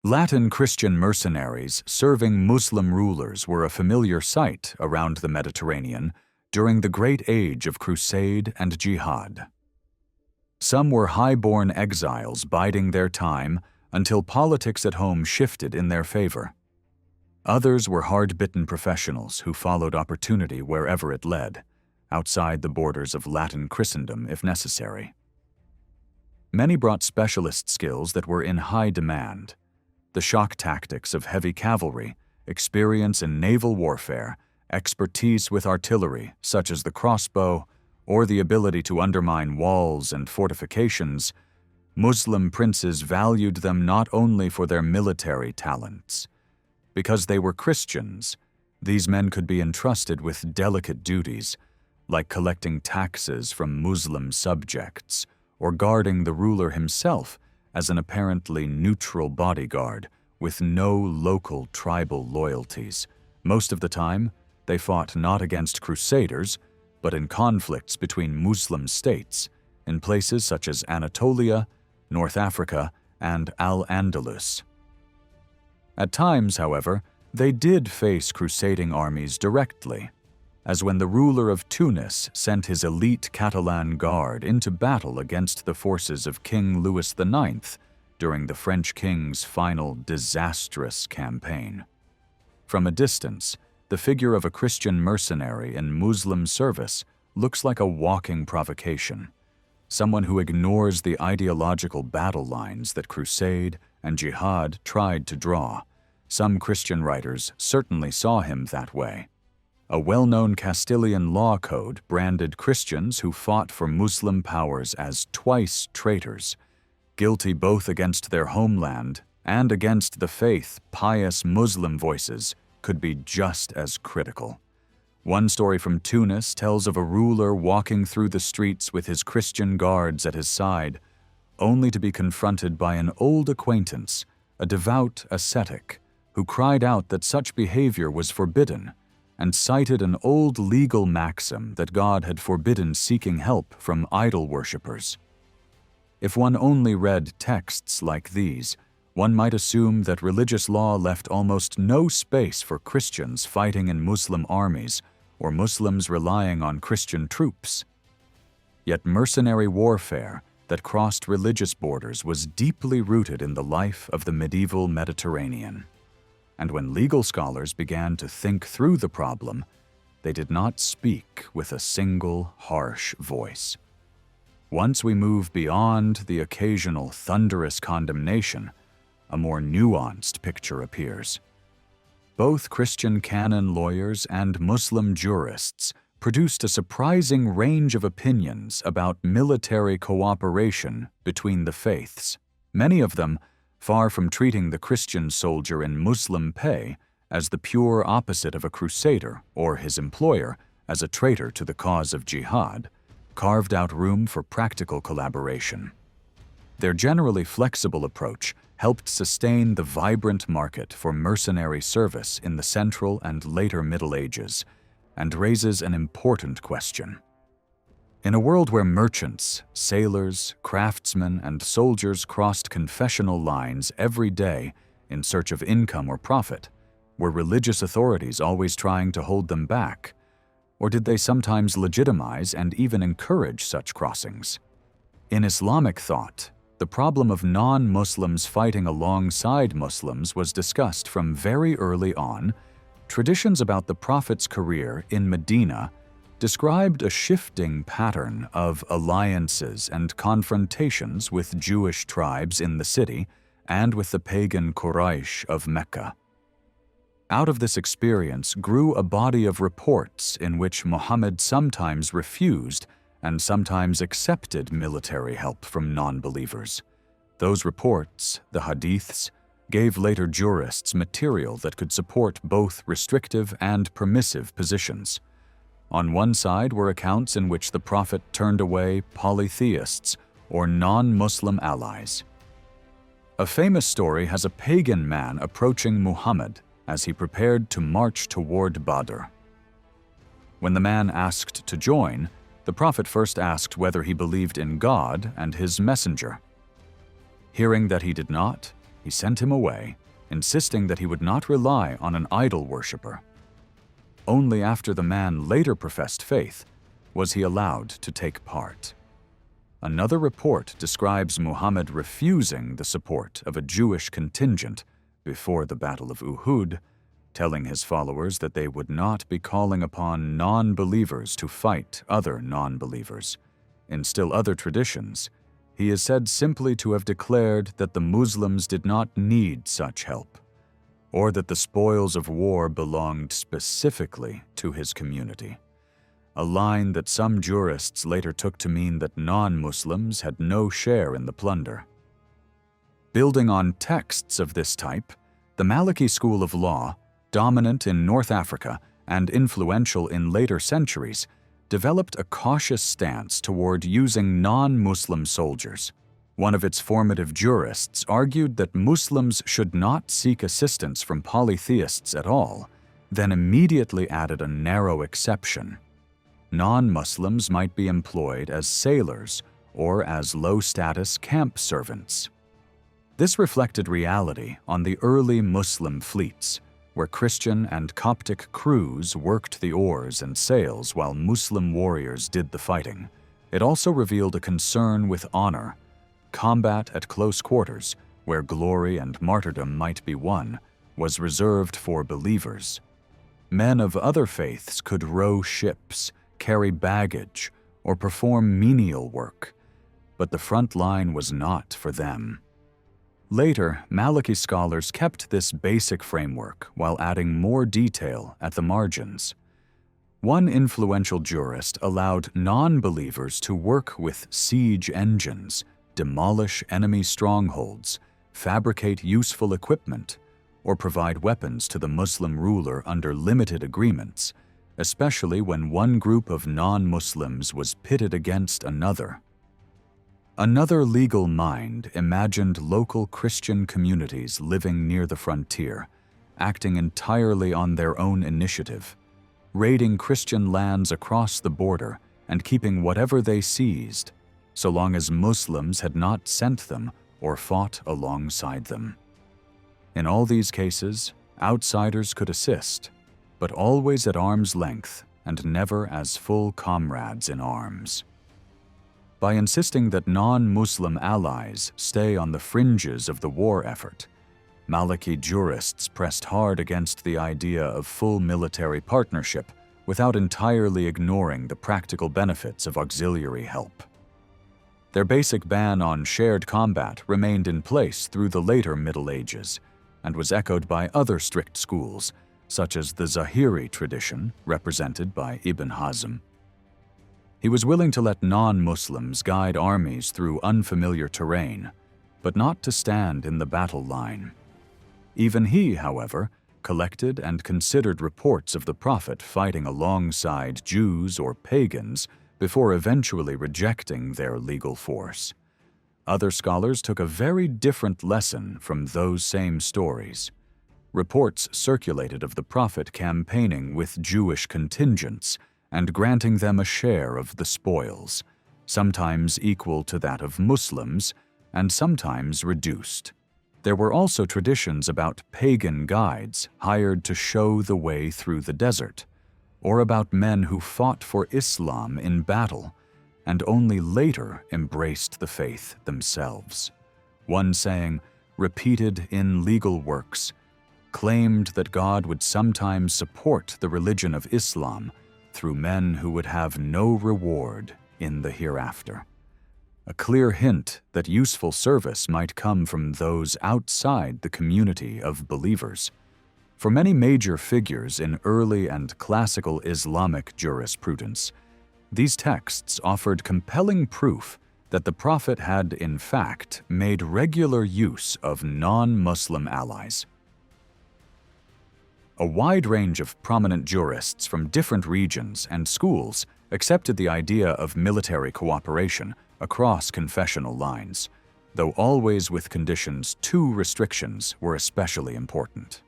Latin Christian mercenaries serving Muslim rulers were a familiar sight around the Mediterranean during the great age of crusade and jihad. Some were high-born exiles biding their time until politics at home shifted in their favor. Others were hard-bitten professionals who followed opportunity wherever it led, outside the borders of Latin Christendom if necessary. Many brought specialist skills that were in high demand: the shock tactics of heavy cavalry, experience in naval warfare, expertise with artillery such as the crossbow, or the ability to undermine walls and fortifications. Muslim princes valued them not only for their military talents. Because they were Christians, these men could be entrusted with delicate duties, like collecting taxes from Muslim subjects or guarding the ruler himself as an apparently neutral bodyguard with no local tribal loyalties. Most of the time, they fought not against Crusaders, but in conflicts between Muslim states in places such as Anatolia, North Africa, and Al-Andalus. At times, however, they did face crusading armies directly, as when the ruler of Tunis sent his elite Catalan guard into battle against the forces of King Louis IX during the French king's final disastrous campaign. From a distance, the figure of a Christian mercenary in Muslim service looks like a walking provocation, someone who ignores the ideological battle lines that crusade and jihad tried to draw. Some Christian writers certainly saw him that way. A well-known Castilian law code branded Christians who fought for Muslim powers as twice traitors, guilty both against their homeland and against the faith. Pious Muslim voices could be just as critical. One story from Tunis tells of a ruler walking through the streets with his Christian guards at his side, only to be confronted by an old acquaintance, a devout ascetic, who cried out that such behavior was forbidden and cited an old legal maxim that God had forbidden seeking help from idol worshippers. If one only read texts like these, one might assume that religious law left almost no space for Christians fighting in Muslim armies or Muslims relying on Christian troops. Yet mercenary warfare that crossed religious borders was deeply rooted in the life of the medieval Mediterranean. And when legal scholars began to think through the problem, they did not speak with a single harsh voice. Once we move beyond the occasional thunderous condemnation, a more nuanced picture appears. Both Christian canon lawyers and Muslim jurists produced a surprising range of opinions about military cooperation between the faiths. Many of them, far from treating the Christian soldier in Muslim pay as the pure opposite of a crusader or his employer as a traitor to the cause of jihad, carved out room for practical collaboration. Their generally flexible approach helped sustain the vibrant market for mercenary service in the Central and later Middle Ages, and raises an important question. In a world where merchants, sailors, craftsmen, and soldiers crossed confessional lines every day in search of income or profit, were religious authorities always trying to hold them back? Or did they sometimes legitimize and even encourage such crossings? In Islamic thought, the problem of non-Muslims fighting alongside Muslims was discussed from very early on. Traditions about the Prophet's career in Medina described a shifting pattern of alliances and confrontations with Jewish tribes in the city and with the pagan Quraysh of Mecca. Out of this experience grew a body of reports in which Muhammad sometimes refused and sometimes accepted military help from non-believers. Those reports, the hadiths, gave later jurists material that could support both restrictive and permissive positions. On one side were accounts in which the Prophet turned away polytheists or non-Muslim allies. A famous story has a pagan man approaching Muhammad as he prepared to march toward Badr. When the man asked to join, the Prophet first asked whether he believed in God and his messenger. Hearing that he did not, he sent him away, insisting that he would not rely on an idol worshipper. Only after the man later professed faith was he allowed to take part. Another report describes Muhammad refusing the support of a Jewish contingent before the Battle of Uhud, telling his followers that they would not be calling upon non-believers to fight other non-believers. In still other traditions, he is said simply to have declared that the Muslims did not need such help, or that the spoils of war belonged specifically to his community, a line that some jurists later took to mean that non-Muslims had no share in the plunder. Building on texts of this type, the Maliki school of law, dominant in North Africa and influential in later centuries, developed a cautious stance toward using non-Muslim soldiers. One of its formative jurists argued that Muslims should not seek assistance from polytheists at all, then immediately added a narrow exception. Non-Muslims might be employed as sailors or as low-status camp servants. This reflected reality on the early Muslim fleets, where Christian and Coptic crews worked the oars and sails while Muslim warriors did the fighting. It also revealed a concern with honor. Combat at close quarters, where glory and martyrdom might be won, was reserved for believers. Men of other faiths could row ships, carry baggage, or perform menial work, but the front line was not for them. Later, Maliki scholars kept this basic framework while adding more detail at the margins. One influential jurist allowed non-believers to work with siege engines, demolish enemy strongholds, fabricate useful equipment, or provide weapons to the Muslim ruler under limited agreements, especially when one group of non-Muslims was pitted against another. Another legal mind imagined local Christian communities living near the frontier, acting entirely on their own initiative, raiding Christian lands across the border and keeping whatever they seized, so long as Muslims had not sent them or fought alongside them. In all these cases, outsiders could assist, but always at arm's length and never as full comrades in arms. By insisting that non-Muslim allies stay on the fringes of the war effort, Maliki jurists pressed hard against the idea of full military partnership without entirely ignoring the practical benefits of auxiliary help. Their basic ban on shared combat remained in place through the later Middle Ages and was echoed by other strict schools, such as the Zahiri tradition, represented by Ibn Hazm. He was willing to let non-Muslims guide armies through unfamiliar terrain, but not to stand in the battle line. Even he, however, collected and considered reports of the Prophet fighting alongside Jews or pagans before eventually rejecting their legal force. Other scholars took a very different lesson from those same stories. Reports circulated of the Prophet campaigning with Jewish contingents and granting them a share of the spoils, sometimes equal to that of Muslims and sometimes reduced. There were also traditions about pagan guides hired to show the way through the desert, or about men who fought for Islam in battle and only later embraced the faith themselves. One saying, repeated in legal works, claimed that God would sometimes support the religion of Islam through men who would have no reward in the hereafter. A clear hint that useful service might come from those outside the community of believers. For many major figures in early and classical Islamic jurisprudence, these texts offered compelling proof that the Prophet had, in fact, made regular use of non-Muslim allies. A wide range of prominent jurists from different regions and schools accepted the idea of military cooperation across confessional lines, though always with conditions. Two restrictions were especially important.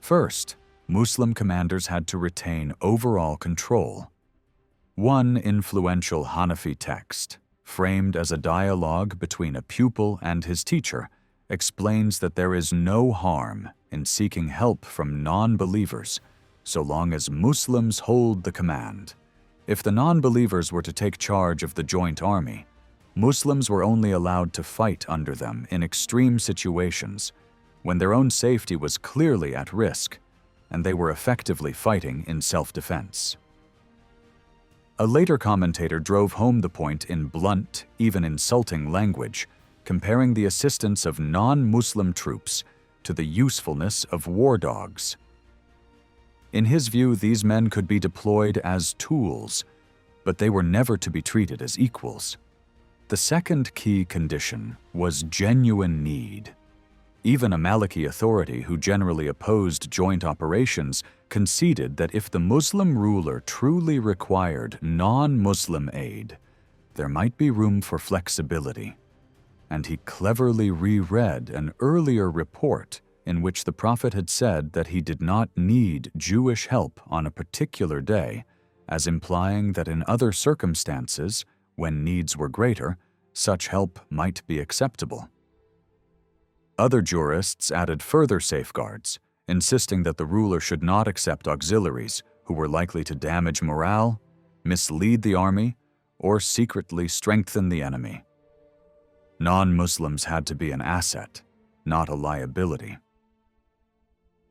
First, Muslim commanders had to retain overall control. One influential Hanafi text, framed as a dialogue between a pupil and his teacher, explains that there is no harm in seeking help from non-believers so long as Muslims hold the command. If the non-believers were to take charge of the joint army, Muslims were only allowed to fight under them in extreme situations when their own safety was clearly at risk and they were effectively fighting in self-defense. A later commentator drove home the point in blunt, even insulting language, comparing the assistance of non-Muslim troops to the usefulness of war dogs. In his view, these men could be deployed as tools, but they were never to be treated as equals. The second key condition was genuine need. Even a Maliki authority who generally opposed joint operations conceded that if the Muslim ruler truly required non-Muslim aid, there might be room for flexibility. And he cleverly reread an earlier report in which the Prophet had said that he did not need Jewish help on a particular day, as implying that in other circumstances, when needs were greater, such help might be acceptable. Other jurists added further safeguards, insisting that the ruler should not accept auxiliaries who were likely to damage morale, mislead the army, or secretly strengthen the enemy. Non-Muslims had to be an asset, not a liability.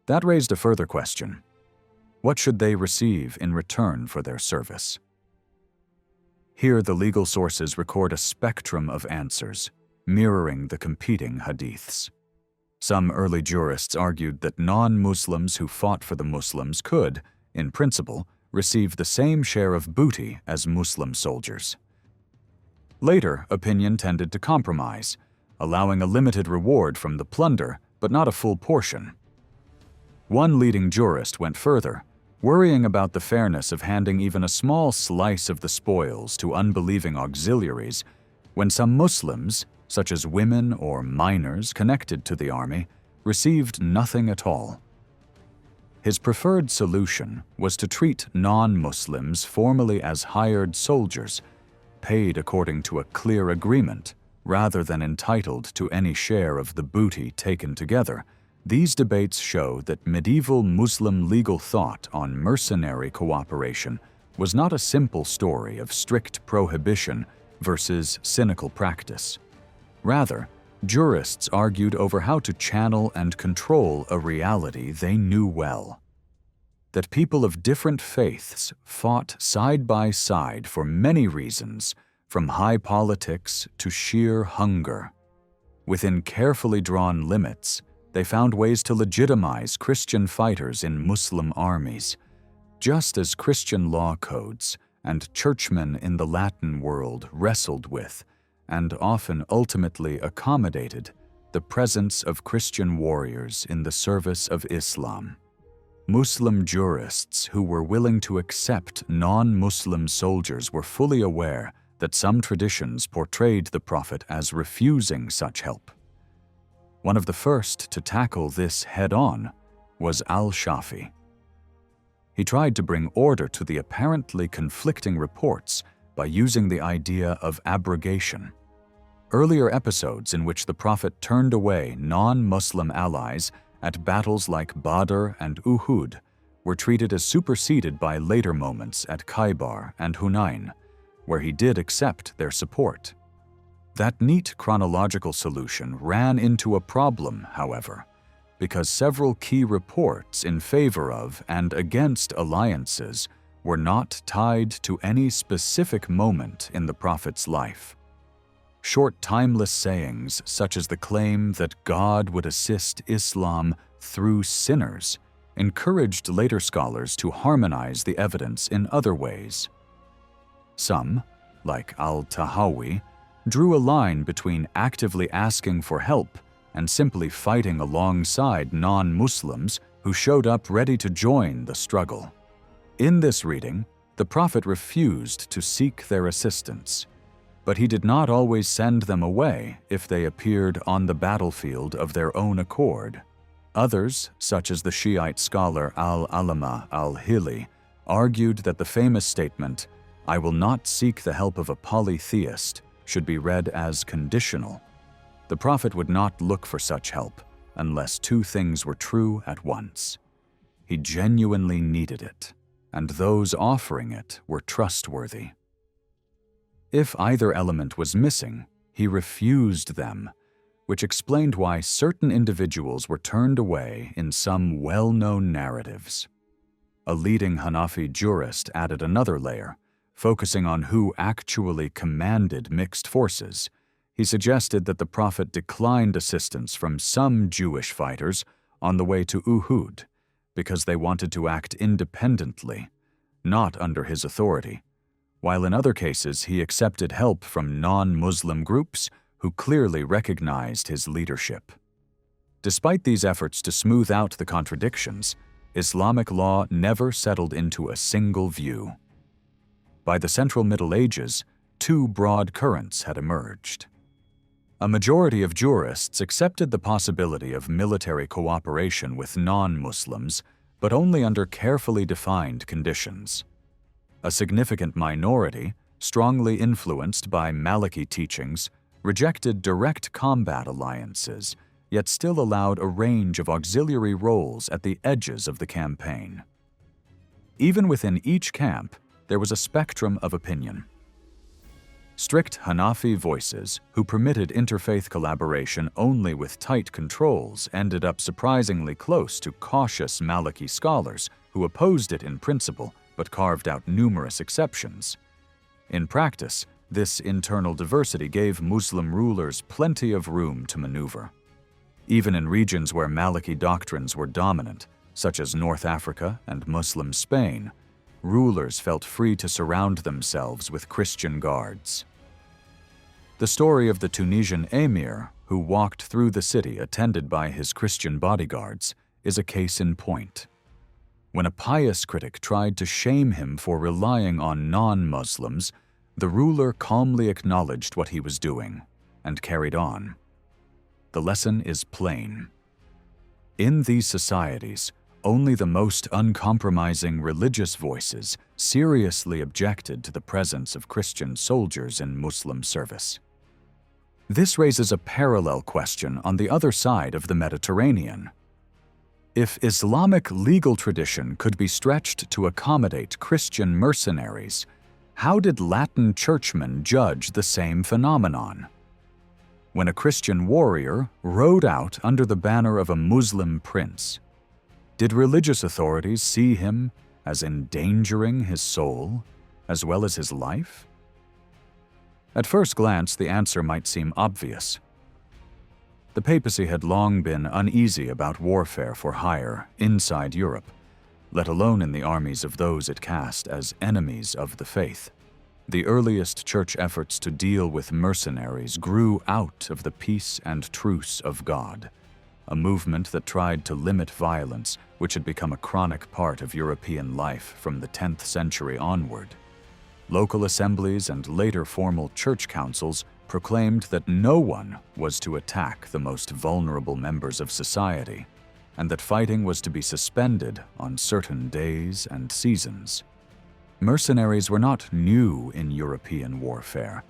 That raised a further question. What should they receive in return for their service? Here the legal sources record a spectrum of answers, mirroring the competing hadiths. Some early jurists argued that non-Muslims who fought for the Muslims could, in principle, receive the same share of booty as Muslim soldiers. Later, opinion tended to compromise, allowing a limited reward from the plunder, but not a full portion. One leading jurist went further, worrying about the fairness of handing even a small slice of the spoils to unbelieving auxiliaries when some Muslims, such as women or minors connected to the army, received nothing at all. His preferred solution was to treat non-Muslims formally as hired soldiers, paid according to a clear agreement, rather than entitled to any share of the booty taken together. These debates show that medieval Muslim legal thought on mercenary cooperation was not a simple story of strict prohibition versus cynical practice. Rather, jurists argued over how to channel and control a reality they knew well: that people of different faiths fought side by side for many reasons, from high politics to sheer hunger. Within carefully drawn limits, they found ways to legitimize Christian fighters in Muslim armies, just as Christian law codes and churchmen in the Latin world wrestled with, and often ultimately accommodated, the presence of Christian warriors in the service of Islam. Muslim jurists who were willing to accept non-Muslim soldiers were fully aware that some traditions portrayed the Prophet as refusing such help. One of the first to tackle this head-on was al-Shafi. He tried to bring order to the apparently conflicting reports by using the idea of abrogation. Earlier episodes in which the Prophet turned away non-Muslim allies at battles like Badr and Uhud were treated as superseded by later moments at Khaybar and Hunain, where he did accept their support. That neat chronological solution ran into a problem, however, because several key reports in favor of and against alliances were not tied to any specific moment in the Prophet's life. Short, timeless sayings such as the claim that God would assist Islam through sinners encouraged later scholars to harmonize the evidence in other ways. Some, like al-Tahawi, drew a line between actively asking for help and simply fighting alongside non-Muslims who showed up ready to join the struggle. In this reading, the Prophet refused to seek their assistance, but he did not always send them away if they appeared on the battlefield of their own accord. Others, such as the Shiite scholar al-Alama al-Hili, argued that the famous statement, "I will not seek the help of a polytheist," should be read as conditional. The prophet would not look for such help unless two things were true at once. He genuinely needed it, and those offering it were trustworthy. If either element was missing, he refused them, which explained why certain individuals were turned away in some well-known narratives. A leading Hanafi jurist added another layer, focusing on who actually commanded mixed forces. He suggested that the prophet declined assistance from some Jewish fighters on the way to Uhud because they wanted to act independently, not under his authority, while in other cases he accepted help from non-Muslim groups who clearly recognized his leadership. Despite these efforts to smooth out the contradictions, Islamic law never settled into a single view. By the Central Middle Ages, two broad currents had emerged. A majority of jurists accepted the possibility of military cooperation with non-Muslims, but only under carefully defined conditions. A significant minority, strongly influenced by Maliki teachings, rejected direct combat alliances, yet still allowed a range of auxiliary roles at the edges of the campaign. Even within each camp, there was a spectrum of opinion. Strict Hanafi voices, who permitted interfaith collaboration only with tight controls, ended up surprisingly close to cautious Maliki scholars who opposed it in principle but carved out numerous exceptions. In practice, this internal diversity gave Muslim rulers plenty of room to maneuver. Even in regions where Maliki doctrines were dominant, such as North Africa and Muslim Spain, rulers felt free to surround themselves with Christian guards. The story of the Tunisian emir, who walked through the city attended by his Christian bodyguards, is a case in point. When a pious critic tried to shame him for relying on non-Muslims, the ruler calmly acknowledged what he was doing and carried on. The lesson is plain. In these societies, only the most uncompromising religious voices seriously objected to the presence of Christian soldiers in Muslim service. This raises a parallel question on the other side of the Mediterranean. If Islamic legal tradition could be stretched to accommodate Christian mercenaries, how did Latin churchmen judge the same phenomenon? When a Christian warrior rode out under the banner of a Muslim prince, did religious authorities see him as endangering his soul as well as his life? At first glance, the answer might seem obvious. The papacy had long been uneasy about warfare for hire inside Europe, let alone in the armies of those it cast as enemies of the faith. The earliest church efforts to deal with mercenaries grew out of the peace and truce of God, a movement that tried to limit violence, which had become a chronic part of European life from the 10th century onward. Local assemblies and later formal church councils proclaimed that no one was to attack the most vulnerable members of society, and that fighting was to be suspended on certain days and seasons. Mercenaries were not new in European warfare,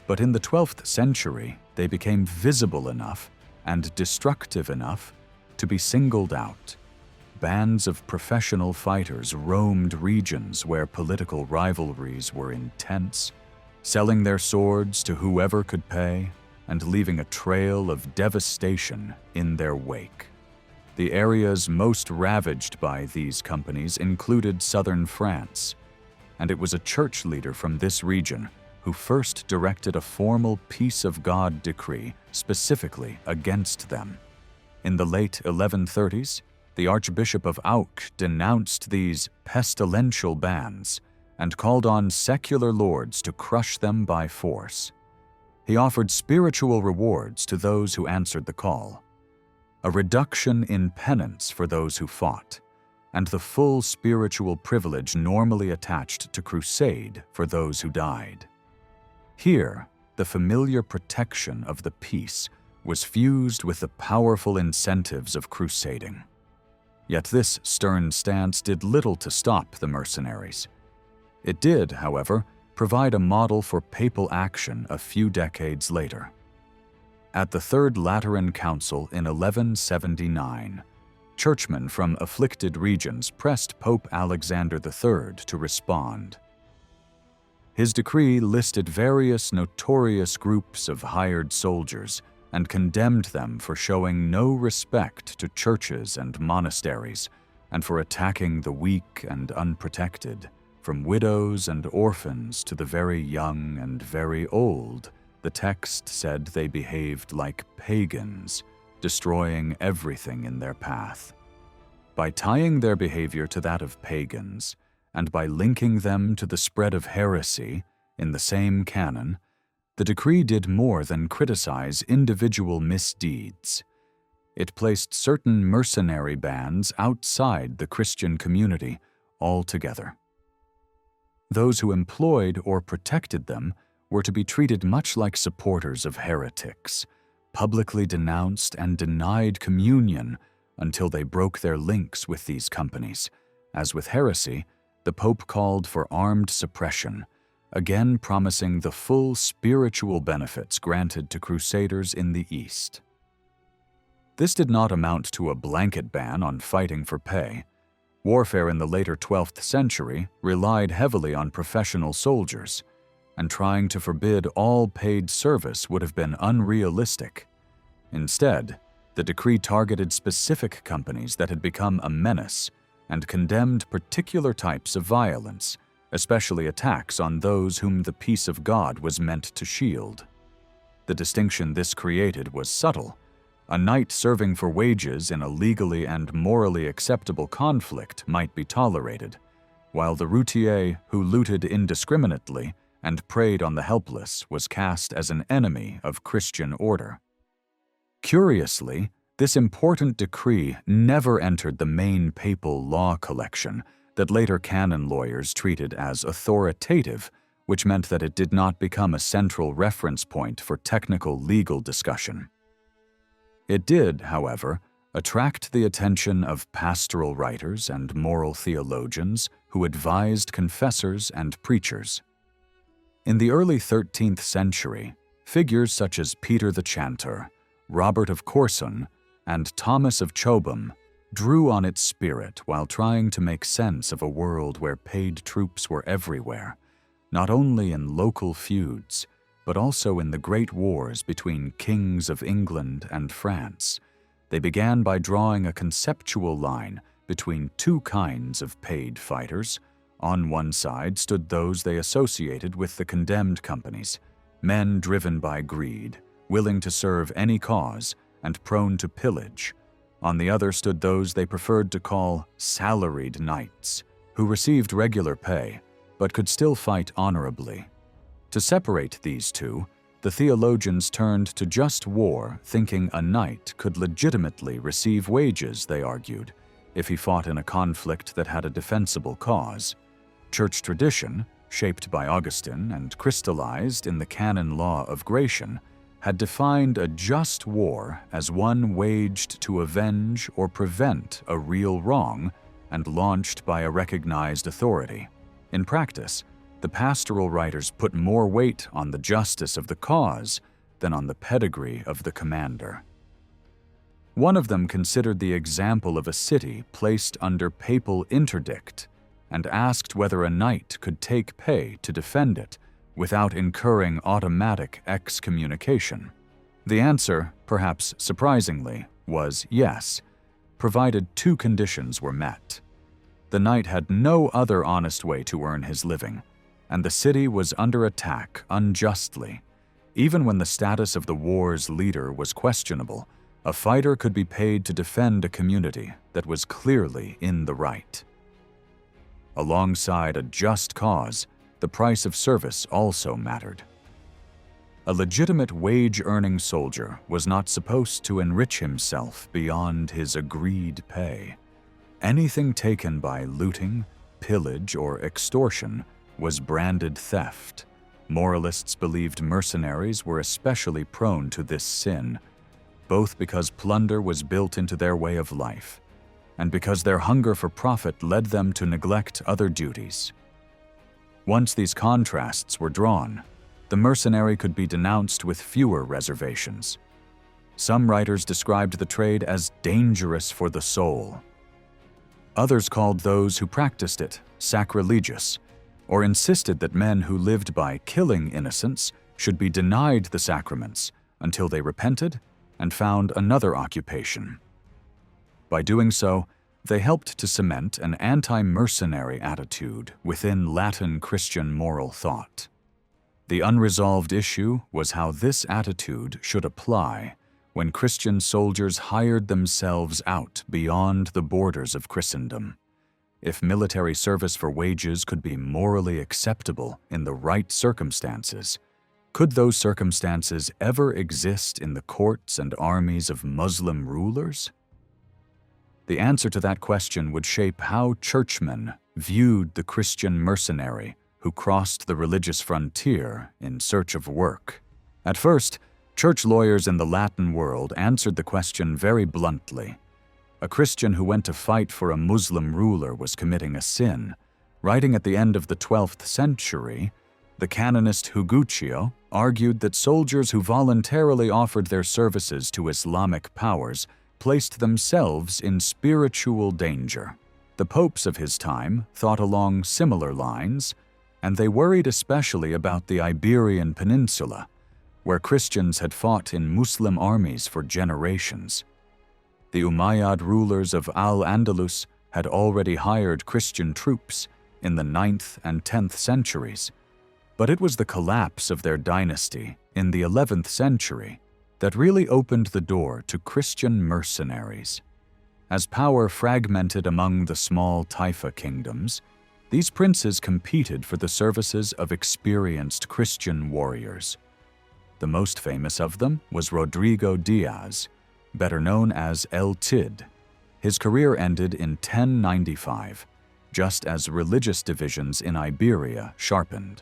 but in the 12th century they became visible enough and destructive enough to be singled out. Bands of professional fighters roamed regions where political rivalries were intense, selling their swords to whoever could pay and leaving a trail of devastation in their wake. The areas most ravaged by these companies included southern France, and it was a church leader from this region who first directed a formal peace of God decree specifically against them. In the late 1130s, the Archbishop of Auch denounced these pestilential bands and called on secular lords to crush them by force. He offered spiritual rewards to those who answered the call, a reduction in penance for those who fought, and the full spiritual privilege normally attached to crusade for those who died. Here, the familiar protection of the peace was fused with the powerful incentives of crusading. Yet this stern stance did little to stop the mercenaries. It did, however, provide a model for papal action a few decades later. At the Third Lateran Council in 1179, churchmen from afflicted regions pressed Pope Alexander III to respond. His decree listed various notorious groups of hired soldiers and condemned them for showing no respect to churches and monasteries, and for attacking the weak and unprotected, from widows and orphans to the very young and very old. The text said they behaved like pagans, destroying everything in their path. By tying their behavior to that of pagans, and by linking them to the spread of heresy in the same canon, the decree did more than criticize individual misdeeds. It placed certain mercenary bands outside the Christian community altogether. Those who employed or protected them were to be treated much like supporters of heretics, publicly denounced and denied communion until they broke their links with these companies. As with heresy, the Pope called for armed suppression, again promising the full spiritual benefits granted to Crusaders in the East. This did not amount to a blanket ban on fighting for pay. Warfare in the later 12th century relied heavily on professional soldiers, and trying to forbid all paid service would have been unrealistic. Instead, the decree targeted specific companies that had become a menace and condemned particular types of violence, especially attacks on those whom the peace of God was meant to shield. The distinction this created was subtle. A knight serving for wages in a legally and morally acceptable conflict might be tolerated, while the routier who looted indiscriminately and preyed on the helpless was cast as an enemy of Christian order. Curiously, this important decree never entered the main papal law collection that later canon lawyers treated as authoritative, which meant that it did not become a central reference point for technical legal discussion. It did, however, attract the attention of pastoral writers and moral theologians who advised confessors and preachers. In the early 13th century, figures such as Peter the Chanter, Robert of Corson, and Thomas of Chobham drew on its spirit while trying to make sense of a world where paid troops were everywhere, not only in local feuds, but also in the great wars between kings of England and France. They began by drawing a conceptual line between two kinds of paid fighters. On one side stood those they associated with the condemned companies, men driven by greed, willing to serve any cause, and prone to pillage. On the other stood those they preferred to call salaried knights, who received regular pay, but could still fight honorably. To separate these two, the theologians turned to just war, thinking a knight could legitimately receive wages, they argued, if he fought in a conflict that had a defensible cause. Church tradition, shaped by Augustine and crystallized in the canon law of Gratian, had defined a just war as one waged to avenge or prevent a real wrong and launched by a recognized authority. In practice, the pastoral writers put more weight on the justice of the cause than on the pedigree of the commander. One of them considered the example of a city placed under papal interdict and asked whether a knight could take pay to defend it without incurring automatic excommunication. The answer, perhaps surprisingly, was yes, provided two conditions were met. The knight had no other honest way to earn his living, and the city was under attack unjustly. Even when the status of the war's leader was questionable, a fighter could be paid to defend a community that was clearly in the right. Alongside a just cause, the price of service also mattered. A legitimate wage-earning soldier was not supposed to enrich himself beyond his agreed pay. Anything taken by looting, pillage, or extortion was branded theft. Moralists believed mercenaries were especially prone to this sin, both because plunder was built into their way of life, and because their hunger for profit led them to neglect other duties. Once these contrasts were drawn, the mercenary could be denounced with fewer reservations. Some writers described the trade as dangerous for the soul. Others called those who practiced it sacrilegious, or insisted that men who lived by killing innocents should be denied the sacraments until they repented and found another occupation. By doing so, they helped to cement an anti-mercenary attitude within Latin Christian moral thought. The unresolved issue was how this attitude should apply when Christian soldiers hired themselves out beyond the borders of Christendom. If military service for wages could be morally acceptable in the right circumstances, could those circumstances ever exist in the courts and armies of Muslim rulers? The answer to that question would shape how churchmen viewed the Christian mercenary who crossed the religious frontier in search of work. At first, church lawyers in the Latin world answered the question very bluntly. A Christian who went to fight for a Muslim ruler was committing a sin. Writing at the end of the 12th century, the canonist Huguccio argued that soldiers who voluntarily offered their services to Islamic powers placed themselves in spiritual danger. The popes of his time thought along similar lines, and they worried especially about the Iberian Peninsula, where Christians had fought in Muslim armies for generations. The Umayyad rulers of Al-Andalus had already hired Christian troops in the 9th and 10th centuries, but it was the collapse of their dynasty in the 11th century that really opened the door to Christian mercenaries. As power fragmented among the small Taifa kingdoms, these princes competed for the services of experienced Christian warriors. The most famous of them was Rodrigo Diaz, better known as El Cid. His career ended in 1095, just as religious divisions in Iberia sharpened.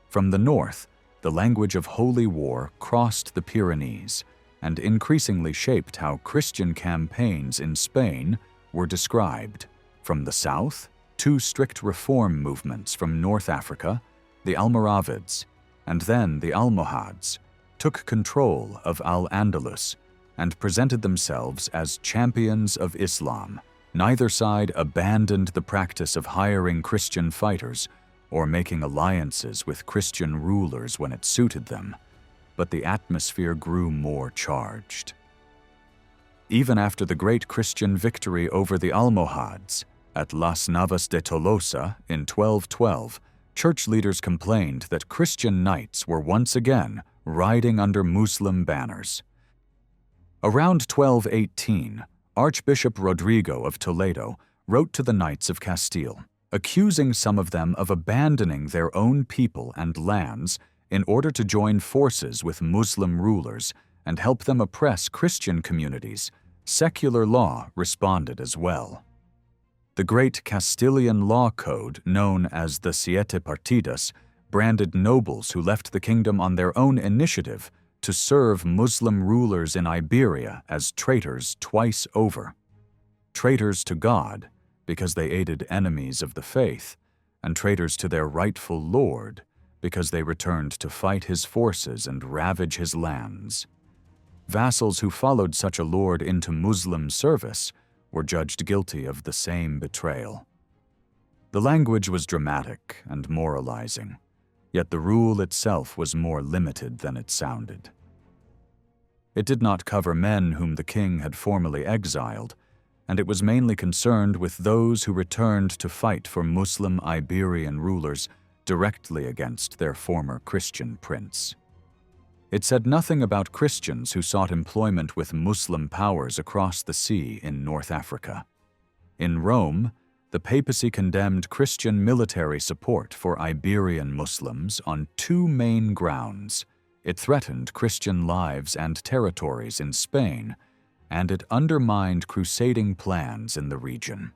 From the north, the language of holy war crossed the Pyrenees and increasingly shaped how Christian campaigns in Spain were described. From the south, two strict reform movements from North Africa, the Almoravids and then the Almohads, took control of Al-Andalus and presented themselves as champions of Islam. Neither side abandoned the practice of hiring Christian fighters or making alliances with Christian rulers when it suited them, but the atmosphere grew more charged. Even after the great Christian victory over the Almohads at Las Navas de Tolosa in 1212, church leaders complained that Christian knights were once again riding under Muslim banners. Around 1218, Archbishop Rodrigo of Toledo wrote to the Knights of Castile, accusing some of them of abandoning their own people and lands in order to join forces with Muslim rulers and help them oppress Christian communities. Secular law responded as well. The great Castilian law code, known as the Siete Partidas, branded nobles who left the kingdom on their own initiative to serve Muslim rulers in Iberia as traitors twice over. Traitors to God, because they aided enemies of the faith, and traitors to their rightful lord, because they returned to fight his forces and ravage his lands. Vassals who followed such a lord into Muslim service were judged guilty of the same betrayal. The language was dramatic and moralizing, yet the rule itself was more limited than it sounded. It did not cover men whom the king had formally exiled, and it was mainly concerned with those who returned to fight for Muslim Iberian rulers directly against their former Christian prince. It said nothing about Christians who sought employment with Muslim powers across the sea in North Africa. In Rome, the papacy condemned Christian military support for Iberian Muslims on two main grounds. It threatened Christian lives and territories in Spain, and it undermined crusading plans in the region.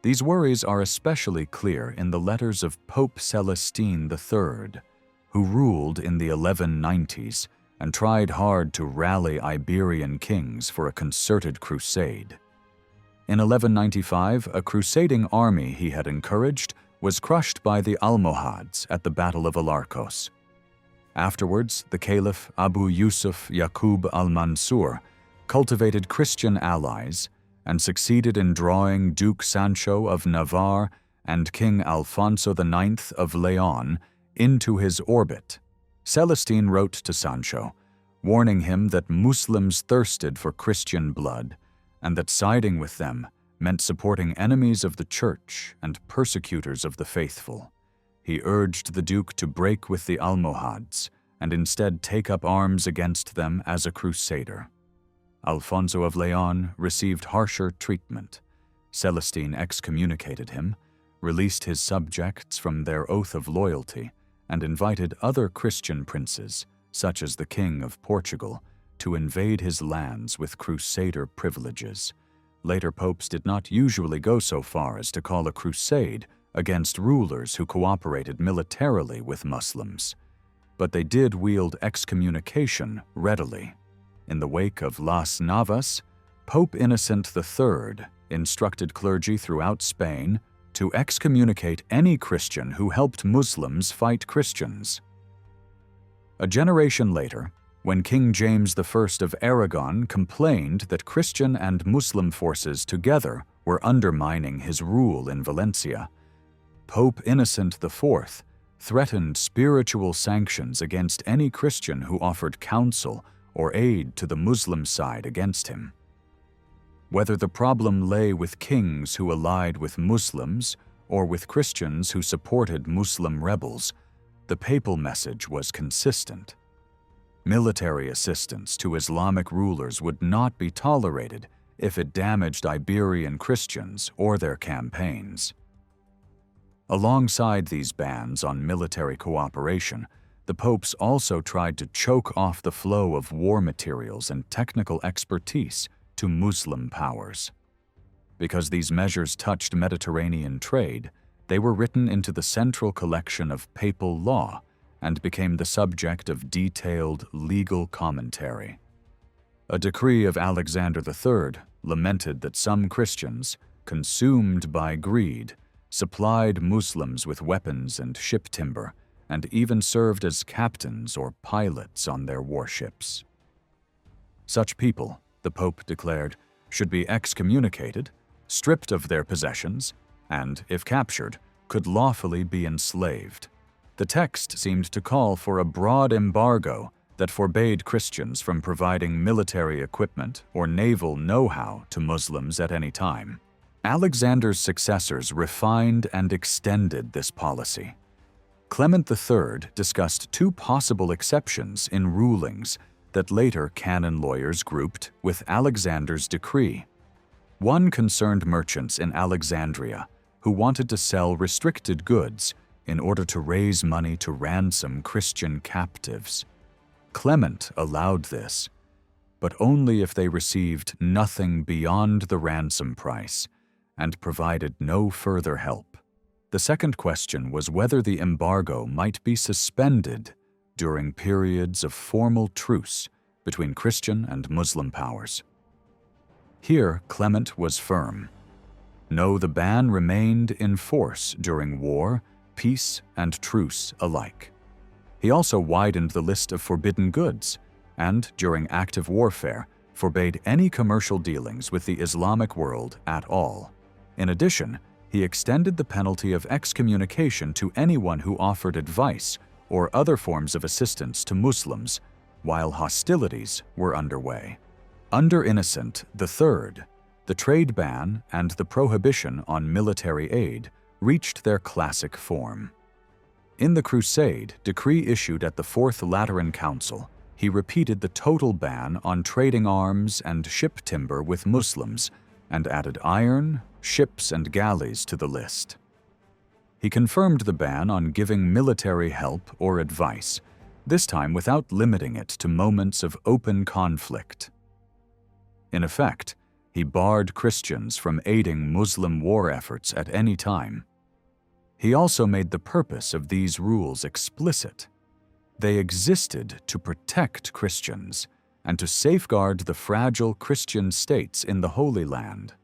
These worries are especially clear in the letters of Pope Celestine III, who ruled in the 1190s and tried hard to rally Iberian kings for a concerted crusade. In 1195, a crusading army he had encouraged was crushed by the Almohads at the Battle of Alarcos. Afterwards, the Caliph Abu Yusuf Yaqub al-Mansur cultivated Christian allies and succeeded in drawing Duke Sancho of Navarre and King Alfonso IX of Leon into his orbit. Celestine wrote to Sancho, warning him that Muslims thirsted for Christian blood and that siding with them meant supporting enemies of the Church and persecutors of the faithful. He urged the Duke to break with the Almohads and instead take up arms against them as a crusader. Alfonso of Leon received harsher treatment. Celestine excommunicated him, released his subjects from their oath of loyalty, and invited other Christian princes, such as the King of Portugal, to invade his lands with crusader privileges. Later popes did not usually go so far as to call a crusade against rulers who cooperated militarily with Muslims, but they did wield excommunication readily. In the wake of Las Navas, Pope Innocent III instructed clergy throughout Spain to excommunicate any Christian who helped Muslims fight Christians. A generation later, when King James I of Aragon complained that Christian and Muslim forces together were undermining his rule in Valencia, Pope Innocent IV threatened spiritual sanctions against any Christian who offered counsel or aid to the Muslim side against him. Whether the problem lay with kings who allied with Muslims or with Christians who supported Muslim rebels, the papal message was consistent. Military assistance to Islamic rulers would not be tolerated if it damaged Iberian Christians or their campaigns. Alongside these bans on military cooperation, the popes also tried to choke off the flow of war materials and technical expertise to Muslim powers. Because these measures touched Mediterranean trade, they were written into the central collection of papal law and became the subject of detailed legal commentary. A decree of Alexander III lamented that some Christians, consumed by greed, supplied Muslims with weapons and ship timber, and even served as captains or pilots on their warships. Such people, the Pope declared, should be excommunicated, stripped of their possessions, and, if captured, could lawfully be enslaved. The text seemed to call for a broad embargo that forbade Christians from providing military equipment or naval know-how to Muslims at any time. Alexander's successors refined and extended this policy. Clement III discussed two possible exceptions in rulings that later canon lawyers grouped with Alexander's decree. One concerned merchants in Alexandria who wanted to sell restricted goods in order to raise money to ransom Christian captives. Clement allowed this, but only if they received nothing beyond the ransom price and provided no further help. The second question was whether the embargo might be suspended during periods of formal truce between Christian and Muslim powers. Here, Clement was firm. No, the ban remained in force during war, peace, and truce alike. He also widened the list of forbidden goods and, during active warfare, forbade any commercial dealings with the Islamic world at all. In addition, he extended the penalty of excommunication to anyone who offered advice or other forms of assistance to Muslims while hostilities were underway. Under Innocent III, the trade ban and the prohibition on military aid reached their classic form. In the Crusade decree issued at the Fourth Lateran Council, he repeated the total ban on trading arms and ship timber with Muslims and added iron, ships, and galleys to the list. He confirmed the ban on giving military help or advice, this time without limiting it to moments of open conflict. In effect, he barred Christians from aiding Muslim war efforts at any time. He also made the purpose of these rules explicit. They existed to protect Christians and to safeguard the fragile Christian states in the Holy Land.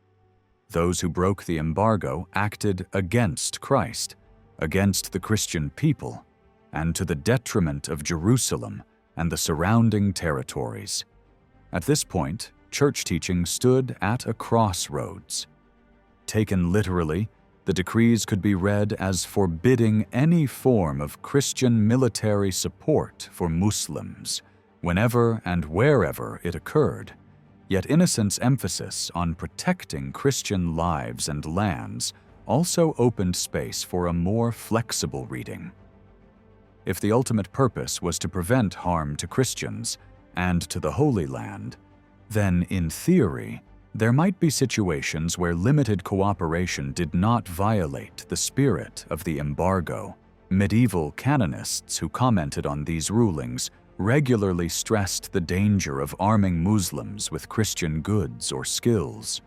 Those who broke the embargo acted against Christ, against the Christian people, and to the detriment of Jerusalem and the surrounding territories. At this point, church teaching stood at a crossroads. Taken literally, the decrees could be read as forbidding any form of Christian military support for Muslims, whenever and wherever it occurred. Yet Innocent's emphasis on protecting Christian lives and lands also opened space for a more flexible reading. If the ultimate purpose was to prevent harm to Christians and to the Holy Land, then, in theory, there might be situations where limited cooperation did not violate the spirit of the embargo. Medieval canonists who commented on these rulings regularly stressed the danger of arming Muslims with Christian goods or skills.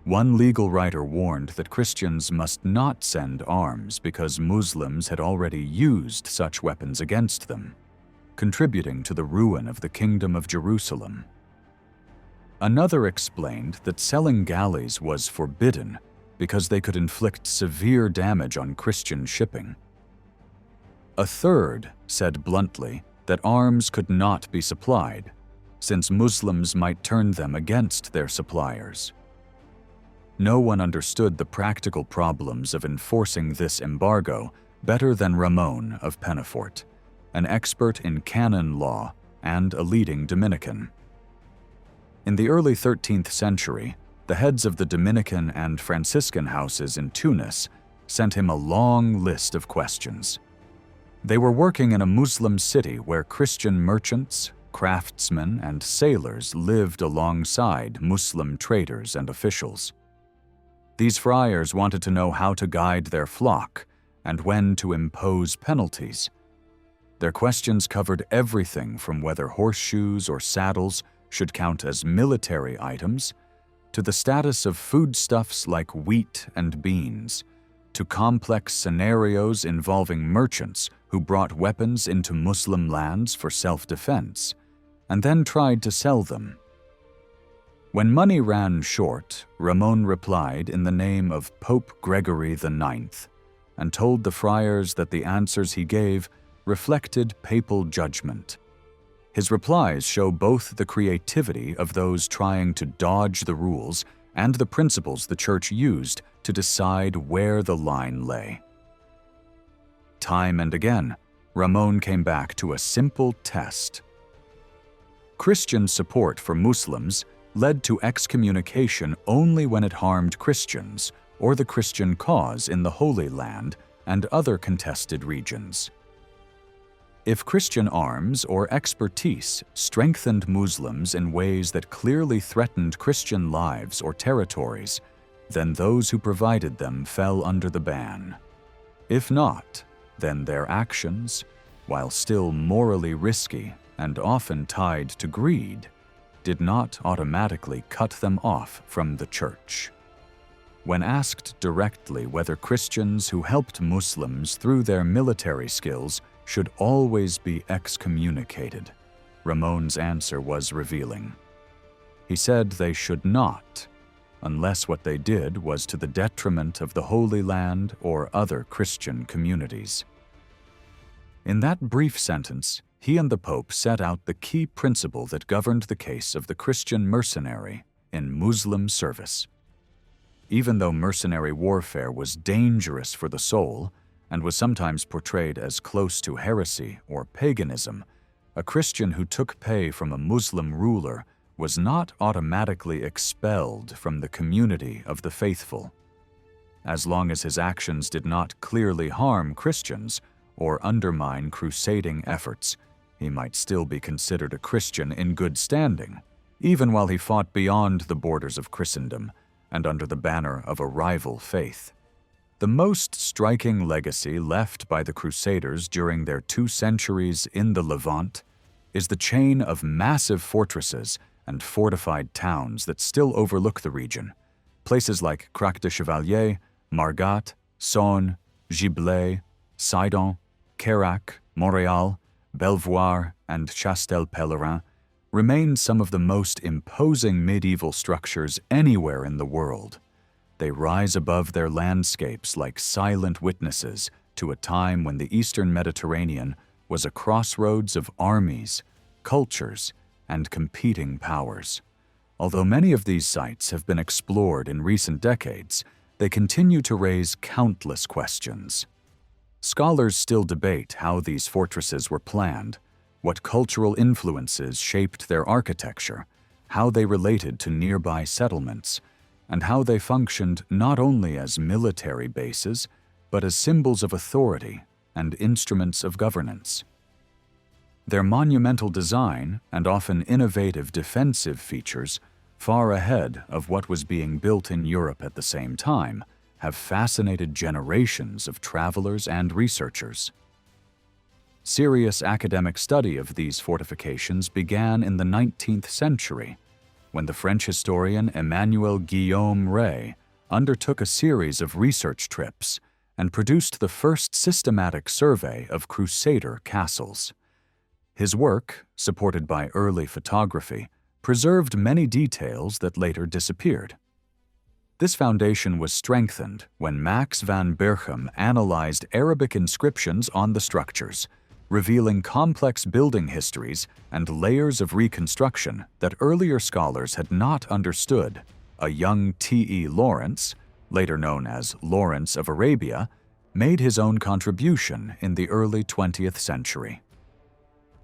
One legal writer warned that Christians must not send arms because Muslims had already used such weapons against them, contributing to the ruin of the Kingdom of Jerusalem. Another explained that selling galleys was forbidden because they could inflict severe damage on Christian shipping. A third said bluntly that arms could not be supplied, since Muslims might turn them against their suppliers. No one understood the practical problems of enforcing this embargo better than Ramon of Penafort, an expert in canon law and a leading Dominican. In the early 13th century, the heads of the Dominican and Franciscan houses in Tunis sent him a long list of questions. They were working in a Muslim city where Christian merchants, craftsmen, and sailors lived alongside Muslim traders and officials. These friars wanted to know how to guide their flock and when to impose penalties. Their questions covered everything from whether horseshoes or saddles should count as military items, to the status of foodstuffs like wheat and beans, to complex scenarios involving merchants who brought weapons into Muslim lands for self-defense, and then tried to sell them. When money ran short, Ramon replied in the name of Pope Gregory IX, and told the friars that the answers he gave reflected papal judgment. His replies show both the creativity of those trying to dodge the rules and the principles the Church used to decide where the line lay. Time and again, Ramon came back to a simple test. Christian support for Muslims led to excommunication only when it harmed Christians or the Christian cause in the Holy Land and other contested regions. If Christian arms or expertise strengthened Muslims in ways that clearly threatened Christian lives or territories, then those who provided them fell under the ban. If not, then their actions, while still morally risky and often tied to greed, did not automatically cut them off from the Church. When asked directly whether Christians who helped Muslims through their military skills should always be excommunicated, Ramon's answer was revealing. He said they should not, unless what they did was to the detriment of the Holy Land or other Christian communities. In that brief sentence, he and the Pope set out the key principle that governed the case of the Christian mercenary in Muslim service. Even though mercenary warfare was dangerous for the soul and was sometimes portrayed as close to heresy or paganism, a Christian who took pay from a Muslim ruler was not automatically expelled from the community of the faithful. As long as his actions did not clearly harm Christians or undermine crusading efforts, he might still be considered a Christian in good standing, even while he fought beyond the borders of Christendom and under the banner of a rival faith. The most striking legacy left by the Crusaders during their 2 centuries in the Levant is the chain of massive fortresses and fortified towns that still overlook the region. Places like Krak de Chevaliers, Margat, Saône, Giblet, Sidon, Krak, Montréal, Belvoir, and Chastel-Pèlerin remain some of the most imposing medieval structures anywhere in the world. They rise above their landscapes like silent witnesses to a time when the Eastern Mediterranean was a crossroads of armies, cultures, and competing powers. Although many of these sites have been explored in recent decades, they continue to raise countless questions. Scholars still debate how these fortresses were planned, what cultural influences shaped their architecture, how they related to nearby settlements, and how they functioned not only as military bases, but as symbols of authority and instruments of governance. Their monumental design and often innovative defensive features, far ahead of what was being built in Europe at the same time, have fascinated generations of travelers and researchers. Serious academic study of these fortifications began in the 19th century, when the French historian Emmanuel Guillaume Rey undertook a series of research trips and produced the first systematic survey of Crusader castles. His work, supported by early photography, preserved many details that later disappeared. This foundation was strengthened when Max van Berchem analyzed Arabic inscriptions on the structures, revealing complex building histories and layers of reconstruction that earlier scholars had not understood. A young T.E. Lawrence, later known as Lawrence of Arabia, made his own contribution in the early 20th century.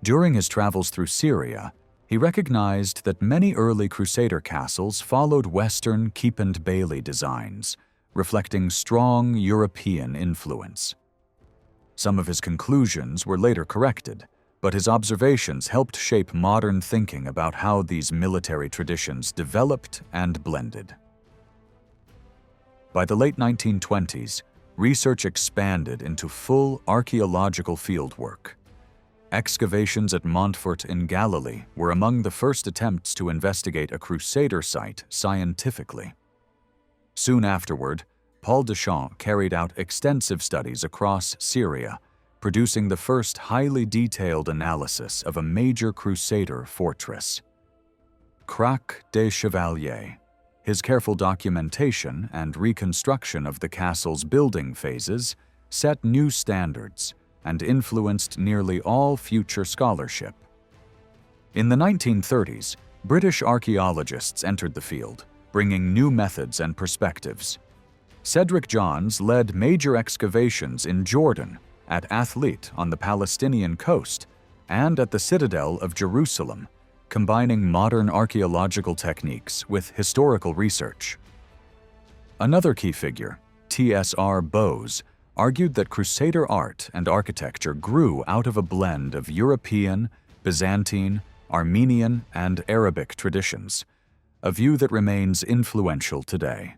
During his travels through Syria, he recognized that many early Crusader castles followed Western keep and bailey designs, reflecting strong European influence. Some of his conclusions were later corrected, but his observations helped shape modern thinking about how these military traditions developed and blended. By the late 1920s, research expanded into full archaeological fieldwork. Excavations at Montfort in Galilee were among the first attempts to investigate a Crusader site scientifically. Soon afterward, Paul Deschamps carried out extensive studies across Syria, producing the first highly detailed analysis of a major Crusader fortress. Krak des Chevaliers. His careful documentation and reconstruction of the castle's building phases set new standards and influenced nearly all future scholarship. In the 1930s, British archaeologists entered the field, bringing new methods and perspectives. Cedric Johns led major excavations in Jordan, at Athlit on the Palestinian coast, and at the Citadel of Jerusalem, combining modern archaeological techniques with historical research. Another key figure, T.S.R. Bowes, argued that Crusader art and architecture grew out of a blend of European, Byzantine, Armenian, and Arabic traditions, a view that remains influential today.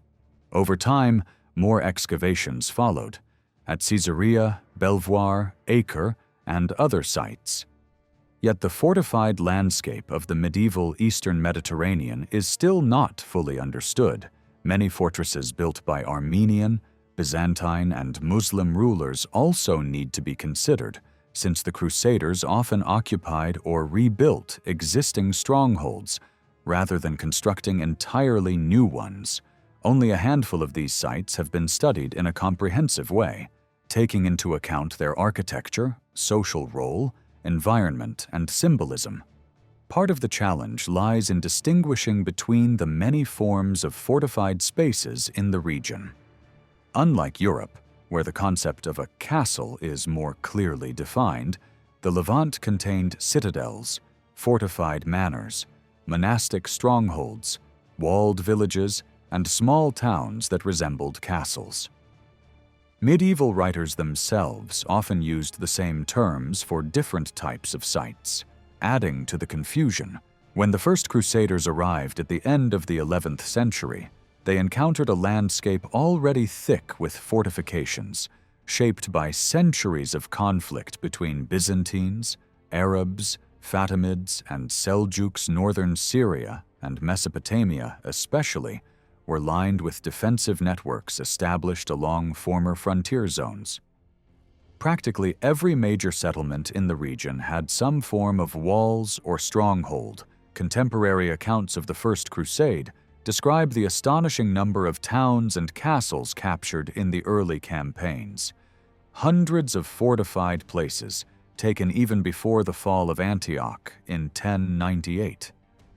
Over time, more excavations followed, at Caesarea, Belvoir, Acre, and other sites. Yet the fortified landscape of the medieval Eastern Mediterranean is still not fully understood. Many fortresses built by Armenian, Byzantine, and Muslim rulers also need to be considered, since the Crusaders often occupied or rebuilt existing strongholds rather than constructing entirely new ones. Only a handful of these sites have been studied in a comprehensive way, taking into account their architecture, social role, environment, and symbolism. Part of the challenge lies in distinguishing between the many forms of fortified spaces in the region. Unlike Europe, where the concept of a castle is more clearly defined, the Levant contained citadels, fortified manors, monastic strongholds, walled villages, and small towns that resembled castles. Medieval writers themselves often used the same terms for different types of sites, adding to the confusion. When the first Crusaders arrived at the end of the 11th century, they encountered a landscape already thick with fortifications, shaped by centuries of conflict between Byzantines, Arabs, Fatimids, and Seljuks. Northern Syria and Mesopotamia especially were lined with defensive networks established along former frontier zones. Practically every major settlement in the region had some form of walls or stronghold. Contemporary accounts of the First Crusade describe the astonishing number of towns and castles captured in the early campaigns. Hundreds of fortified places, taken even before the fall of Antioch in 1098.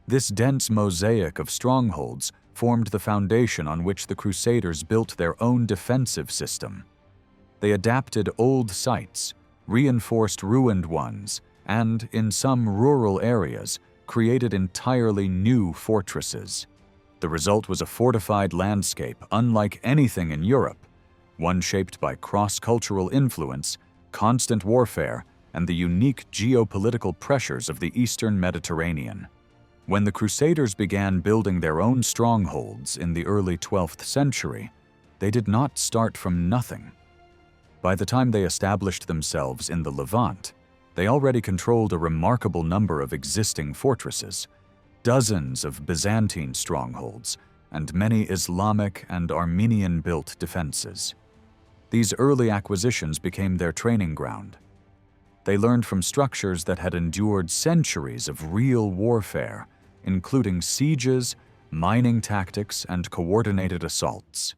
This dense mosaic of strongholds formed the foundation on which the Crusaders built their own defensive system. They adapted old sites, reinforced ruined ones, and, in some rural areas, created entirely new fortresses. The result was a fortified landscape unlike anything in Europe, one shaped by cross-cultural influence, constant warfare, and the unique geopolitical pressures of the Eastern Mediterranean. When the Crusaders began building their own strongholds in the early 12th century, they did not start from nothing. By the time they established themselves in the Levant, they already controlled a remarkable number of existing fortresses, dozens of Byzantine strongholds, and many Islamic and Armenian-built defenses. These early acquisitions became their training ground. They learned from structures that had endured centuries of real warfare, including sieges, mining tactics, and coordinated assaults.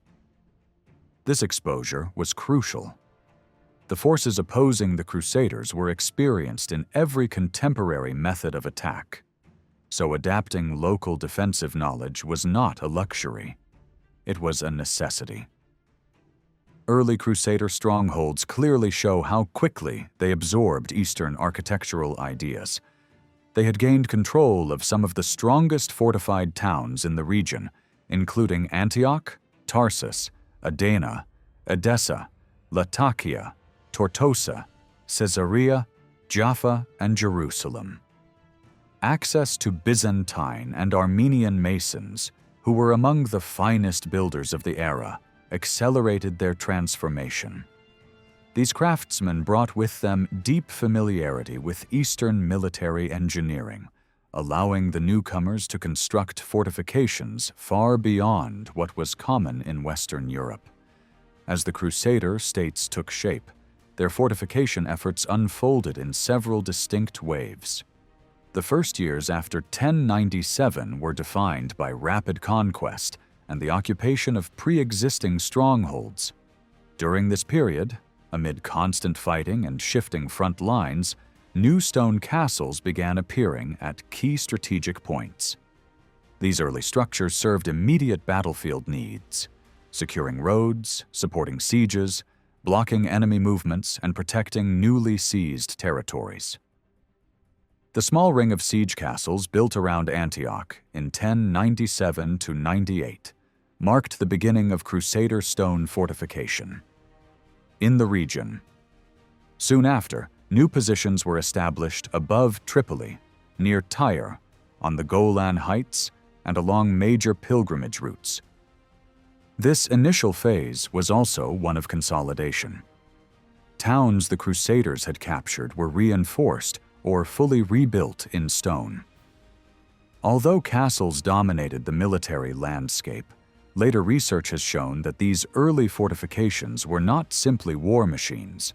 This exposure was crucial. The forces opposing the Crusaders were experienced in every contemporary method of attack, so adapting local defensive knowledge was not a luxury. It was a necessity. Early Crusader strongholds clearly show how quickly they absorbed Eastern architectural ideas. They had gained control of some of the strongest fortified towns in the region, including Antioch, Tarsus, Adana, Edessa, Latakia, Tortosa, Caesarea, Jaffa, and Jerusalem. Access to Byzantine and Armenian masons, who were among the finest builders of the era, accelerated their transformation. These craftsmen brought with them deep familiarity with Eastern military engineering, allowing the newcomers to construct fortifications far beyond what was common in Western Europe. As the Crusader states took shape, their fortification efforts unfolded in several distinct waves. The first years after 1097 were defined by rapid conquest and the occupation of pre-existing strongholds. During this period, amid constant fighting and shifting front lines, new stone castles began appearing at key strategic points. These early structures served immediate battlefield needs, securing roads, supporting sieges, blocking enemy movements, and protecting newly seized territories. The small ring of siege castles built around Antioch in 1097 to 98 marked the beginning of Crusader stone fortification. In the region, soon after, new positions were established above Tripoli, near Tyre, on the Golan Heights, and along major pilgrimage routes. This initial phase was also one of consolidation. Towns the Crusaders had captured were reinforced or fully rebuilt in stone. Although castles dominated the military landscape, later research has shown that these early fortifications were not simply war machines.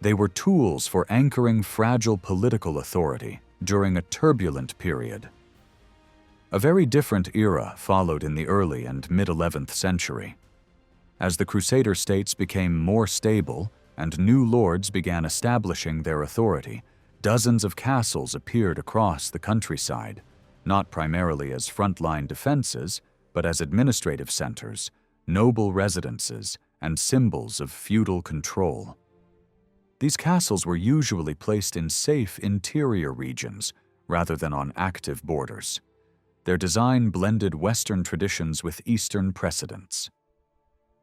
They were tools for anchoring fragile political authority during a turbulent period. A very different era followed in the early and mid-11th century. As the Crusader states became more stable and new lords began establishing their authority, dozens of castles appeared across the countryside, not primarily as frontline defenses, but as administrative centers, noble residences, and symbols of feudal control. These castles were usually placed in safe interior regions rather than on active borders. Their design blended Western traditions with Eastern precedents.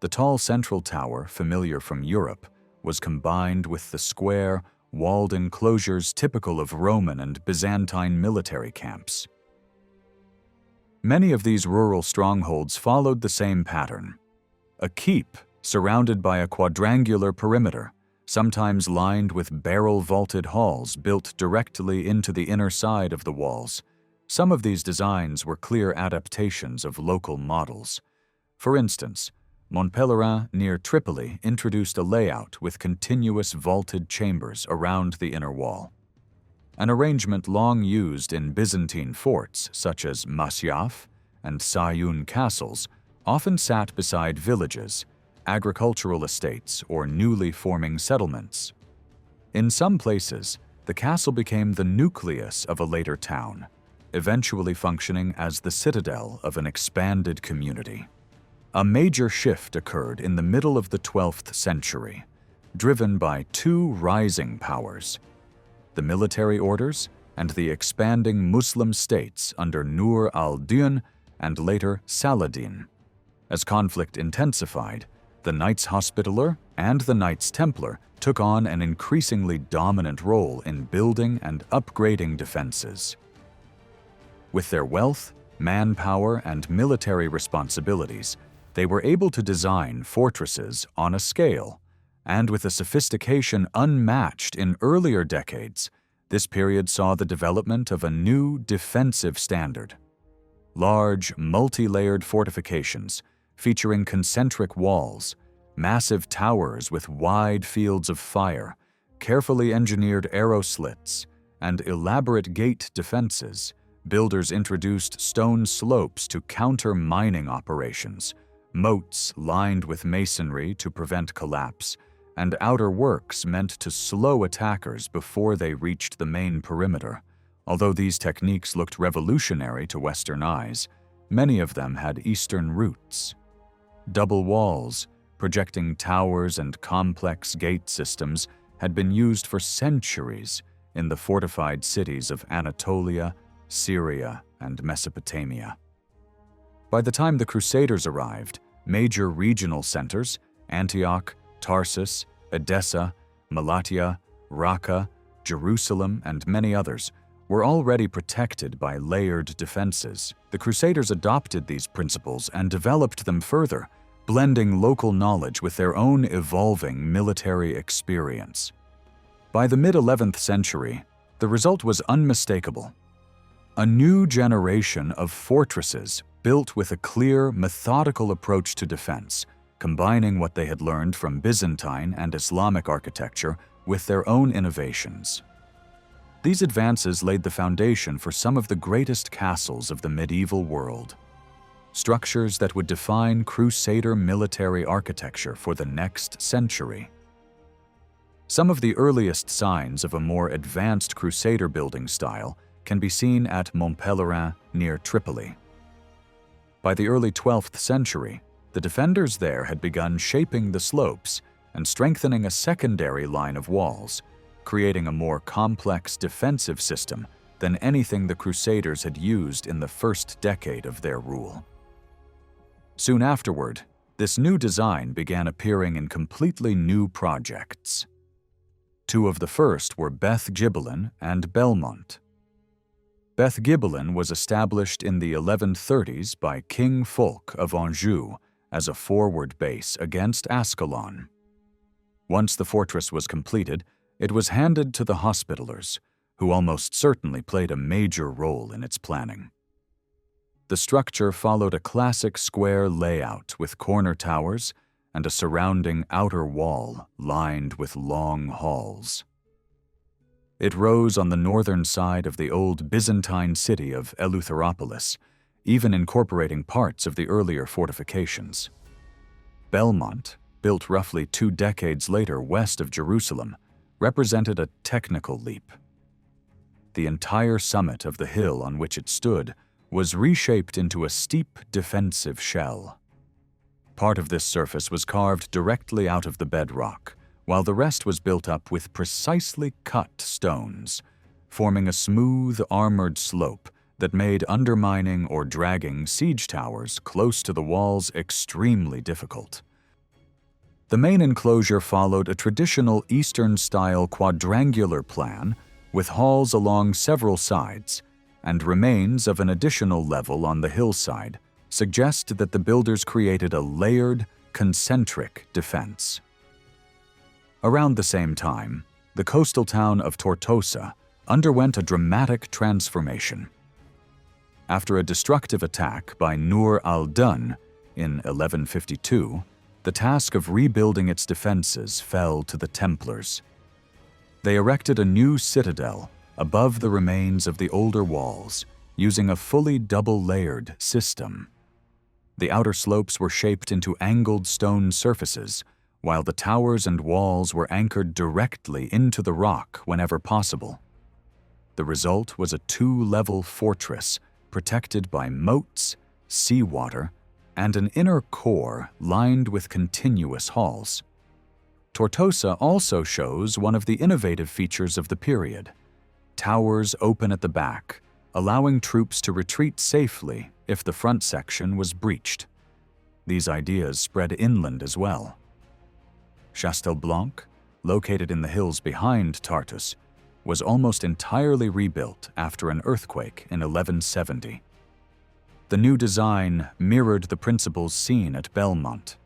The tall central tower, familiar from Europe, was combined with the square, walled enclosures typical of Roman and Byzantine military camps. Many of these rural strongholds followed the same pattern. A keep surrounded by a quadrangular perimeter, sometimes lined with barrel-vaulted halls built directly into the inner side of the walls. Some of these designs were clear adaptations of local models. For instance, Montpellier near Tripoli introduced a layout with continuous vaulted chambers around the inner wall. An arrangement long used in Byzantine forts such as Masyaf and Sayun castles often sat beside villages, agricultural estates, or newly forming settlements. In some places, the castle became the nucleus of a later town, eventually functioning as the citadel of an expanded community. A major shift occurred in the middle of the 12th century, driven by two rising powers: the military orders and the expanding Muslim states under Nur al-Din and later Saladin. As conflict intensified, the Knights Hospitaller and the Knights Templar took on an increasingly dominant role in building and upgrading defenses. With their wealth, manpower, and military responsibilities, they were able to design fortresses on a scale, and with a sophistication unmatched in earlier decades, this period saw the development of a new defensive standard. Large, multi-layered fortifications featuring concentric walls, massive towers with wide fields of fire, carefully engineered arrow slits, and elaborate gate defenses. Builders introduced stone slopes to counter mining operations, moats lined with masonry to prevent collapse, and outer works meant to slow attackers before they reached the main perimeter. Although these techniques looked revolutionary to Western eyes, many of them had Eastern roots. Double walls, projecting towers, and complex gate systems had been used for centuries in the fortified cities of Anatolia, Syria, and Mesopotamia. By the time the Crusaders arrived, major regional centers, Antioch, Tarsus, Edessa, Malatya, Raqqa, Jerusalem, and many others, were already protected by layered defenses. The Crusaders adopted these principles and developed them further, blending local knowledge with their own evolving military experience. By the mid-11th century, the result was unmistakable. A new generation of fortresses built with a clear, methodical approach to defense, combining what they had learned from Byzantine and Islamic architecture with their own innovations. These advances laid the foundation for some of the greatest castles of the medieval world, structures that would define Crusader military architecture for the next century. Some of the earliest signs of a more advanced Crusader building style can be seen at Montpellier near Tripoli. By the early 12th century, the defenders there had begun shaping the slopes and strengthening a secondary line of walls, creating a more complex defensive system than anything the Crusaders had used in the first decade of their rule. Soon afterward, this new design began appearing in completely new projects. Two of the first were Beth Gibelin and Belmont. Beth Gibelin was established in the 1130s by King Fulk of Anjou as a forward base against Ascalon. Once the fortress was completed, it was handed to the Hospitallers, who almost certainly played a major role in its planning. The structure followed a classic square layout with corner towers and a surrounding outer wall lined with long halls. It rose on the northern side of the old Byzantine city of Eleutheropolis, even incorporating parts of the earlier fortifications. Belmont, built roughly 2 decades later west of Jerusalem, represented a technical leap. The entire summit of the hill on which it stood was reshaped into a steep defensive shell. Part of this surface was carved directly out of the bedrock, while the rest was built up with precisely cut stones, forming a smooth, armored slope that made undermining or dragging siege towers close to the walls extremely difficult. The main enclosure followed a traditional Eastern-style quadrangular plan with halls along several sides, and remains of an additional level on the hillside suggest that the builders created a layered, concentric defense. Around the same time, the coastal town of Tortosa underwent a dramatic transformation. After a destructive attack by Nur al-Din in 1152, the task of rebuilding its defenses fell to the Templars. They erected a new citadel above the remains of the older walls, using a fully double-layered system. The outer slopes were shaped into angled stone surfaces, while the towers and walls were anchored directly into the rock whenever possible. The result was a two-level fortress protected by moats, seawater, and an inner core lined with continuous halls. Tortosa also shows one of the innovative features of the period. Towers open at the back, allowing troops to retreat safely if the front section was breached. These ideas spread inland as well. Castelblanc, located in the hills behind Tartus, was almost entirely rebuilt after an earthquake in 1170. The new design mirrored the principles seen at Belmont: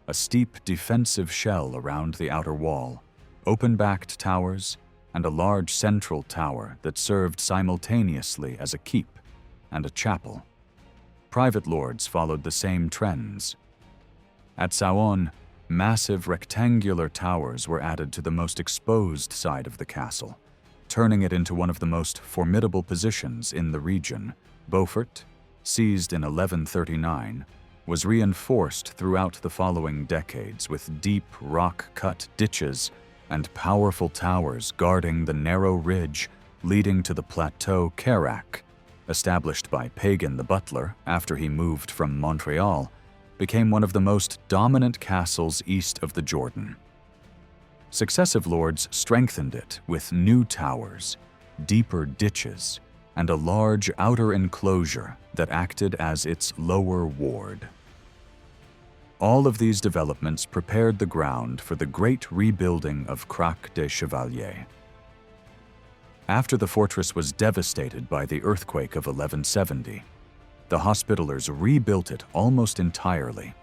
a steep defensive shell around the outer wall, open-backed towers, and a large central tower that served simultaneously as a keep and a chapel. Private lords followed the same trends. At Saône, massive rectangular towers were added to the most exposed side of the castle, turning it into one of the most formidable positions in the region. Beaufort, seized in 1139, was reinforced throughout the following decades with deep rock-cut ditches and powerful towers guarding the narrow ridge leading to the plateau Krak, established by Pagan the Butler after he moved from Montreal, became one of the most dominant castles east of the Jordan. Successive lords strengthened it with new towers, deeper ditches, and a large outer enclosure that acted as its lower ward. All of these developments prepared the ground for the great rebuilding of Krak des Chevaliers. After the fortress was devastated by the earthquake of 1170, the Hospitallers rebuilt it almost entirely.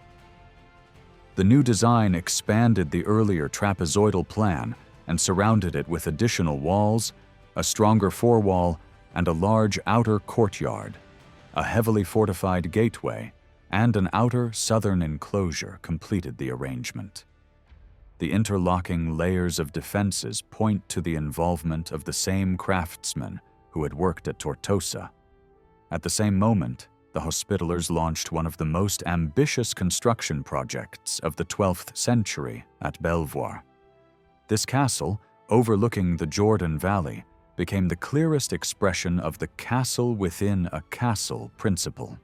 The new design expanded the earlier trapezoidal plan and surrounded it with additional walls, a stronger forewall, and a large outer courtyard. A heavily fortified gateway and an outer southern enclosure completed the arrangement. The interlocking layers of defenses point to the involvement of the same craftsmen who had worked at Tortosa. At the same moment, the Hospitallers launched one of the most ambitious construction projects of the 12th century at Belvoir. This castle, overlooking the Jordan Valley, became the clearest expression of the castle within a castle principle.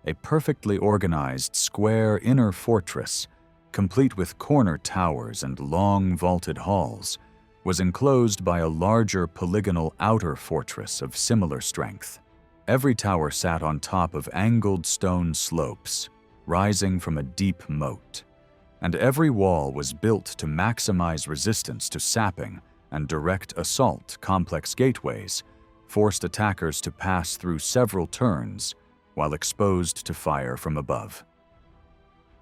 A perfectly organized square inner fortress, complete with corner towers and long vaulted halls, was enclosed by a larger polygonal outer fortress of similar strength. Every tower sat on top of angled stone slopes, rising from a deep moat, and every wall was built to maximize resistance to sapping and direct assault. Complex gateways forced attackers to pass through several turns while exposed to fire from above.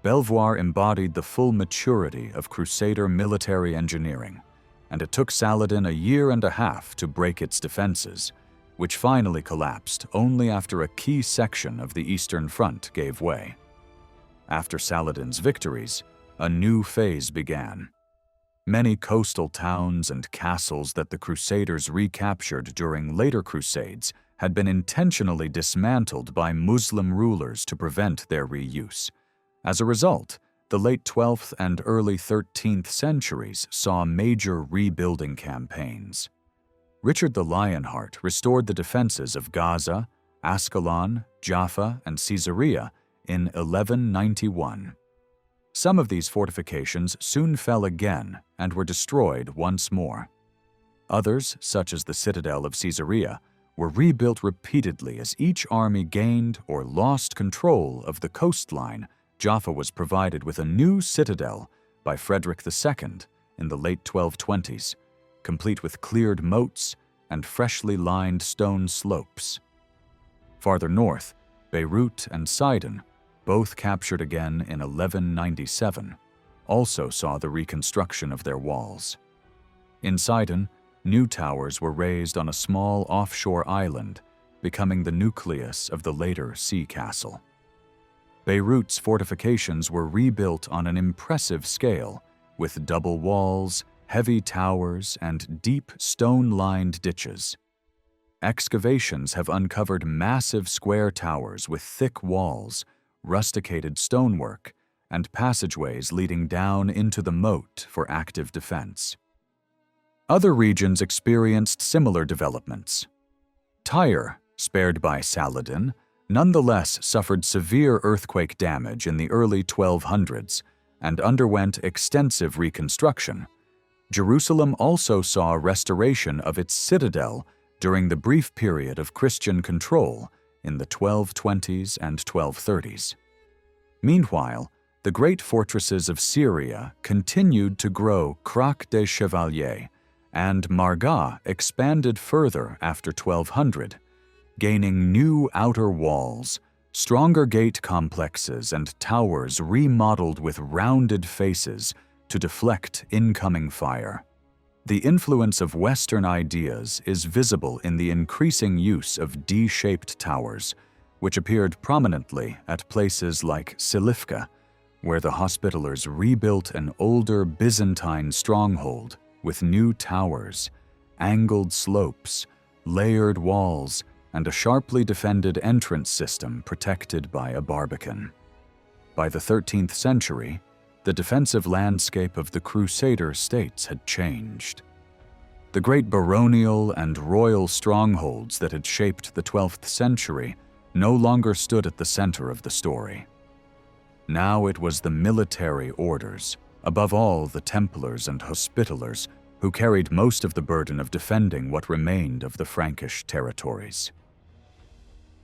Belvoir embodied the full maturity of Crusader military engineering, and it took Saladin a year and a half to break its defenses, which finally collapsed only after a key section of the Eastern Front gave way. After Saladin's victories, a new phase began. Many coastal towns and castles that the Crusaders recaptured during later Crusades had been intentionally dismantled by Muslim rulers to prevent their reuse. As a result, the late 12th and early 13th centuries saw major rebuilding campaigns. Richard the Lionheart restored the defenses of Gaza, Ascalon, Jaffa, and Caesarea in 1191. Some of these fortifications soon fell again and were destroyed once more. Others, such as the citadel of Caesarea, were rebuilt repeatedly as each army gained or lost control of the coastline. Jaffa was provided with a new citadel by Frederick II in the late 1220s, complete with cleared moats and freshly lined stone slopes. Farther north, Beirut and Sidon, both captured again in 1197, also saw the reconstruction of their walls. In Sidon, new towers were raised on a small offshore island, becoming the nucleus of the later sea castle. Beirut's fortifications were rebuilt on an impressive scale, with double walls, heavy towers, and deep stone-lined ditches. Excavations have uncovered massive square towers with thick walls, rusticated stonework, and passageways leading down into the moat for active defense. Other regions experienced similar developments. Tyre, spared by Saladin, nonetheless suffered severe earthquake damage in the early 1200s and underwent extensive reconstruction. Jerusalem also saw restoration of its citadel during the brief period of Christian control in the 1220s and 1230s. Meanwhile, the great fortresses of Syria continued to grow. Krak des Chevaliers and Marga expanded further after 1200, gaining new outer walls, stronger gate complexes, and towers remodeled with rounded faces to deflect incoming fire. The influence of Western ideas is visible in the increasing use of D-shaped towers, which appeared prominently at places like Silifke, where the Hospitallers rebuilt an older Byzantine stronghold with new towers, angled slopes, layered walls, and a sharply defended entrance system protected by a barbican. By the 13th century, the defensive landscape of the Crusader states had changed. The great baronial and royal strongholds that had shaped the 12th century no longer stood at the center of the story. Now it was the military orders, above all the Templars and Hospitallers, who carried most of the burden of defending what remained of the Frankish territories.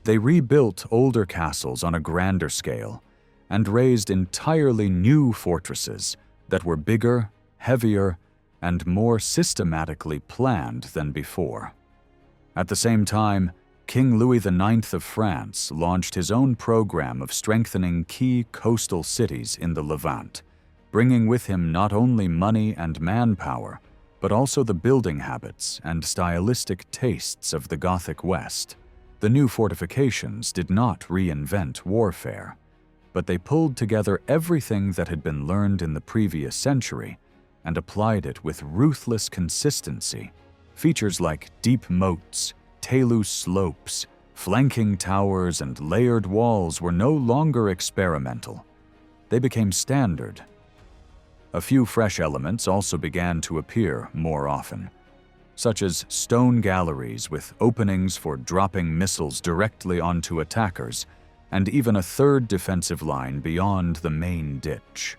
They rebuilt older castles on a grander scale and raised entirely new fortresses that were bigger, heavier, and more systematically planned than before. At the same time, King Louis IX of France launched his own program of strengthening key coastal cities in the Levant, bringing with him not only money and manpower, but also the building habits and stylistic tastes of the Gothic West. The new fortifications did not reinvent warfare, but they pulled together everything that had been learned in the previous century and applied it with ruthless consistency. Features like deep moats, talus slopes, flanking towers, and layered walls were no longer experimental. They became standard. A few fresh elements also began to appear more often, such as stone galleries with openings for dropping missiles directly onto attackers, and even a third defensive line beyond the main ditch.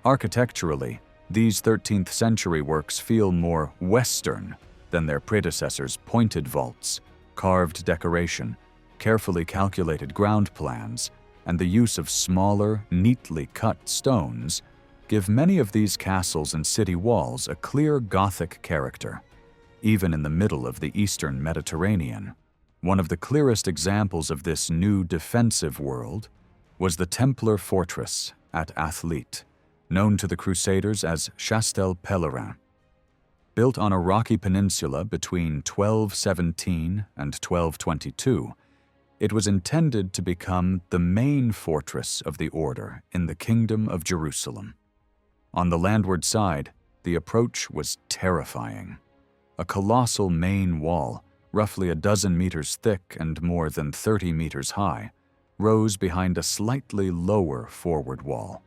Architecturally, these 13th century works feel more Western than their predecessors' pointed vaults, carved decoration, carefully calculated ground plans, and the use of smaller, neatly cut stones give many of these castles and city walls a clear Gothic character, even in the middle of the eastern Mediterranean. One of the clearest examples of this new defensive world was the Templar fortress at Athletes, known to the Crusaders as Chastel Pèlerin. Built on a rocky peninsula between 1217 and 1222, it was intended to become the main fortress of the order in the Kingdom of Jerusalem. On the landward side, the approach was terrifying. A colossal main wall, roughly a dozen meters thick and more than 30 meters high, rose behind a slightly lower forward wall.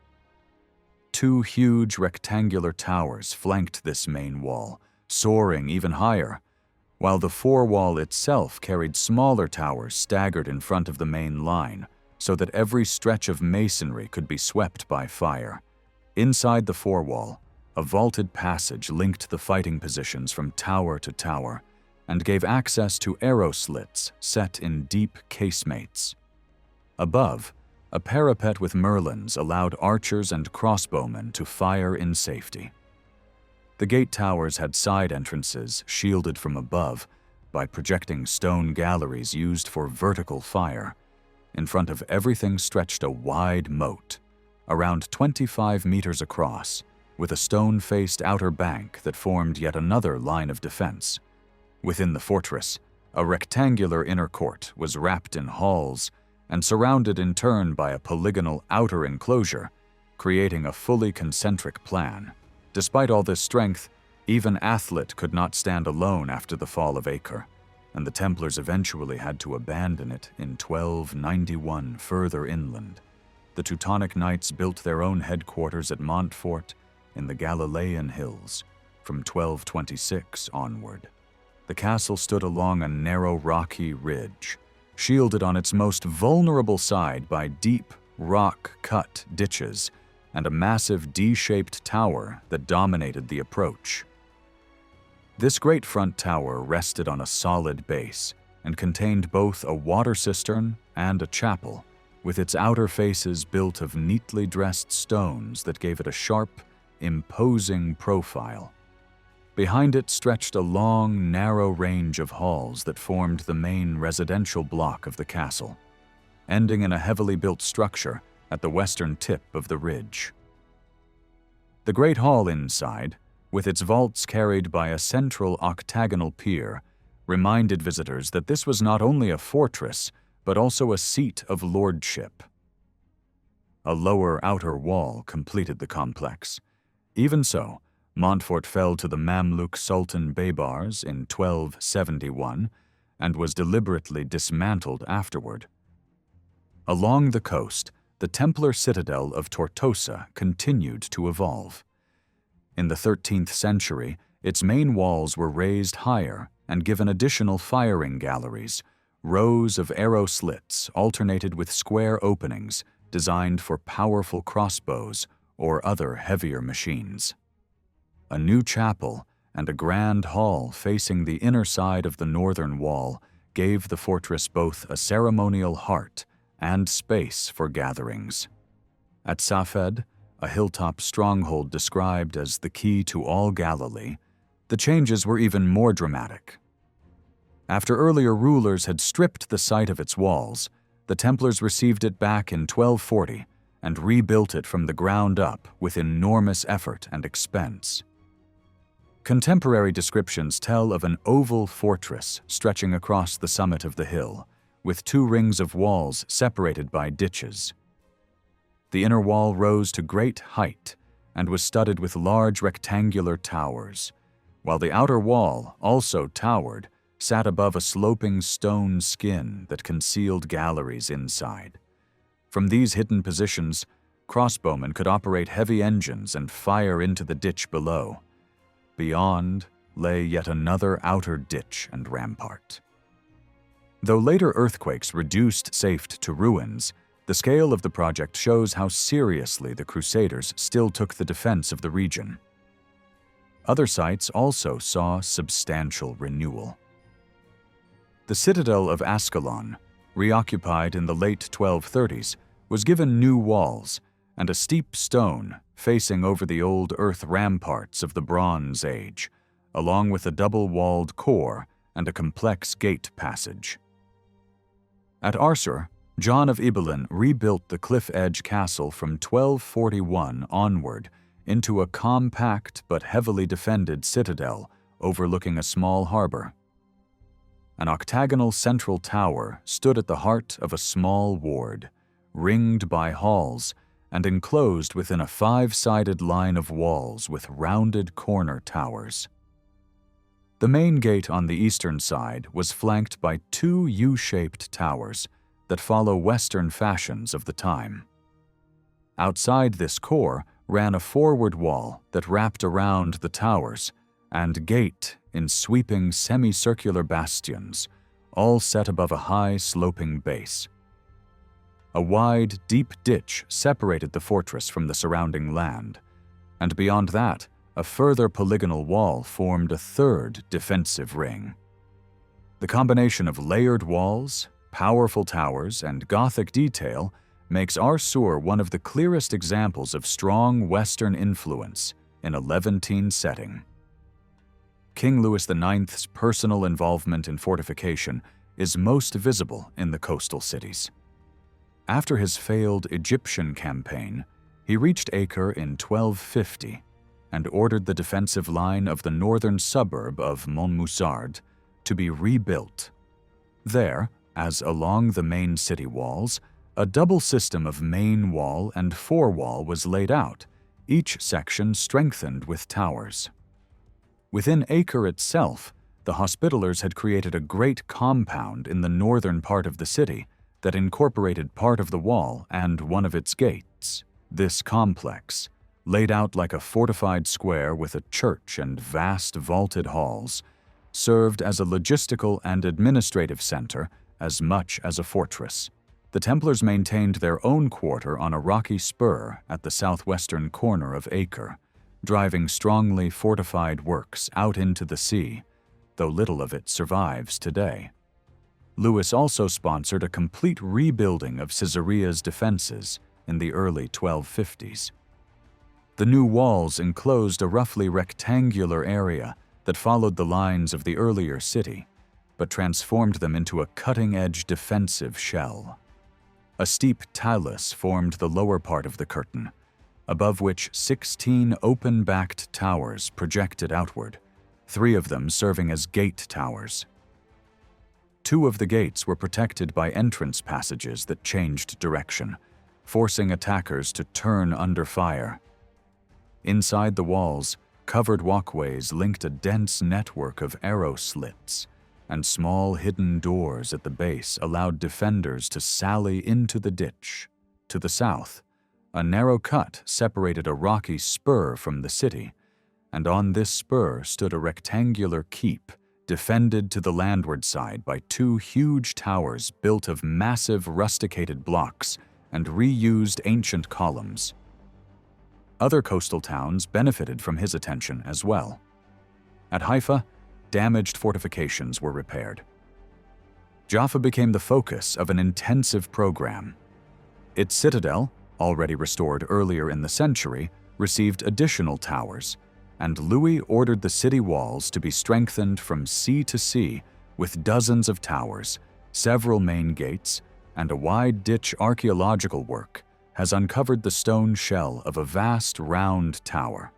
Two huge rectangular towers flanked this main wall, soaring even higher, while the forewall itself carried smaller towers staggered in front of the main line, so that every stretch of masonry could be swept by fire. Inside the forewall, a vaulted passage linked the fighting positions from tower to tower and gave access to arrow slits set in deep casemates. Above, a parapet with merlons allowed archers and crossbowmen to fire in safety. The gate towers had side entrances shielded from above by projecting stone galleries used for vertical fire. In front of everything stretched a wide moat, around 25 meters across, with a stone-faced outer bank that formed yet another line of defense. Within the fortress, a rectangular inner court was wrapped in halls and surrounded in turn by a polygonal outer enclosure, creating a fully concentric plan. Despite all this strength, even Athlet could not stand alone after the fall of Acre, and the Templars eventually had to abandon it in 1291 further inland. the Teutonic Knights built their own headquarters at Montfort in the Galilean hills from 1226 onward. The castle stood along a narrow rocky ridge, shielded on its most vulnerable side by deep, rock-cut ditches and a massive D-shaped tower that dominated the approach. This great front tower rested on a solid base and contained both a water cistern and a chapel, with its outer faces built of neatly dressed stones that gave it a sharp, imposing profile. Behind it stretched a long, narrow range of halls that formed the main residential block of the castle, ending in a heavily built structure at the western tip of the ridge. The great hall inside, with its vaults carried by a central octagonal pier, reminded visitors that this was not only a fortress, but also a seat of lordship. A lower outer wall completed the complex. Even so, Montfort fell to the Mamluk Sultan Baybars in 1271 and was deliberately dismantled afterward. Along the coast, the Templar citadel of Tortosa continued to evolve. In the 13th century, its main walls were raised higher and given additional firing galleries. Rows of arrow slits alternated with square openings designed for powerful crossbows or other heavier machines. A new chapel and a grand hall facing the inner side of the northern wall gave the fortress both a ceremonial heart and space for gatherings. At Safed, a hilltop stronghold described as the key to all Galilee, the changes were even more dramatic. After earlier rulers had stripped the site of its walls, the Templars received it back in 1240 and rebuilt it from the ground up with enormous effort and expense. Contemporary descriptions tell of an oval fortress stretching across the summit of the hill, with 2 rings of walls separated by ditches. The inner wall rose to great height and was studded with large rectangular towers, while the outer wall, also towered, sat above a sloping stone skin that concealed galleries inside. From these hidden positions, crossbowmen could operate heavy engines and fire into the ditch below. Beyond lay yet another outer ditch and rampart. Though later earthquakes reduced Safed to ruins, the scale of the project shows how seriously the Crusaders still took the defense of the region. Other sites also saw substantial renewal. The citadel of Ascalon, reoccupied in the late 1230s, was given new walls and a steep stone facing over the old earth ramparts of the Bronze Age, along with a double-walled core and a complex gate passage. At Arsur, John of Ibelin rebuilt the cliff-edge castle from 1241 onward into a compact but heavily defended citadel overlooking a small harbor. An octagonal central tower stood at the heart of a small ward, ringed by halls and enclosed within a 5-sided line of walls with rounded corner towers. The main gate on the eastern side was flanked by 2 U-shaped towers that follow Western fashions of the time. Outside this core ran a forward wall that wrapped around the towers, and gate in sweeping semicircular bastions, all set above a high sloping base. A wide, deep ditch separated the fortress from the surrounding land, and beyond that, a further polygonal wall formed a 3rd defensive ring. The combination of layered walls, powerful towers, and Gothic detail makes Arsur one of the clearest examples of strong Western influence in a Levantine setting. King Louis IX's personal involvement in fortification is most visible in the coastal cities. After his failed Egyptian campaign, he reached Acre in 1250 and ordered the defensive line of the northern suburb of Montmoussard to be rebuilt. There, as along the main city walls, a double system of main wall and forewall was laid out, each section strengthened with towers. Within Acre itself, the Hospitallers had created a great compound in the northern part of the city that incorporated part of the wall and one of its gates. This complex, laid out like a fortified square with a church and vast vaulted halls, served as a logistical and administrative center as much as a fortress. The Templars maintained their own quarter on a rocky spur at the southwestern corner of Acre, driving strongly fortified works out into the sea, though little of it survives today. Louis also sponsored a complete rebuilding of Caesarea's defenses in the early 1250s. The new walls enclosed a roughly rectangular area that followed the lines of the earlier city, but transformed them into a cutting-edge defensive shell. A steep talus formed the lower part of the curtain, above which 16 open-backed towers projected outward, 3 of them serving as gate towers. 2 of the gates were protected by entrance passages that changed direction, forcing attackers to turn under fire. Inside the walls, covered walkways linked a dense network of arrow slits, and small hidden doors at the base allowed defenders to sally into the ditch. To the south, a narrow cut separated a rocky spur from the city, and on this spur stood a rectangular keep defended to the landward side by 2 huge towers built of massive rusticated blocks and reused ancient columns. Other coastal towns benefited from his attention as well. At Haifa, damaged fortifications were repaired. Jaffa became the focus of an intensive program. Its citadel, already restored earlier in the century, received additional towers, and Louis ordered the city walls to be strengthened from sea to sea with dozens of towers, several main gates, and a wide ditch. Archaeological work has uncovered the stone shell of a vast round tower,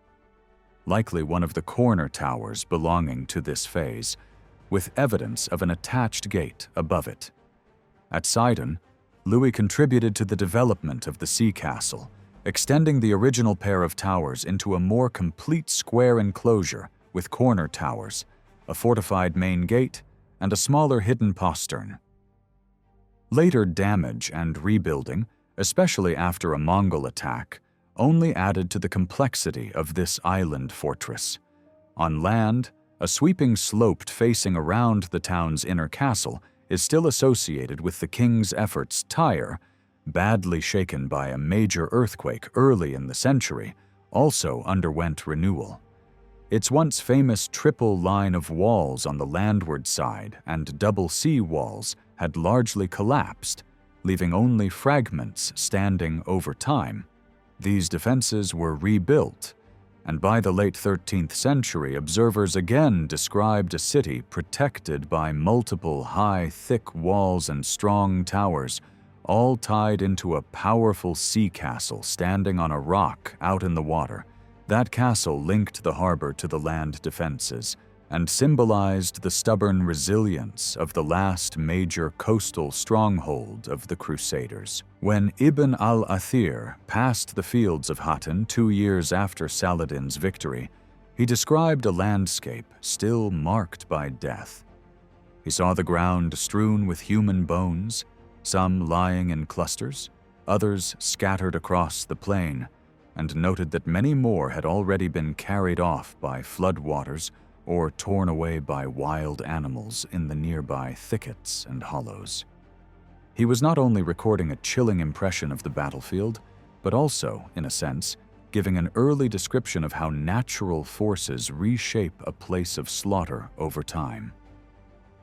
likely one of the corner towers belonging to this phase, with evidence of an attached gate above it. At Sidon, Louis contributed to the development of the sea castle, extending the original pair of towers into a more complete square enclosure with corner towers, a fortified main gate, and a smaller hidden postern. Later damage and rebuilding, especially after a Mongol attack, only added to the complexity of this island fortress. On land, a sweeping slope facing around the town's inner castle is still associated with the king's efforts. Tyre, badly shaken by a major earthquake early in the century, also underwent renewal. Its once famous triple line of walls on the landward side and double sea walls had largely collapsed, leaving only fragments standing over time. These defenses were rebuilt, and by the late 13th century, observers again described a city protected by multiple high, thick walls and strong towers, all tied into a powerful sea castle standing on a rock out in the water. That castle linked the harbor to the land defenses and symbolized the stubborn resilience of the last major coastal stronghold of the Crusaders. When Ibn al-Athir passed the fields of Hattin 2 years after Saladin's victory, he described a landscape still marked by death. He saw the ground strewn with human bones, some lying in clusters, others scattered across the plain, and noted that many more had already been carried off by floodwaters or torn away by wild animals in the nearby thickets and hollows. He was not only recording a chilling impression of the battlefield, but also, in a sense, giving an early description of how natural forces reshape a place of slaughter over time.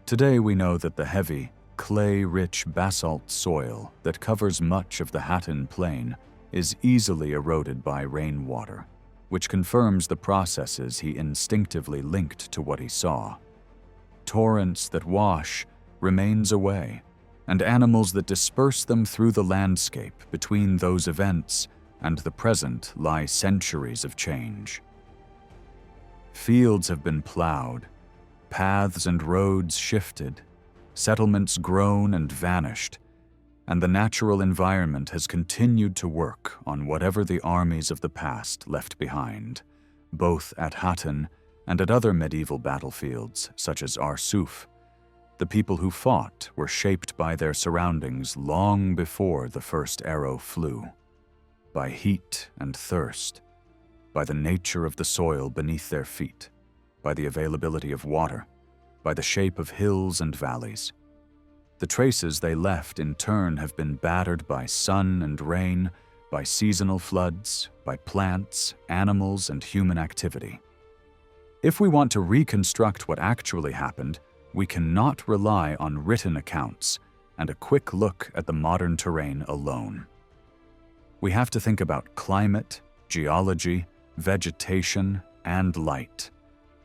Today we know that the heavy, clay-rich basalt soil that covers much of the Hattin Plain is easily eroded by rainwater, which confirms the processes he instinctively linked to what he saw. Torrents that wash remains away, and animals that disperse them through the landscape between those events and the present lie centuries of change. Fields have been plowed, paths and roads shifted, settlements grown and vanished, and the natural environment has continued to work on whatever the armies of the past left behind, both at Hattin and at other medieval battlefields such as Arsuf. The people who fought were shaped by their surroundings long before the first arrow flew, by heat and thirst, by the nature of the soil beneath their feet, by the availability of water, by the shape of hills and valleys. The traces they left in turn have been battered by sun and rain, by seasonal floods, by plants, animals, and human activity. If we want to reconstruct what actually happened, we cannot rely on written accounts and a quick look at the modern terrain alone. We have to think about climate, geology, vegetation, and light,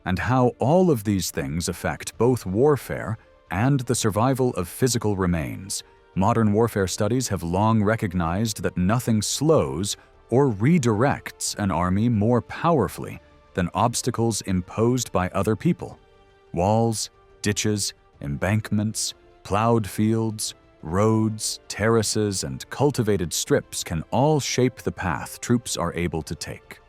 and how all of these things affect both warfare and the survival of physical remains. Modern warfare studies have long recognized that nothing slows or redirects an army more powerfully than obstacles imposed by other people. Walls, ditches, embankments, plowed fields, roads, terraces, and cultivated strips can all shape the path troops are able to take.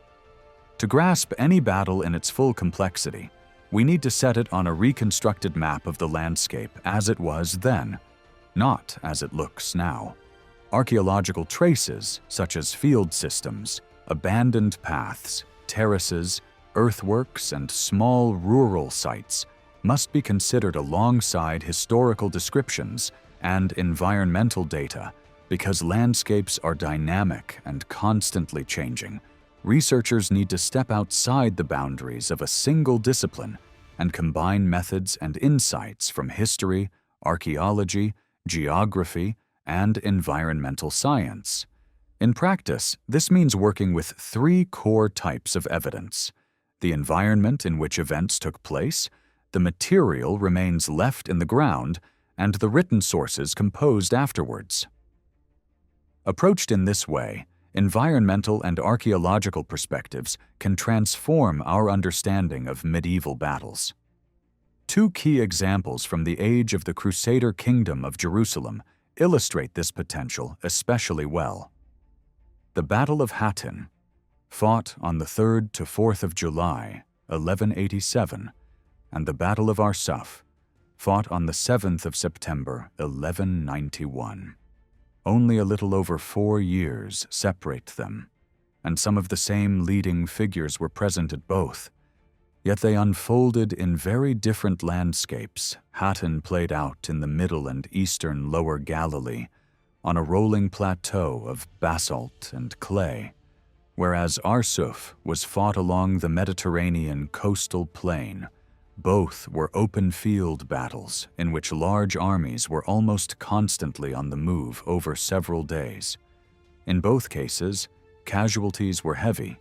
To grasp any battle in its full complexity, we need to set it on a reconstructed map of the landscape as it was then, not as it looks now. Archaeological traces, such as field systems, abandoned paths, terraces, earthworks, and small rural sites, must be considered alongside historical descriptions and environmental data because landscapes are dynamic and constantly changing. Researchers need to step outside the boundaries of a single discipline and combine methods and insights from history, archaeology, geography, and environmental science. In practice, this means working with three core types of evidence: the environment in which events took place, the material remains left in the ground, and the written sources composed afterwards. Approached in this way, environmental and archaeological perspectives can transform our understanding of medieval battles. Two key examples from the age of the Crusader Kingdom of Jerusalem illustrate this potential especially well. The Battle of Hattin, fought on the 3rd to 4th of July, 1187, and the Battle of Arsuf, fought on the 7th of September, 1191. Only a little over 4 years separate them, and some of the same leading figures were present at both. Yet they unfolded in very different landscapes. Hattin played out in the middle and eastern Lower Galilee, on a rolling plateau of basalt and clay, whereas Arsuf was fought along the Mediterranean coastal plain. Both were open-field battles in which large armies were almost constantly on the move over several days. In both cases, casualties were heavy,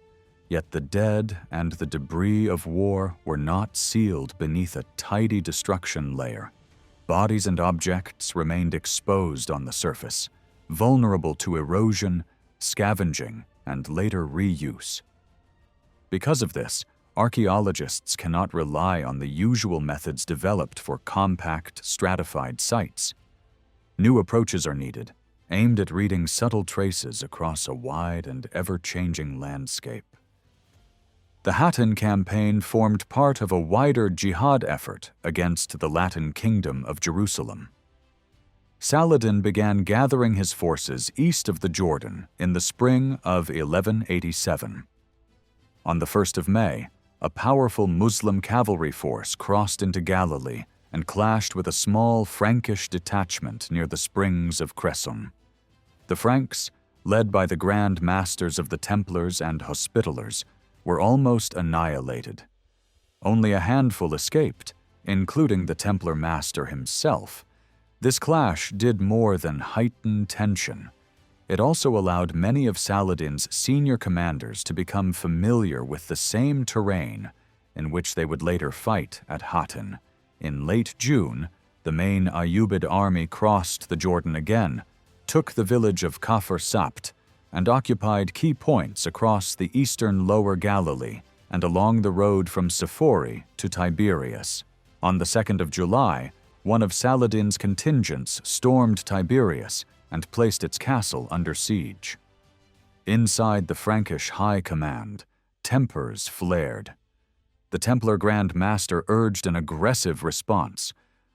yet the dead and the debris of war were not sealed beneath a tidy destruction layer. Bodies and objects remained exposed on the surface, vulnerable to erosion, scavenging, and later reuse. Because of this, archaeologists cannot rely on the usual methods developed for compact, stratified sites. New approaches are needed, aimed at reading subtle traces across a wide and ever-changing landscape. The Hattin campaign formed part of a wider jihad effort against the Latin Kingdom of Jerusalem. Saladin began gathering his forces east of the Jordan in the spring of 1187. On the 1st of May, a powerful Muslim cavalry force crossed into Galilee and clashed with a small Frankish detachment near the springs of Cresson. The Franks, led by the Grand Masters of the Templars and Hospitallers, were almost annihilated. Only a handful escaped, including the Templar master himself. This clash did more than heighten tension. It also allowed many of Saladin's senior commanders to become familiar with the same terrain in which they would later fight at Hattin. In late June, the main Ayyubid army crossed the Jordan again, took the village of Kafr Sabt, and occupied key points across the eastern Lower Galilee and along the road from Sephori to Tiberias. On the 2nd of July, one of Saladin's contingents stormed Tiberias and placed its castle under siege. Inside the Frankish high command, tempers flared. The Templar Grand Master urged an aggressive response,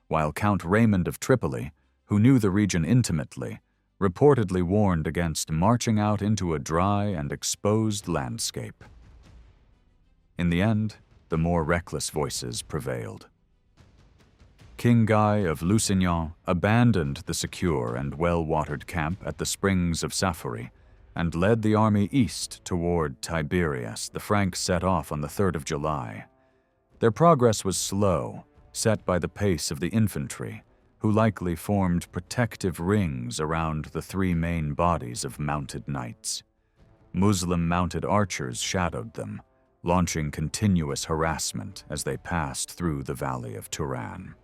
while Count Raymond of Tripoli, who knew the region intimately, reportedly warned against marching out into a dry and exposed landscape. In the end, the more reckless voices prevailed. King Guy of Lusignan abandoned the secure and well-watered camp at the springs of Saphory and led the army east toward Tiberias. The Franks set off on the 3rd of July. Their progress was slow, set by the pace of the infantry, who likely formed protective rings around the three main bodies of mounted knights. Muslim mounted archers shadowed them, launching continuous harassment as they passed through the valley of Turan.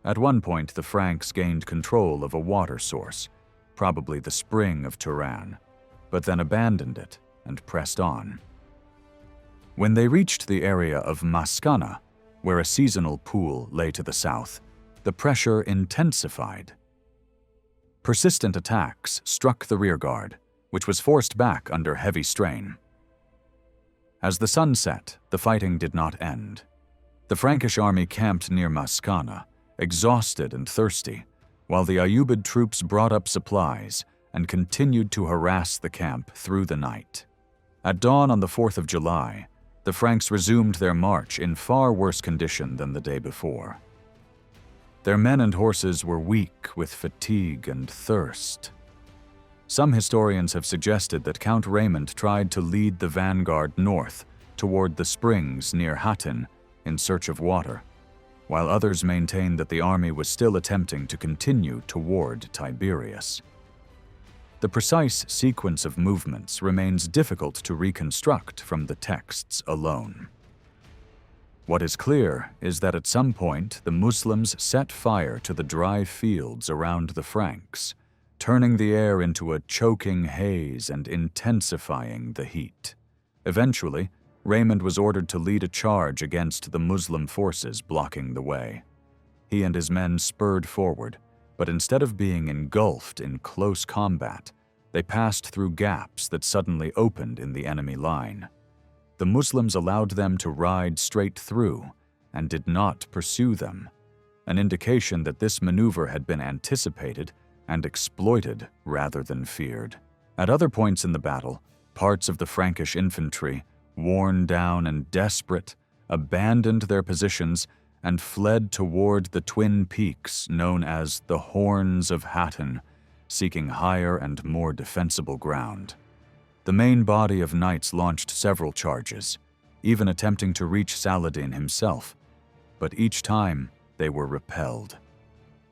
At one point, the Franks gained control of a water source, probably the spring of Turan, but then abandoned it and pressed on. When they reached the area of Mascana, where a seasonal pool lay to the south, the pressure intensified. Persistent attacks struck the rearguard, which was forced back under heavy strain. As the sun set, the fighting did not end. The Frankish army camped near Mascana, exhausted and thirsty, while the Ayyubid troops brought up supplies and continued to harass the camp through the night. At dawn on the 4th of July, the Franks resumed their march in far worse condition than the day before. Their men and horses were weak with fatigue and thirst. Some historians have suggested that Count Raymond tried to lead the vanguard north toward the springs near Hattin in search of water, while others maintain that the army was still attempting to continue toward Tiberias. The precise sequence of movements remains difficult to reconstruct from the texts alone. What is clear is that at some point the Muslims set fire to the dry fields around the Franks, turning the air into a choking haze and intensifying the heat. Eventually, Raymond was ordered to lead a charge against the Muslim forces blocking the way. He and his men spurred forward, but instead of being engulfed in close combat, they passed through gaps that suddenly opened in the enemy line. The Muslims allowed them to ride straight through and did not pursue them, an indication that this maneuver had been anticipated and exploited rather than feared. At other points in the battle, parts of the Frankish infantry, worn down and desperate, abandoned their positions and fled toward the twin peaks known as the Horns of Hattin, seeking higher and more defensible ground. The main body of knights launched several charges, even attempting to reach Saladin himself, but each time they were repelled.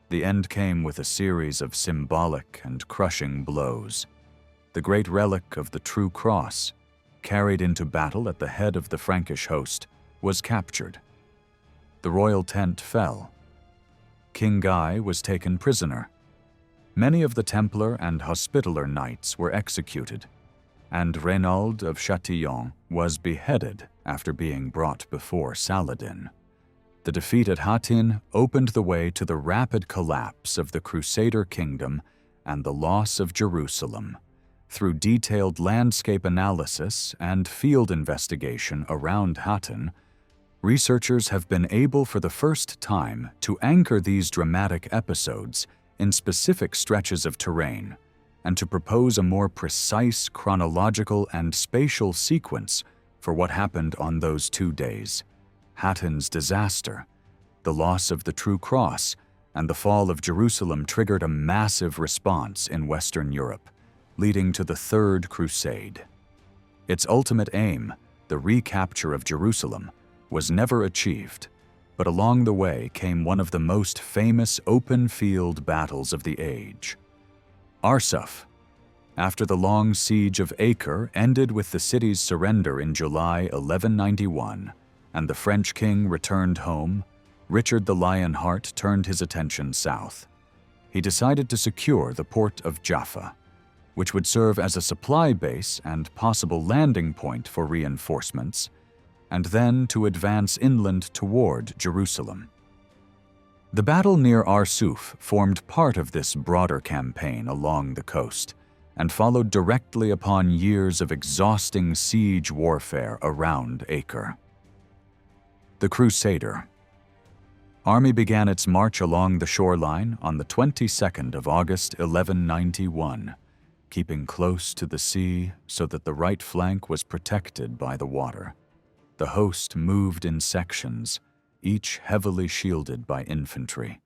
The end came with a series of symbolic and crushing blows. The great relic of the True Cross, carried into battle at the head of the Frankish host, was captured. The royal tent fell. King Guy was taken prisoner. Many of the Templar and Hospitaller knights were executed, and Reynald of Châtillon was beheaded after being brought before Saladin. The defeat at Hattin opened the way to the rapid collapse of the Crusader Kingdom and the loss of Jerusalem. Through detailed landscape analysis and field investigation around Hattin, researchers have been able for the first time to anchor these dramatic episodes in specific stretches of terrain and to propose a more precise chronological and spatial sequence for what happened on those 2 days: Hattin's disaster, the loss of the True Cross, and the fall of Jerusalem triggered a massive response in Western Europe, leading to the Third Crusade. Its ultimate aim, the recapture of Jerusalem, was never achieved, but along the way came one of the most famous open-field battles of the age. Arsuf, after the long siege of Acre ended with the city's surrender in July 1191, and the French king returned home, Richard the Lionheart turned his attention south. He decided to secure the port of Jaffa, which would serve as a supply base and possible landing point for reinforcements, and then to advance inland toward Jerusalem. The battle near Arsuf formed part of this broader campaign along the coast and followed directly upon years of exhausting siege warfare around Acre. The Crusader. Army began its march along the shoreline on the 22nd of August, 1191, keeping close to the sea so that the right flank was protected by the water. The host moved in sections, each heavily shielded by infantry.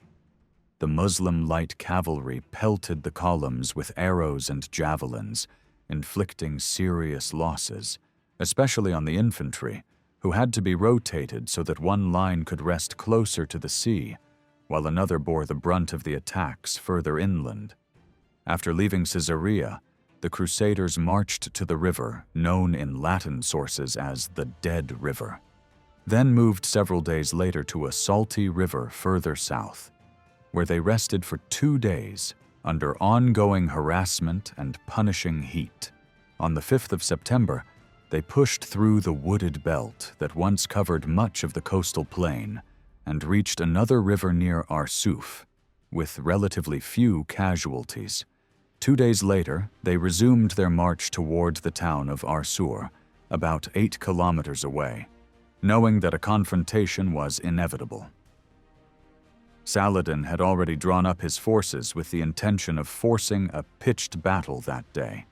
The Muslim light cavalry pelted the columns with arrows and javelins, inflicting serious losses, especially on the infantry, who had to be rotated so that one line could rest closer to the sea, while another bore the brunt of the attacks further inland. After leaving Caesarea, the Crusaders marched to the river, known in Latin sources as the Dead River, then moved several days later to a salty river further south, where they rested for 2 days under ongoing harassment and punishing heat. On the 5th of September, they pushed through the wooded belt that once covered much of the coastal plain and reached another river near Arsuf, with relatively few casualties. 2 days later, they resumed their march toward the town of Arsur, about 8 kilometers away, knowing that a confrontation was inevitable. Saladin had already drawn up his forces with the intention of forcing a pitched battle that day.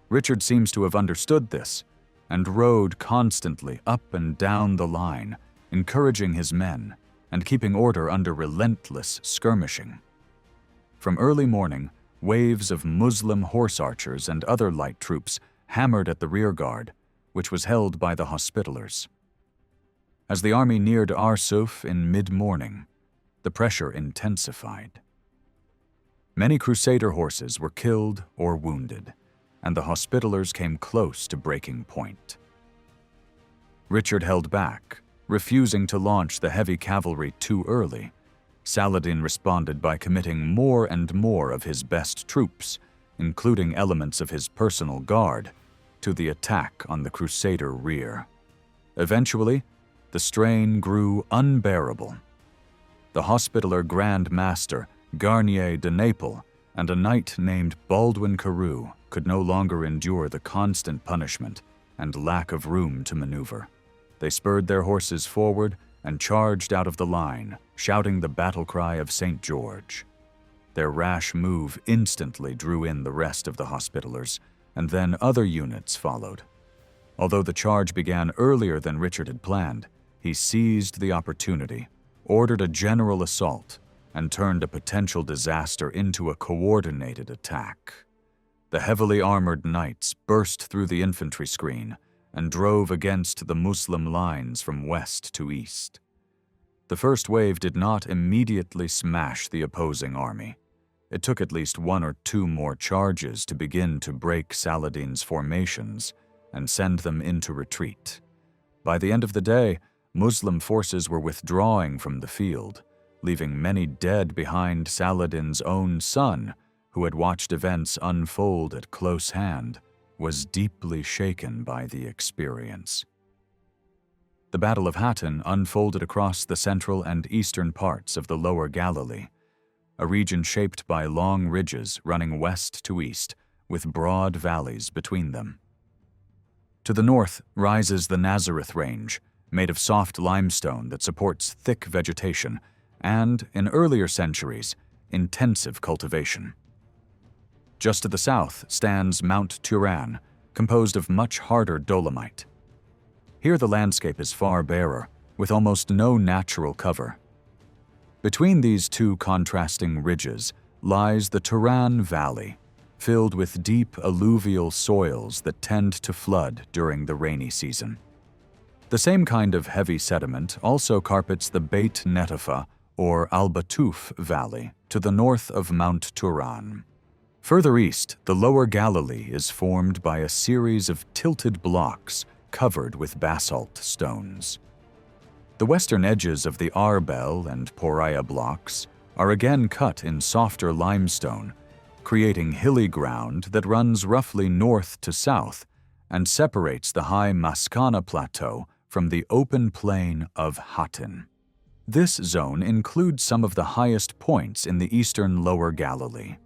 Richard seems to have understood this and rode constantly up and down the line, encouraging his men and keeping order under relentless skirmishing. From early morning, waves of Muslim horse archers and other light troops hammered at the rearguard, which was held by the Hospitallers. As the army neared Arsuf in mid-morning, the pressure intensified. Many Crusader horses were killed or wounded, and the Hospitallers came close to breaking point. Richard held back, refusing to launch the heavy cavalry too early. Saladin responded by committing more and more of his best troops, including elements of his personal guard, to the attack on the Crusader rear. Eventually, the strain grew unbearable. The Hospitaller Grand Master, Garnier de Naples, and a knight named Baldwin Carew could no longer endure the constant punishment and lack of room to maneuver. They spurred their horses forward and charged out of the line, shouting the battle cry of St. George. Their rash move instantly drew in the rest of the Hospitallers, and then other units followed. Although the charge began earlier than Richard had planned, he seized the opportunity, ordered a general assault, and turned a potential disaster into a coordinated attack. The heavily armored knights burst through the infantry screen and drove against the Muslim lines from west to east. The first wave did not immediately smash the opposing army. It took at least 1 or 2 more charges to begin to break Saladin's formations and send them into retreat. By the end of the day, Muslim forces were withdrawing from the field, leaving many dead behind. Saladin's own son, who had watched events unfold at close hand, was deeply shaken by the experience. The Battle of Hattin unfolded across the central and eastern parts of the Lower Galilee, a region shaped by long ridges running west to east, with broad valleys between them. To the north rises the Nazareth Range, made of soft limestone that supports thick vegetation and, in earlier centuries, intensive cultivation. Just to the south stands Mount Turan, composed of much harder dolomite. Here the landscape is far barer, with almost no natural cover. Between these two contrasting ridges lies the Turan Valley, filled with deep alluvial soils that tend to flood during the rainy season. The same kind of heavy sediment also carpets the Beit Netafa, or Al-Batuf Valley, to the north of Mount Turan. Further east, the Lower Galilee is formed by a series of tilted blocks covered with basalt stones. The western edges of the Arbel and Poraya blocks are again cut in softer limestone, creating hilly ground that runs roughly north to south and separates the high Maskana Plateau from the open plain of Hattin. This zone includes some of the highest points in the eastern Lower Galilee.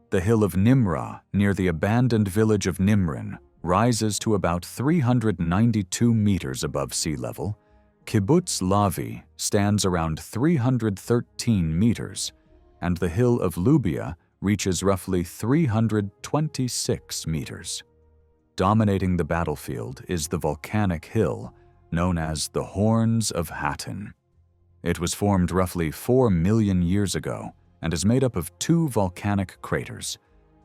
The hill of Nimrah, near the abandoned village of Nimrin, rises to about 392 meters above sea level, Kibbutz Lavi stands around 313 meters, and the hill of Lubia reaches roughly 326 meters. Dominating the battlefield is the volcanic hill known as the Horns of Hattin. It was formed roughly 4 million years ago and is made up of 2 volcanic craters,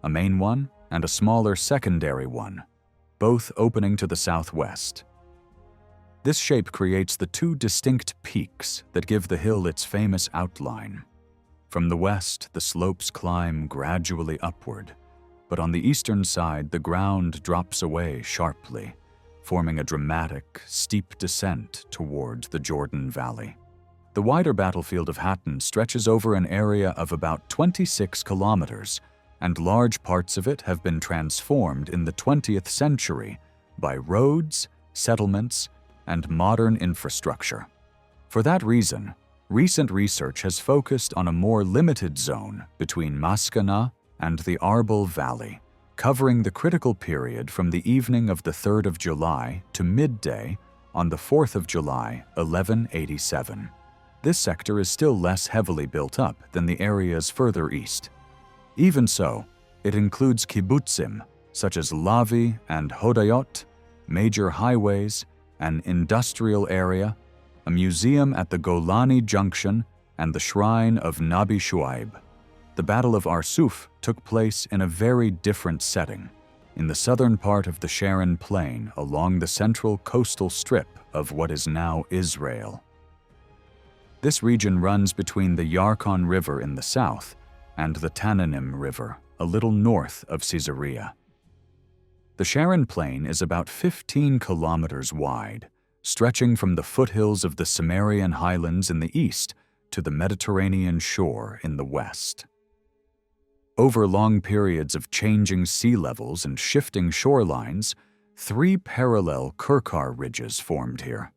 a main one and a smaller secondary one, both opening to the southwest. This shape creates the 2 distinct peaks that give the hill its famous outline. From the west, the slopes climb gradually upward, but on the eastern side, the ground drops away sharply, forming a dramatic, steep descent toward the Jordan Valley. The wider battlefield of Hattin stretches over an area of about 26 kilometers, and large parts of it have been transformed in the 20th century by roads, settlements, and modern infrastructure. For that reason, recent research has focused on a more limited zone between Maskana and the Arbel Valley, covering the critical period from the evening of the 3rd of July to midday on the 4th of July, 1187. This sector is still less heavily built up than the areas further east. Even so, it includes kibbutzim, such as Lavi and Hodayot, major highways, an industrial area, a museum at the Golani Junction, and the shrine of Nabi Shuaib. The Battle of Arsuf took place in a very different setting, in the southern part of the Sharon Plain along the central coastal strip of what is now Israel. This region runs between the Yarkon River in the south and the Tananim River, a little north of Caesarea. The Sharon Plain is about 15 kilometers wide, stretching from the foothills of the Cimmerian highlands in the east to the Mediterranean shore in the west. Over long periods of changing sea levels and shifting shorelines, 3 parallel Kurkar ridges formed here.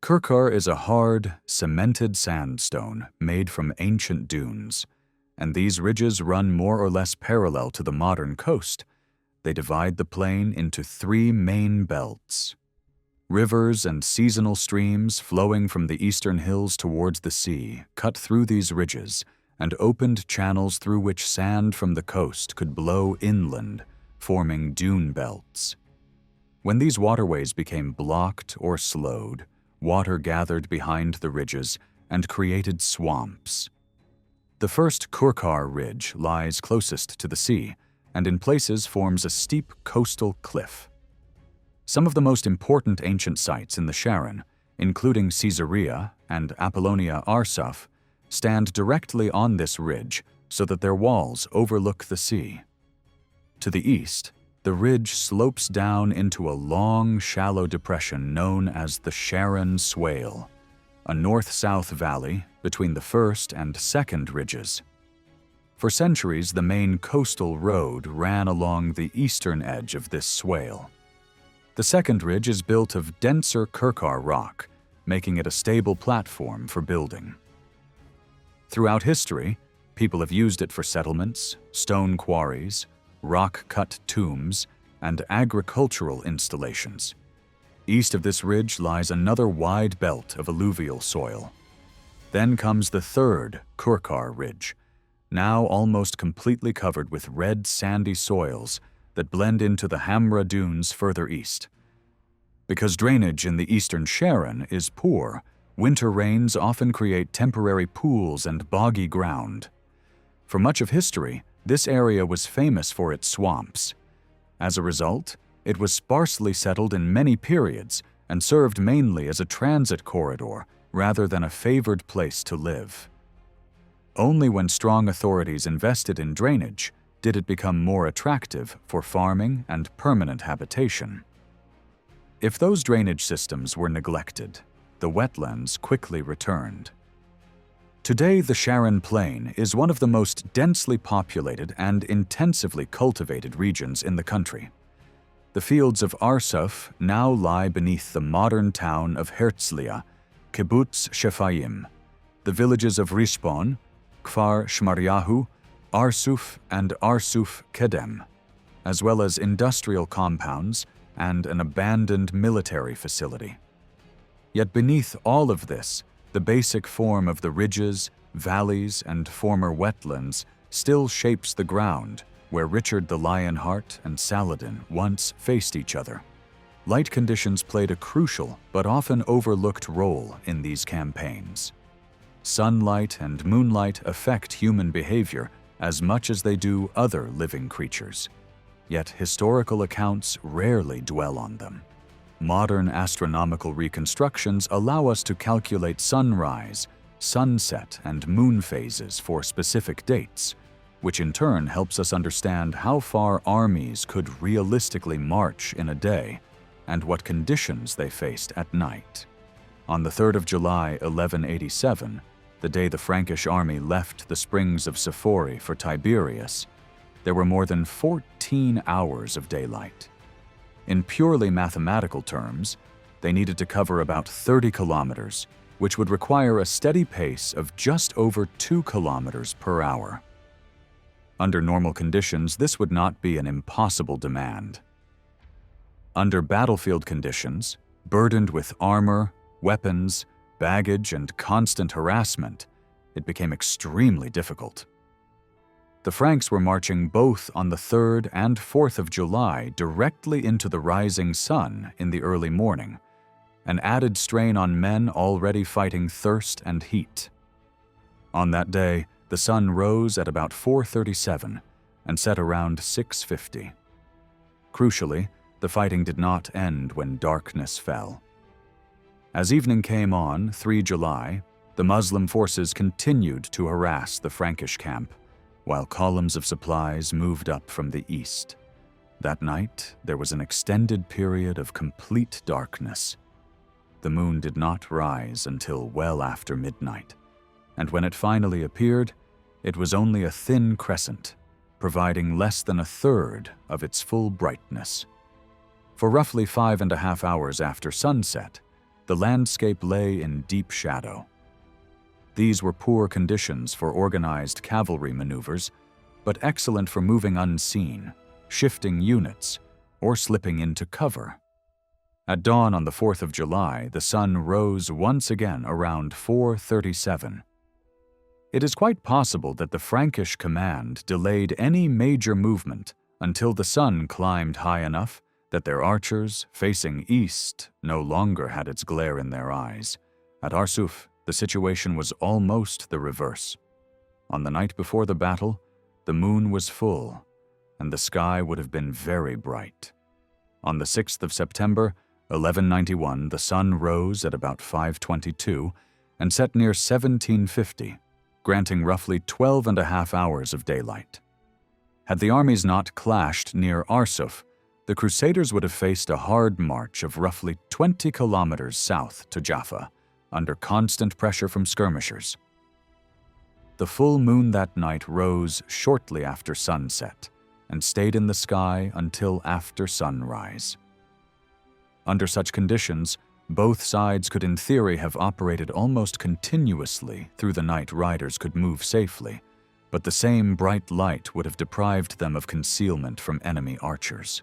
Kurkar is a hard, cemented sandstone made from ancient dunes, and these ridges run more or less parallel to the modern coast. They divide the plain into 3 main belts. Rivers and seasonal streams flowing from the eastern hills towards the sea cut through these ridges and opened channels through which sand from the coast could blow inland, forming dune belts. When these waterways became blocked or slowed, water gathered behind the ridges and created swamps. The first Kurkar ridge lies closest to the sea, and in places forms a steep coastal cliff. Some of the most important ancient sites in the Sharon, including Caesarea and Apollonia Arsuf, stand directly on this ridge so that their walls overlook the sea. To the east, the ridge slopes down into a long, shallow depression known as the Sharon Swale, a north-south valley between the first and second ridges. For centuries, the main coastal road ran along the eastern edge of this swale. The second ridge is built of denser Kurkar rock, making it a stable platform for building. Throughout history, people have used it for settlements, stone quarries, rock-cut tombs, and agricultural installations. East of this ridge lies another wide belt of alluvial soil. Then comes the third Kurkar ridge, now almost completely covered with red sandy soils that blend into the Hamra dunes further east. Because drainage in the eastern Sharon is poor, winter rains often create temporary pools and boggy ground. For much of history, this area was famous for its swamps. As a result, it was sparsely settled in many periods and served mainly as a transit corridor rather than a favored place to live. Only when strong authorities invested in drainage did it become more attractive for farming and permanent habitation. If those drainage systems were neglected, the wetlands quickly returned. Today, the Sharon Plain is one of the most densely populated and intensively cultivated regions in the country. The fields of Arsuf now lie beneath the modern town of Herzliya, Kibbutz Shefayim, the villages of Rishpon, Kfar Shmaryahu, Arsuf, and Arsuf Kedem, as well as industrial compounds and an abandoned military facility. Yet beneath all of this, the basic form of the ridges, valleys, and former wetlands still shapes the ground where Richard the Lionheart and Saladin once faced each other. Light conditions played a crucial but often overlooked role in these campaigns. Sunlight and moonlight affect human behavior as much as they do other living creatures. Yet historical accounts rarely dwell on them. Modern astronomical reconstructions allow us to calculate sunrise, sunset, and moon phases for specific dates, which in turn helps us understand how far armies could realistically march in a day and what conditions they faced at night. On the 3rd of July, 1187, the day the Frankish army left the springs of Sephori for Tiberias, there were more than 14 hours of daylight. In purely mathematical terms, they needed to cover about 30 kilometers, which would require a steady pace of just over 2 kilometers per hour. Under normal conditions, this would not be an impossible demand. Under battlefield conditions, burdened with armor, weapons, baggage, and constant harassment, it became extremely difficult. The Franks were marching both on the 3rd and 4th of July directly into the rising sun in the early morning, an added strain on men already fighting thirst and heat. On that day, the sun rose at about 4:37 and set around 6:50. Crucially, the fighting did not end when darkness fell. As evening came on, 3 July, the Muslim forces continued to harass the Frankish camp, while columns of supplies moved up from the east. That night, there was an extended period of complete darkness. The moon did not rise until well after midnight, and when it finally appeared, it was only a thin crescent, providing less than a third of its full brightness. For roughly 5.5 hours after sunset, the landscape lay in deep shadow. These were poor conditions for organized cavalry maneuvers, but excellent for moving unseen, shifting units, or slipping into cover. At dawn on the 4th of July, the sun rose once again around 4:37. It is quite possible that the Frankish command delayed any major movement until the sun climbed high enough that their archers, facing east, no longer had its glare in their eyes. At Arsuf, the situation was almost the reverse. On the night before the battle, the moon was full, and the sky would have been very bright. On the 6th of September, 1191, the sun rose at about 5:22 and set near 1750, granting roughly 12.5 hours of daylight. Had the armies not clashed near Arsuf, the Crusaders would have faced a hard march of roughly 20 kilometers south to Jaffa, under constant pressure from skirmishers. The full moon that night rose shortly after sunset and stayed in the sky until after sunrise. Under such conditions, both sides could in theory have operated almost continuously through the night riders could move safely, but the same bright light would have deprived them of concealment from enemy archers.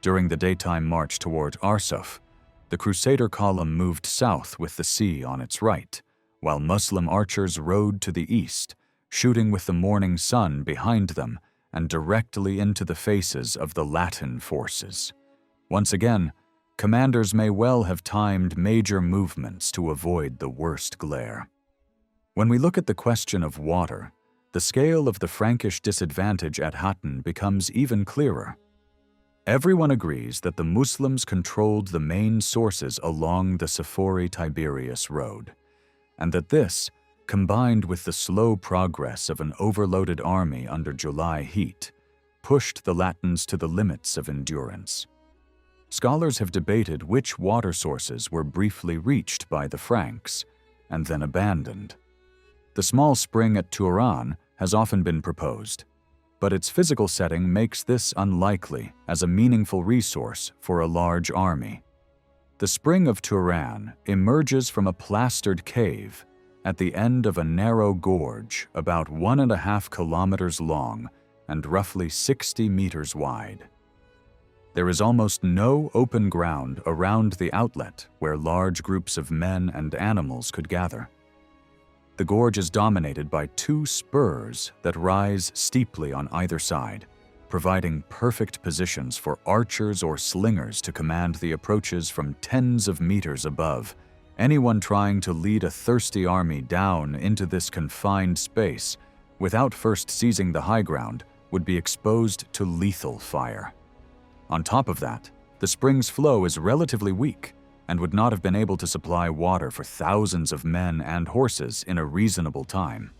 During the daytime march toward Arsuf, the Crusader column moved south with the sea on its right, while Muslim archers rode to the east, shooting with the morning sun behind them and directly into the faces of the Latin forces. Once again, commanders may well have timed major movements to avoid the worst glare. When we look at the question of water, the scale of the Frankish disadvantage at Hattin becomes even clearer. Everyone agrees that the Muslims controlled the main sources along the Sephori-Tiberias road, and that this, combined with the slow progress of an overloaded army under July heat, pushed the Latins to the limits of endurance. Scholars have debated which water sources were briefly reached by the Franks and then abandoned. The small spring at Turan has often been proposed, but its physical setting makes this unlikely as a meaningful resource for a large army. The spring of Turan emerges from a plastered cave at the end of a narrow gorge about 1.5 kilometers long and roughly 60 meters wide. There is almost no open ground around the outlet where large groups of men and animals could gather. The gorge is dominated by two spurs that rise steeply on either side, providing perfect positions for archers or slingers to command the approaches from tens of meters above. Anyone trying to lead a thirsty army down into this confined space without first seizing the high ground would be exposed to lethal fire. On top of that, the spring's flow is relatively weak and would not have been able to supply water for thousands of men and horses in a reasonable time.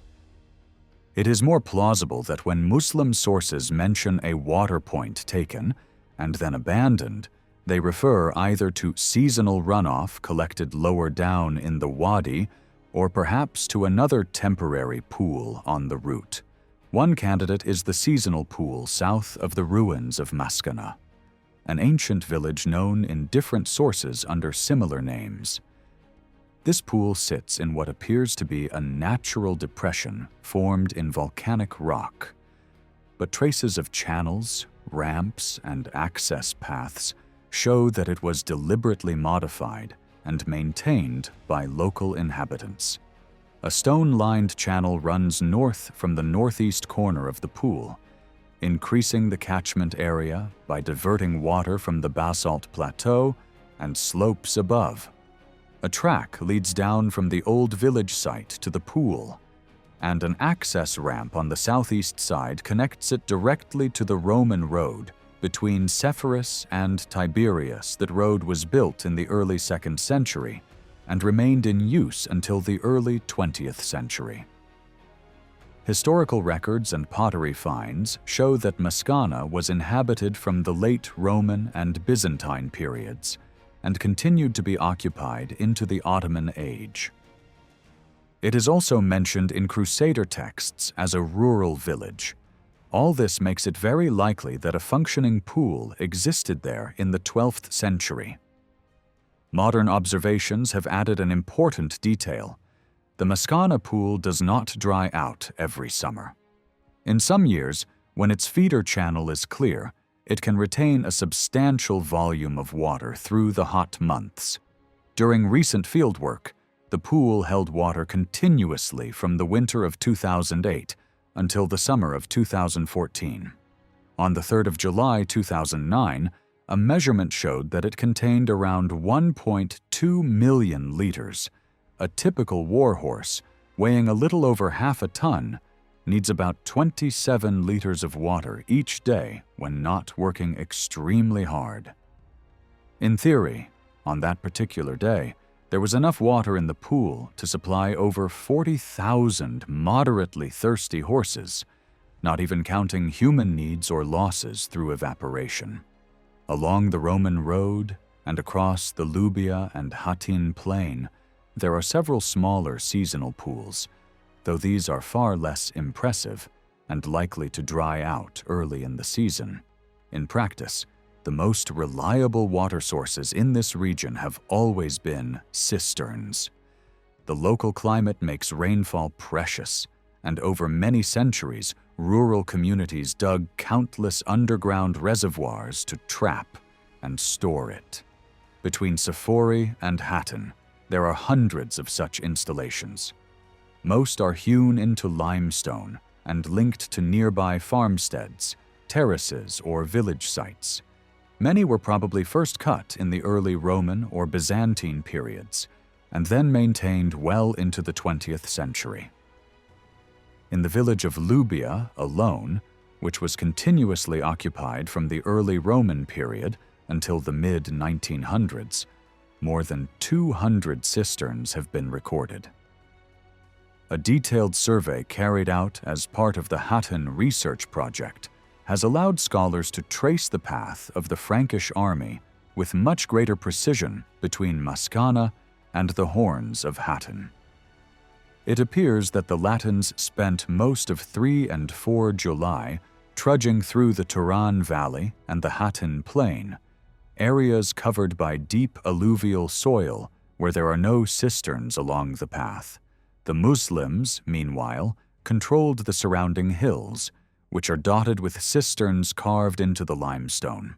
It is more plausible that when Muslim sources mention a water point taken and then abandoned, they refer either to seasonal runoff collected lower down in the wadi or perhaps to another temporary pool on the route. One candidate is the seasonal pool south of the ruins of Maskana, an ancient village known in different sources under similar names. This pool sits in what appears to be a natural depression formed in volcanic rock, but traces of channels, ramps, and access paths show that it was deliberately modified and maintained by local inhabitants. A stone-lined channel runs north from the northeast corner of the pool, increasing the catchment area by diverting water from the basalt plateau and slopes above. A track leads down from the old village site to the pool, and an access ramp on the southeast side connects it directly to the Roman road between Sepphoris and Tiberias. That road was built in the early 2nd century and remained in use until the early 20th century. Historical records and pottery finds show that Maskana was inhabited from the late Roman and Byzantine periods and continued to be occupied into the Ottoman age. It is also mentioned in Crusader texts as a rural village. All this makes it very likely that a functioning pool existed there in the 12th century. Modern observations have added an important detail. The Maskana pool does not dry out every summer. In some years, when its feeder channel is clear, it can retain a substantial volume of water through the hot months. During recent fieldwork, the pool held water continuously from the winter of 2008 until the summer of 2014. On the 3rd of July 2009, a measurement showed that it contained around 1.2 million liters. A typical warhorse, weighing a little over half a ton, needs about 27 liters of water each day when not working extremely hard. In theory, on that particular day, there was enough water in the pool to supply over 40,000 moderately thirsty horses, not even counting human needs or losses through evaporation. Along the Roman road and across the Lubia and Hattin plain, there are several smaller seasonal pools, though these are far less impressive and likely to dry out early in the season. In practice, the most reliable water sources in this region have always been cisterns. The local climate makes rainfall precious, and over many centuries, rural communities dug countless underground reservoirs to trap and store it. Between Sepphoris and Hattin, there are hundreds of such installations. Most are hewn into limestone and linked to nearby farmsteads, terraces, or village sites. Many were probably first cut in the early Roman or Byzantine periods, and then maintained well into the 20th century. In the village of Lubia alone, which was continuously occupied from the early Roman period until the mid-1900s, more than 200 cisterns have been recorded. A detailed survey carried out as part of the Hattin research project has allowed scholars to trace the path of the Frankish army with much greater precision between Maskana and the horns of Hattin. It appears that the Latins spent most of 3 and 4 July trudging through the Turan Valley and the Hattin Plain, areas covered by deep alluvial soil where there are no cisterns along the path. The Muslims, meanwhile, controlled the surrounding hills, which are dotted with cisterns carved into the limestone.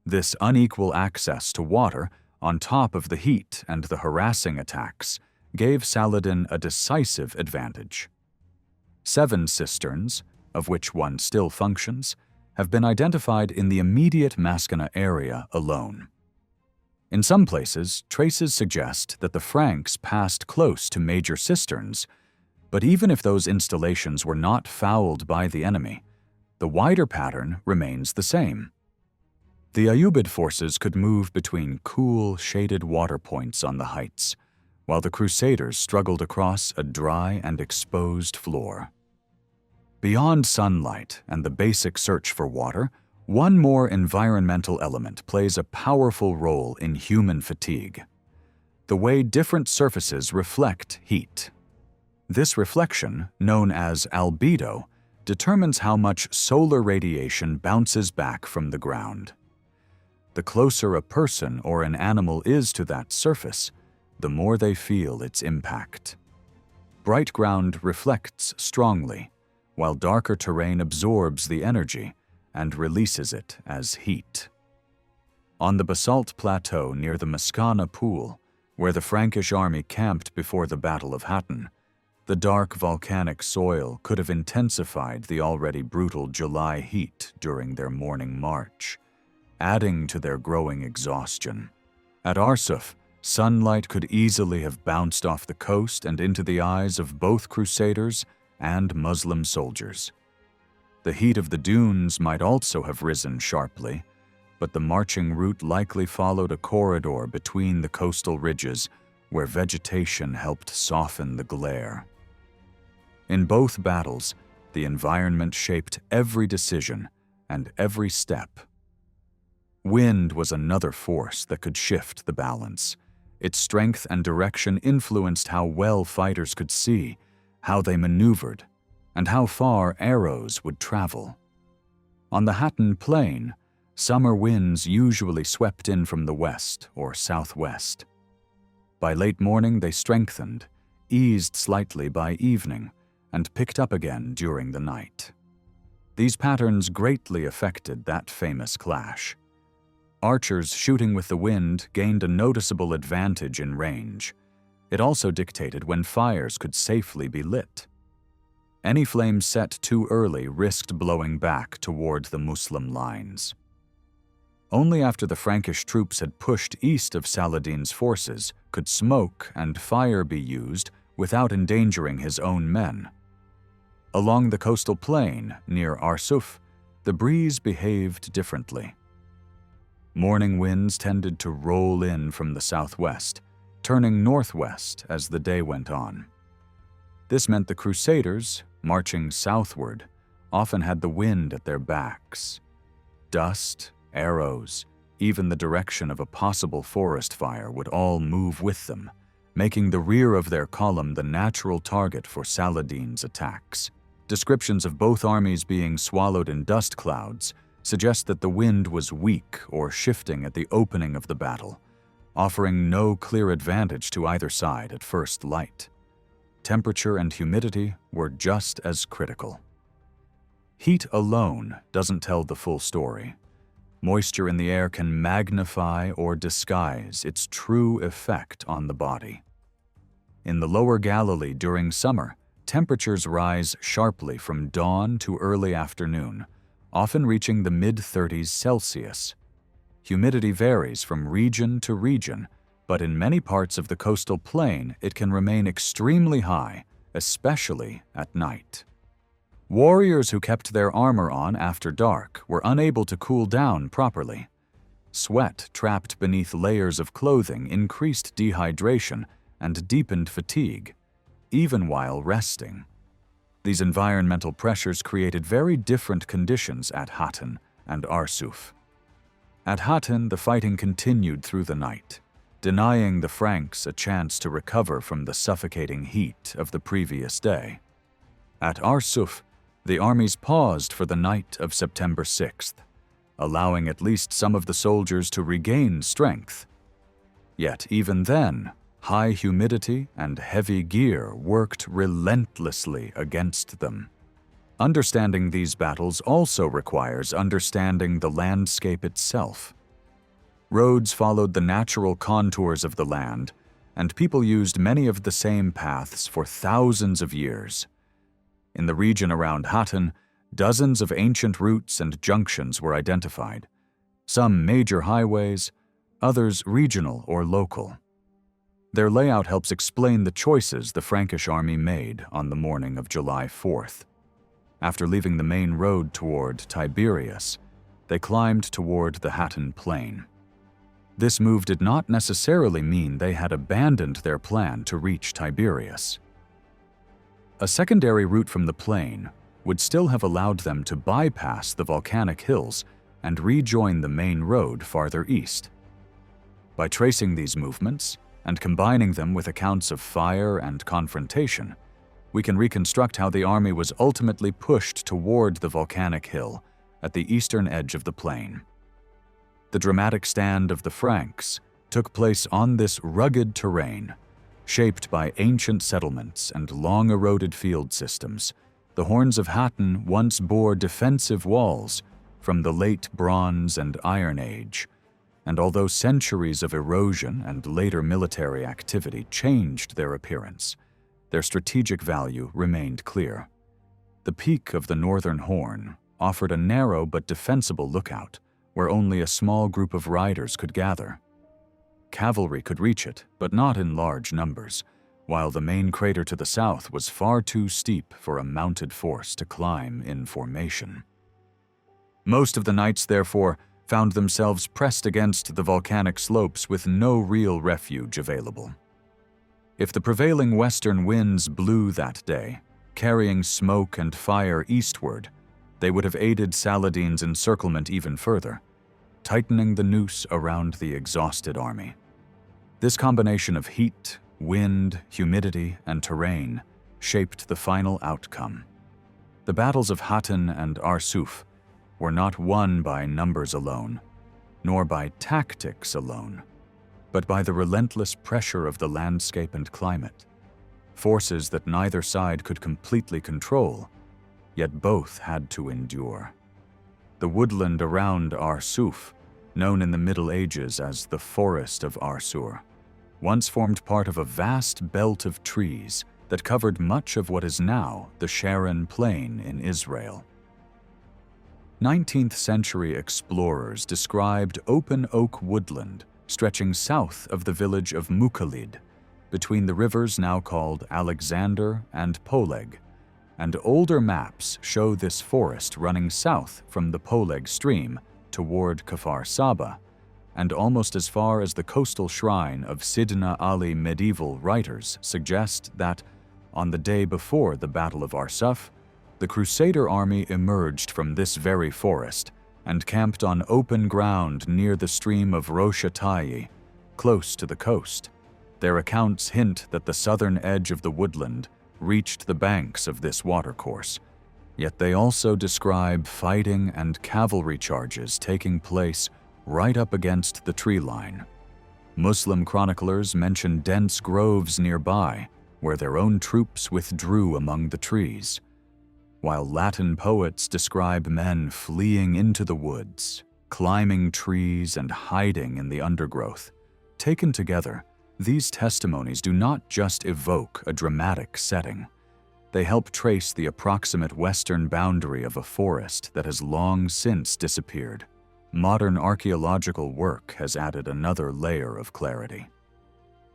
This unequal access to water, on top of the heat and the harassing attacks, gave Saladin a decisive advantage. 7 cisterns, of which one still functions, have been identified in the immediate Maskana area alone. In some places, traces suggest that the Franks passed close to major cisterns, but even if those installations were not fouled by the enemy, the wider pattern remains the same. The Ayyubid forces could move between cool, shaded water points on the heights, while the Crusaders struggled across a dry and exposed floor. Beyond sunlight and the basic search for water, one more environmental element plays a powerful role in human fatigue: the way different surfaces reflect heat. This reflection, known as albedo, determines how much solar radiation bounces back from the ground. The closer a person or an animal is to that surface, the more they feel its impact. Bright ground reflects strongly, while darker terrain absorbs the energy and releases it as heat. On the basalt plateau near the Maskana pool, where the Frankish army camped before the Battle of Hattin, the dark volcanic soil could have intensified the already brutal July heat during their morning march, adding to their growing exhaustion. At Arsuf, sunlight could easily have bounced off the coast and into the eyes of both Crusaders and Muslim soldiers. The heat of the dunes might also have risen sharply, but the marching route likely followed a corridor between the coastal ridges where vegetation helped soften the glare. In both battles, the environment shaped every decision and every step. Wind was another force that could shift the balance. Its strength and direction influenced how well fighters could see, how they maneuvered, and how far arrows would travel. On the Hattin Plain, summer winds usually swept in from the west or southwest. By late morning they strengthened, eased slightly by evening, and picked up again during the night. These patterns greatly affected that famous clash. Archers shooting with the wind gained a noticeable advantage in range. It also dictated when fires could safely be lit. Any flames set too early risked blowing back toward the Muslim lines. Only after the Frankish troops had pushed east of Saladin's forces could smoke and fire be used without endangering his own men. Along the coastal plain near Arsuf, the breeze behaved differently. Morning winds tended to roll in from the southwest, turning northwest as the day went on. This meant the Crusaders, marching southward, often had the wind at their backs. Dust, arrows, even the direction of a possible forest fire would all move with them, making the rear of their column the natural target for Saladin's attacks. Descriptions of both armies being swallowed in dust clouds suggest that the wind was weak or shifting at the opening of the battle, offering no clear advantage to either side at first light. Temperature and humidity were just as critical. Heat alone doesn't tell the full story. Moisture in the air can magnify or disguise its true effect on the body. In the Lower Galilee during summer, temperatures rise sharply from dawn to early afternoon, often reaching the mid-30s Celsius. Humidity varies from region to region, but in many parts of the coastal plain it can remain extremely high, especially at night. Warriors who kept their armor on after dark were unable to cool down properly. Sweat trapped beneath layers of clothing increased dehydration and deepened fatigue, even while resting. These environmental pressures created very different conditions at Hattin and Arsuf. At Hattin, the fighting continued through the night, denying the Franks a chance to recover from the suffocating heat of the previous day. At Arsuf, the armies paused for the night of September 6th, allowing at least some of the soldiers to regain strength. Yet even then, high humidity and heavy gear worked relentlessly against them. Understanding these battles also requires understanding the landscape itself. Roads followed the natural contours of the land, and people used many of the same paths for thousands of years. In the region around Hattin, dozens of ancient routes and junctions were identified, some major highways, others regional or local. Their layout helps explain the choices the Frankish army made on the morning of July 4th. After leaving the main road toward Tiberias, they climbed toward the Hattin Plain. This move did not necessarily mean they had abandoned their plan to reach Tiberias. A secondary route from the plain would still have allowed them to bypass the volcanic hills and rejoin the main road farther east. By tracing these movements and combining them with accounts of fire and confrontation, we can reconstruct how the army was ultimately pushed toward the volcanic hill at the eastern edge of the plain. The dramatic stand of the Franks took place on this rugged terrain, shaped by ancient settlements and long-eroded field systems. The horns of Hattin once bore defensive walls from the late Bronze and Iron Age, and although centuries of erosion and later military activity changed their appearance, their strategic value remained clear. The peak of the northern horn offered a narrow but defensible lookout where only a small group of riders could gather. Cavalry could reach it, but not in large numbers, while the main crater to the south was far too steep for a mounted force to climb in formation. Most of the knights, therefore, found themselves pressed against the volcanic slopes with no real refuge available. If the prevailing western winds blew that day, carrying smoke and fire eastward, they would have aided Saladin's encirclement even further, tightening the noose around the exhausted army. This combination of heat, wind, humidity, and terrain shaped the final outcome. The battles of Hattin and Arsuf were not won by numbers alone, nor by tactics alone, but by the relentless pressure of the landscape and climate, forces that neither side could completely control, yet both had to endure. The woodland around Arsuf, known in the Middle Ages as the Forest of Arsur, once formed part of a vast belt of trees that covered much of what is now the Sharon Plain in Israel. 19th century explorers described open oak woodland stretching south of the village of Mukhalid, between the rivers now called Alexander and Poleg, and older maps show this forest running south from the Poleg stream toward Kfar Saba, and almost as far as the coastal shrine of Sidna Ali. Medieval writers suggest that, on the day before the Battle of Arsuf, the Crusader army emerged from this very forest and camped on open ground near the stream of Rosh Tayi, close to the coast. Their accounts hint that the southern edge of the woodland reached the banks of this watercourse, yet they also describe fighting and cavalry charges taking place right up against the tree line. Muslim chroniclers mention dense groves nearby, where their own troops withdrew among the trees, while Latin poets describe men fleeing into the woods, climbing trees, and hiding in the undergrowth. Taken together, these testimonies do not just evoke a dramatic setting. They help trace the approximate western boundary of a forest that has long since disappeared. Modern archaeological work has added another layer of clarity.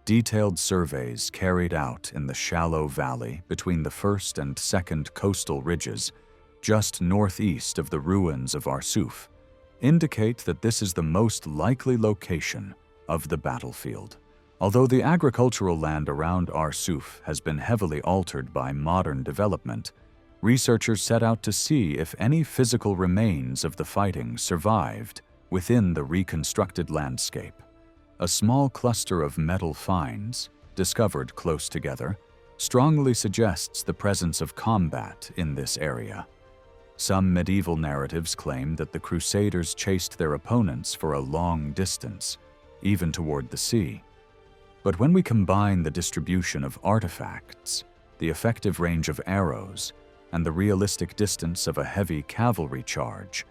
Detailed surveys carried out in the shallow valley between the first and second coastal ridges, just northeast of the ruins of Arsuf, indicate that this is the most likely location of the battlefield. Although the agricultural land around Arsuf has been heavily altered by modern development, researchers set out to see if any physical remains of the fighting survived within the reconstructed landscape. A small cluster of metal finds, discovered close together, strongly suggests the presence of combat in this area. Some medieval narratives claim that the Crusaders chased their opponents for a long distance, even toward the sea. But when we combine the distribution of artifacts, the effective range of arrows, and the realistic distance of a heavy cavalry charge,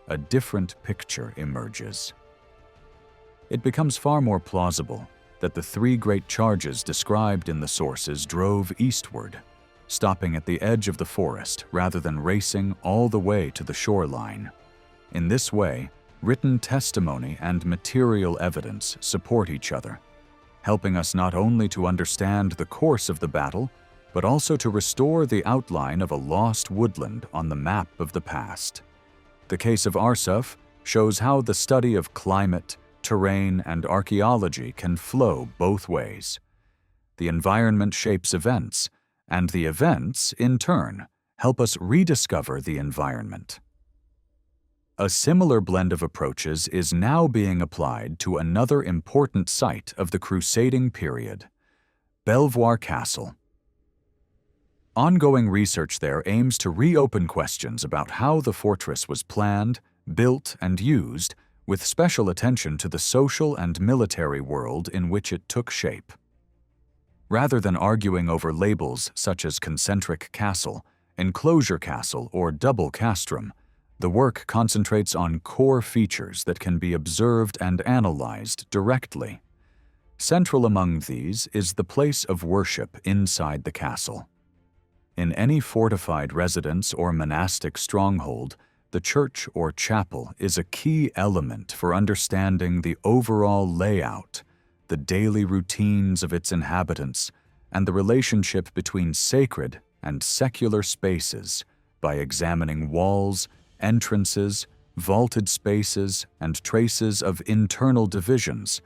a different picture emerges. it becomes far more plausible that the three great charges described in the sources drove eastward, stopping at the edge of the forest rather than racing all the way to the shoreline. In this way, written testimony and material evidence support each other, helping us not only to understand the course of the battle, but also to restore the outline of a lost woodland on the map of the past. The case of Arsuf shows how the study of climate, terrain, and archaeology can flow both ways. The environment shapes events, and the events, in turn, help us rediscover the environment. A similar blend of approaches is now being applied to another important site of the crusading period, Belvoir Castle. Ongoing research there aims to reopen questions about how the fortress was planned, built, and used, with special attention to the social and military world in which it took shape. Rather than arguing over labels such as concentric castle, enclosure castle, or double castrum, the work concentrates on core features that can be observed and analyzed directly. Central among these is the place of worship inside the castle. In any fortified residence or monastic stronghold, the church or chapel is a key element for understanding the overall layout, the daily routines of its inhabitants, and the relationship between sacred and secular spaces by examining walls, entrances, vaulted spaces, and traces of internal divisions,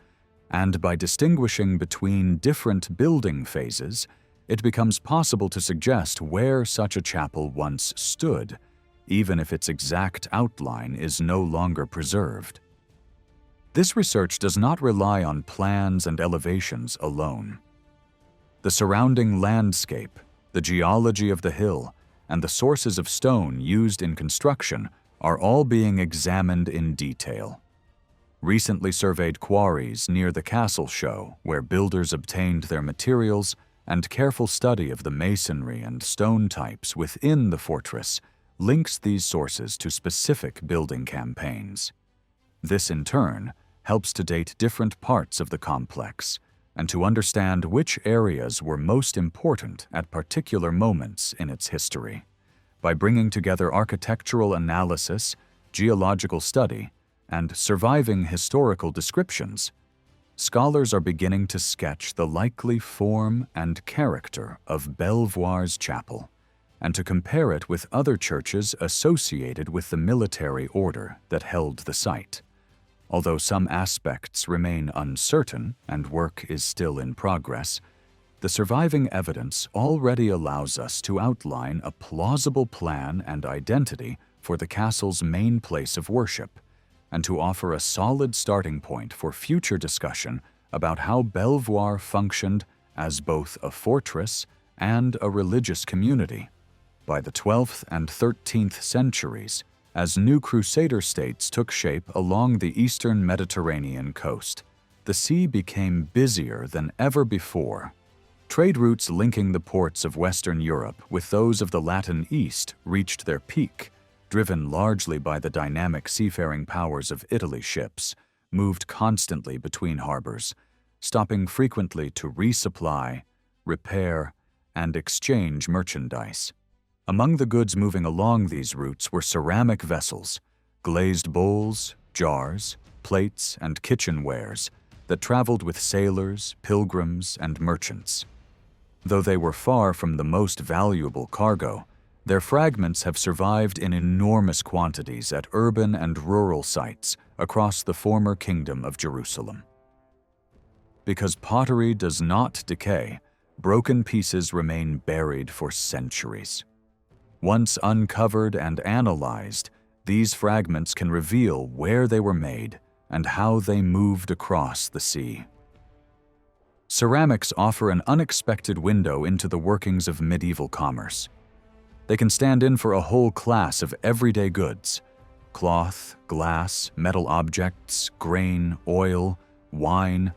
and by distinguishing between different building phases, it becomes possible to suggest where such a chapel once stood, even if its exact outline is no longer preserved. This research does not rely on plans and elevations alone. The surrounding landscape, the geology of the hill, and the sources of stone used in construction are all being examined in detail. Recently surveyed quarries near the castle show where builders obtained their materials, and careful study of the masonry and stone types within the fortress links these sources to specific building campaigns. This, in turn, helps to date different parts of the complex and to understand which areas were most important at particular moments in its history. By bringing together architectural analysis, geological study, and surviving historical descriptions, scholars are beginning to sketch the likely form and character of Belvoir's chapel, and to compare it with other churches associated with the military order that held the site. Although some aspects remain uncertain and work is still in progress, the surviving evidence already allows us to outline a plausible plan and identity for the castle's main place of worship, and to offer a solid starting point for future discussion about how Belvoir functioned as both a fortress and a religious community. By the 12th and 13th centuries, as new Crusader states took shape along the eastern Mediterranean coast, the sea became busier than ever before. Trade routes linking the ports of Western Europe with those of the Latin East reached their peak, driven largely by the dynamic seafaring powers of Italy's ships, moved constantly between harbors, stopping frequently to resupply, repair, and exchange merchandise. Among the goods moving along these routes were ceramic vessels, glazed bowls, jars, plates, and kitchenwares that traveled with sailors, pilgrims, and merchants. Though they were far from the most valuable cargo, their fragments have survived in enormous quantities at urban and rural sites across the former Kingdom of Jerusalem. Because pottery does not decay, broken pieces remain buried for centuries. Once uncovered and analyzed, these fragments can reveal where they were made and how they moved across the sea. Ceramics offer an unexpected window into the workings of medieval commerce. They can stand in for a whole class of everyday goods: cloth, glass, metal objects, grain, oil, wine,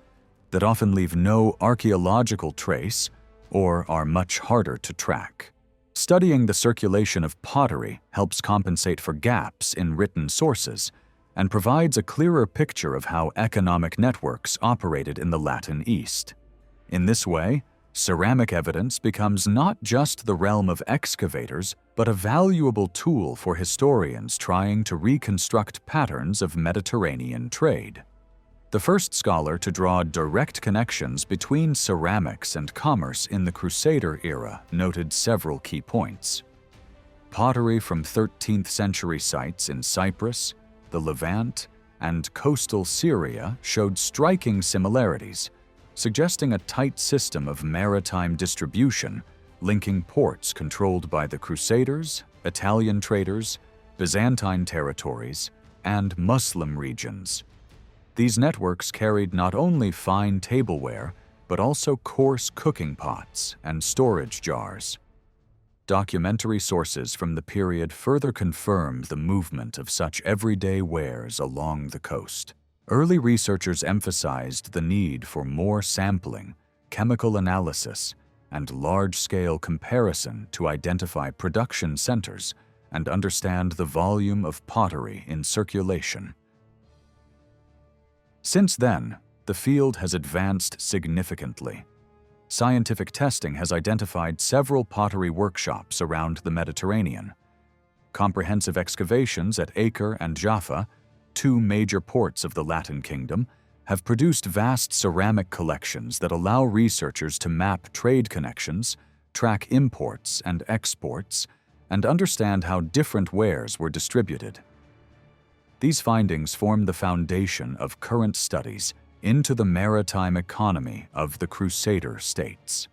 that often leave no archaeological trace or are much harder to track. Studying the circulation of pottery helps compensate for gaps in written sources and provides a clearer picture of how economic networks operated in the Latin East. In this way, ceramic evidence becomes not just the realm of excavators, but a valuable tool for historians trying to reconstruct patterns of Mediterranean trade. The first scholar to draw direct connections between ceramics and commerce in the Crusader era noted several key points. Pottery from 13th century sites in Cyprus, the Levant, and coastal Syria showed striking similarities, suggesting a tight system of maritime distribution linking ports controlled by the Crusaders, Italian traders, Byzantine territories, and Muslim regions. These networks carried not only fine tableware, but also coarse cooking pots and storage jars. Documentary sources from the period further confirm the movement of such everyday wares along the coast. Early researchers emphasized the need for more sampling, chemical analysis, and large-scale comparison to identify production centers and understand the volume of pottery in circulation. Since then, the field has advanced significantly. Scientific testing has identified several pottery workshops around the Mediterranean. Comprehensive excavations at Acre and Jaffa, two major ports of the Latin Kingdom, have produced vast ceramic collections that allow researchers to map trade connections, track imports and exports, and understand how different wares were distributed. These findings form the foundation of current studies into the maritime economy of the Crusader states.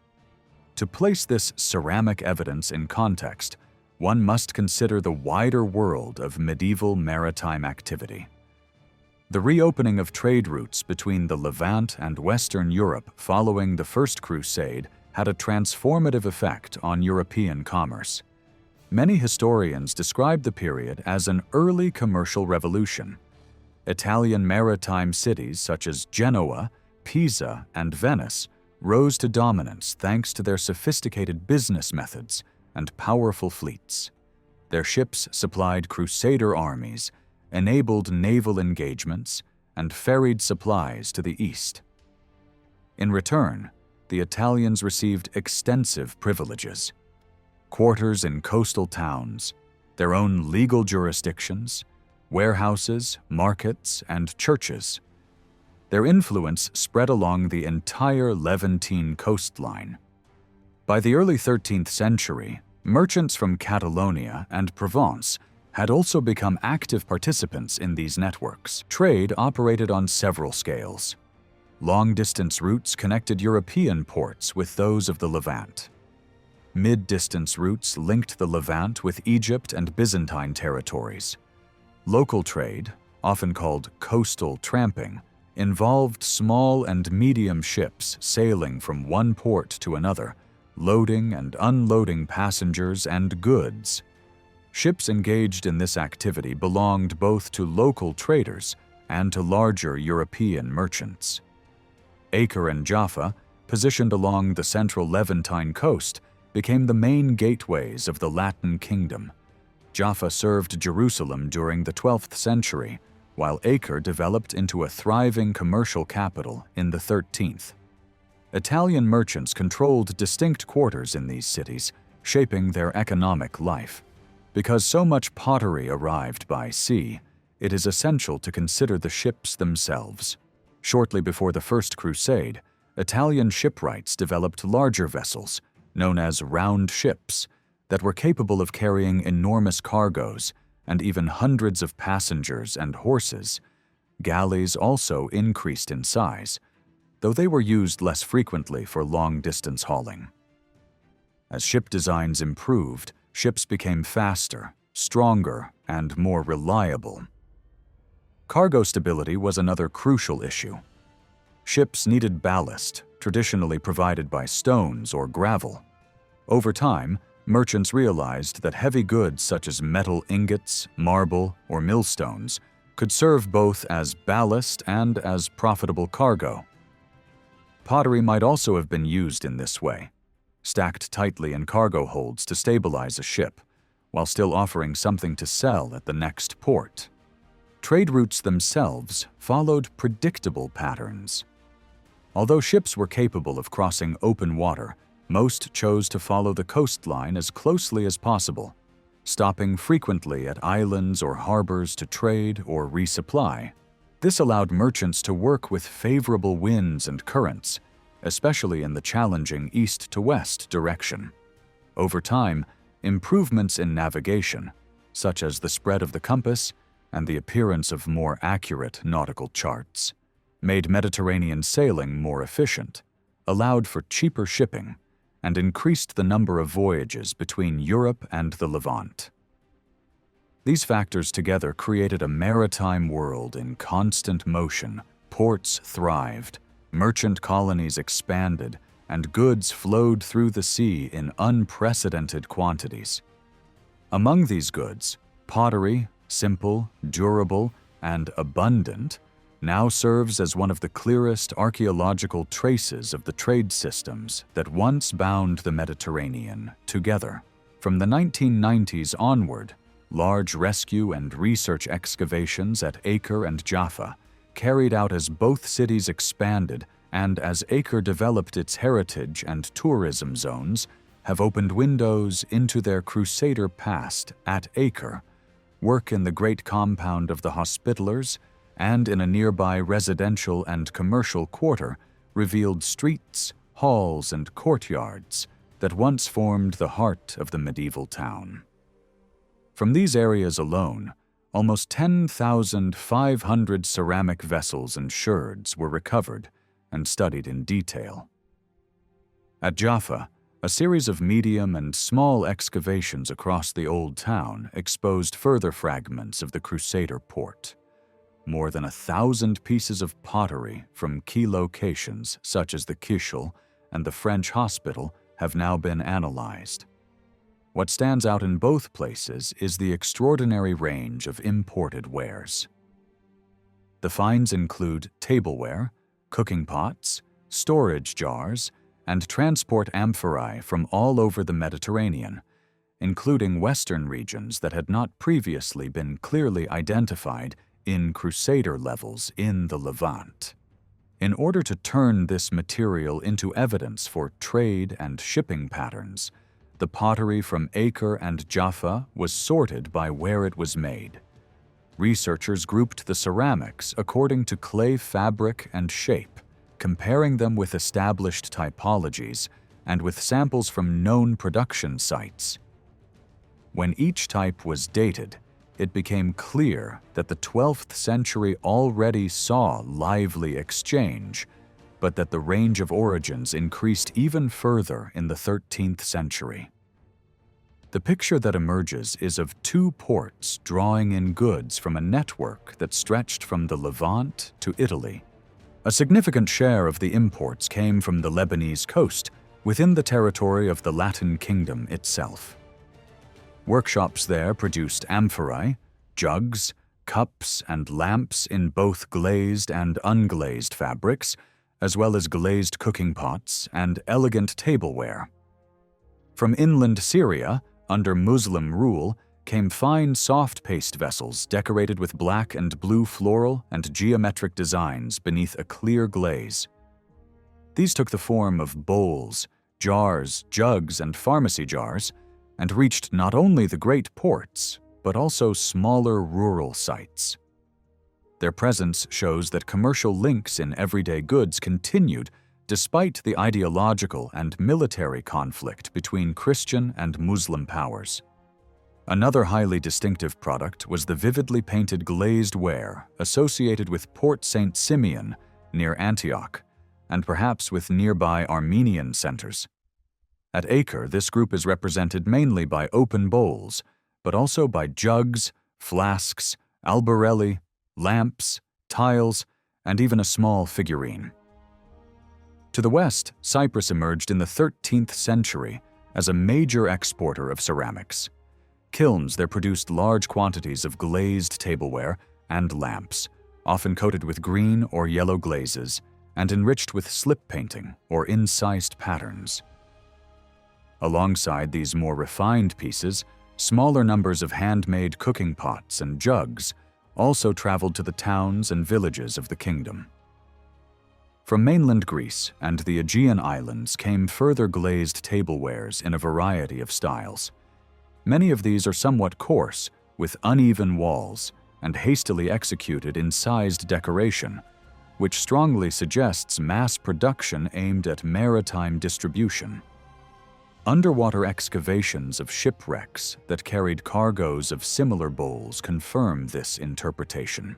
To place this ceramic evidence in context, one must consider the wider world of medieval maritime activity. The reopening of trade routes between the Levant and Western Europe following the First Crusade had a transformative effect on European commerce. Many historians describe the period as an early commercial revolution. Italian maritime cities such as Genoa, Pisa, and Venice rose to dominance thanks to their sophisticated business methods and powerful fleets. Their ships supplied Crusader armies, enabled naval engagements, and ferried supplies to the east. In return, the Italians received extensive privileges: quarters in coastal towns, their own legal jurisdictions, warehouses, markets, and churches. Their influence spread along the entire Levantine coastline. By the early 13th century, merchants from Catalonia and Provence had also become active participants in these networks. Trade operated on several scales. Long-distance routes connected European ports with those of the Levant. Mid-distance routes linked the Levant with Egypt and Byzantine territories. Local trade, often called coastal tramping, involved small and medium ships sailing from one port to another, loading and unloading passengers and goods. Ships engaged in this activity belonged both to local traders and to larger European merchants. Acre and Jaffa, positioned along the central Levantine coast, became the main gateways of the Latin Kingdom. Jaffa served Jerusalem during the 12th century, while Acre developed into a thriving commercial capital in the 13th. Italian merchants controlled distinct quarters in these cities, shaping their economic life. Because so much pottery arrived by sea, it is essential to consider the ships themselves. Shortly before the First Crusade, Italian shipwrights developed larger vessels, known as round ships, that were capable of carrying enormous cargoes and even hundreds of passengers and horses. Galleys also increased in size, though they were used less frequently for long-distance hauling. As ship designs improved, ships became faster, stronger, and more reliable. Cargo stability was another crucial issue. Ships needed ballast, traditionally provided by stones or gravel. Over time, merchants realized that heavy goods such as metal ingots, marble, or millstones could serve both as ballast and as profitable cargo. Pottery might also have been used in this way, stacked tightly in cargo holds to stabilize a ship, while still offering something to sell at the next port. Trade routes themselves followed predictable patterns. Although ships were capable of crossing open water, most chose to follow the coastline as closely as possible, stopping frequently at islands or harbors to trade or resupply. This allowed merchants to work with favorable winds and currents, especially in the challenging east to west direction. Over time, improvements in navigation, such as the spread of the compass and the appearance of more accurate nautical charts, made Mediterranean sailing more efficient, allowed for cheaper shipping, and increased the number of voyages between Europe and the Levant. These factors together created a maritime world in constant motion. Ports thrived, merchant colonies expanded, and goods flowed through the sea in unprecedented quantities. Among these goods, pottery, simple, durable, and abundant, now serves as one of the clearest archaeological traces of the trade systems that once bound the Mediterranean together. From the 1990s onward, large rescue and research excavations at Acre and Jaffa, carried out as both cities expanded and as Acre developed its heritage and tourism zones, have opened windows into their Crusader past. At Acre, work in the great compound of the Hospitallers and in a nearby residential and commercial quarter revealed streets, halls, and courtyards that once formed the heart of the medieval town. From these areas alone, almost 10,500 ceramic vessels and sherds were recovered and studied in detail. At Jaffa, a series of medium and small excavations across the old town exposed further fragments of the Crusader port. More than 1,000 pieces of pottery from key locations such as the Kishel and the French hospital have now been analyzed. What stands out in both places is the extraordinary range of imported wares. The finds include tableware, cooking pots, storage jars, and transport amphorae from all over the Mediterranean, including Western regions that had not previously been clearly identified in Crusader levels in the Levant. In order to turn this material into evidence for trade and shipping patterns, the pottery from Acre and Jaffa was sorted by where it was made. Researchers grouped the ceramics according to clay fabric and shape, comparing them with established typologies and with samples from known production sites. When each type was dated, it became clear that the 12th century already saw lively exchange, but that the range of origins increased even further in the 13th century. The picture that emerges is of two ports drawing in goods from a network that stretched from the Levant to Italy. A significant share of the imports came from the Lebanese coast, within the territory of the Latin Kingdom itself. Workshops there produced amphorae, jugs, cups, and lamps in both glazed and unglazed fabrics, as well as glazed cooking pots and elegant tableware. From inland Syria, under Muslim rule, came fine soft paste vessels decorated with black and blue floral and geometric designs beneath a clear glaze. These took the form of bowls, jars, jugs, and pharmacy jars, and reached not only the great ports, but also smaller rural sites. Their presence shows that commercial links in everyday goods continued despite the ideological and military conflict between Christian and Muslim powers. Another highly distinctive product was the vividly painted glazed ware associated with Port St. Simeon near Antioch, and perhaps with nearby Armenian centers. At Acre, this group is represented mainly by open bowls, but also by jugs, flasks, albarelli, lamps, tiles, and even a small figurine. To the west, Cyprus emerged in the 13th century as a major exporter of ceramics. Kilns there produced large quantities of glazed tableware and lamps, often coated with green or yellow glazes and enriched with slip painting or incised patterns. Alongside these more refined pieces, smaller numbers of handmade cooking pots and jugs, also traveled to the towns and villages of the kingdom. From mainland Greece and the Aegean islands came further glazed tablewares in a variety of styles. Many of these are somewhat coarse, with uneven walls, and hastily executed in sized decoration, which strongly suggests mass production aimed at maritime distribution. Underwater excavations of shipwrecks that carried cargoes of similar bowls confirm this interpretation.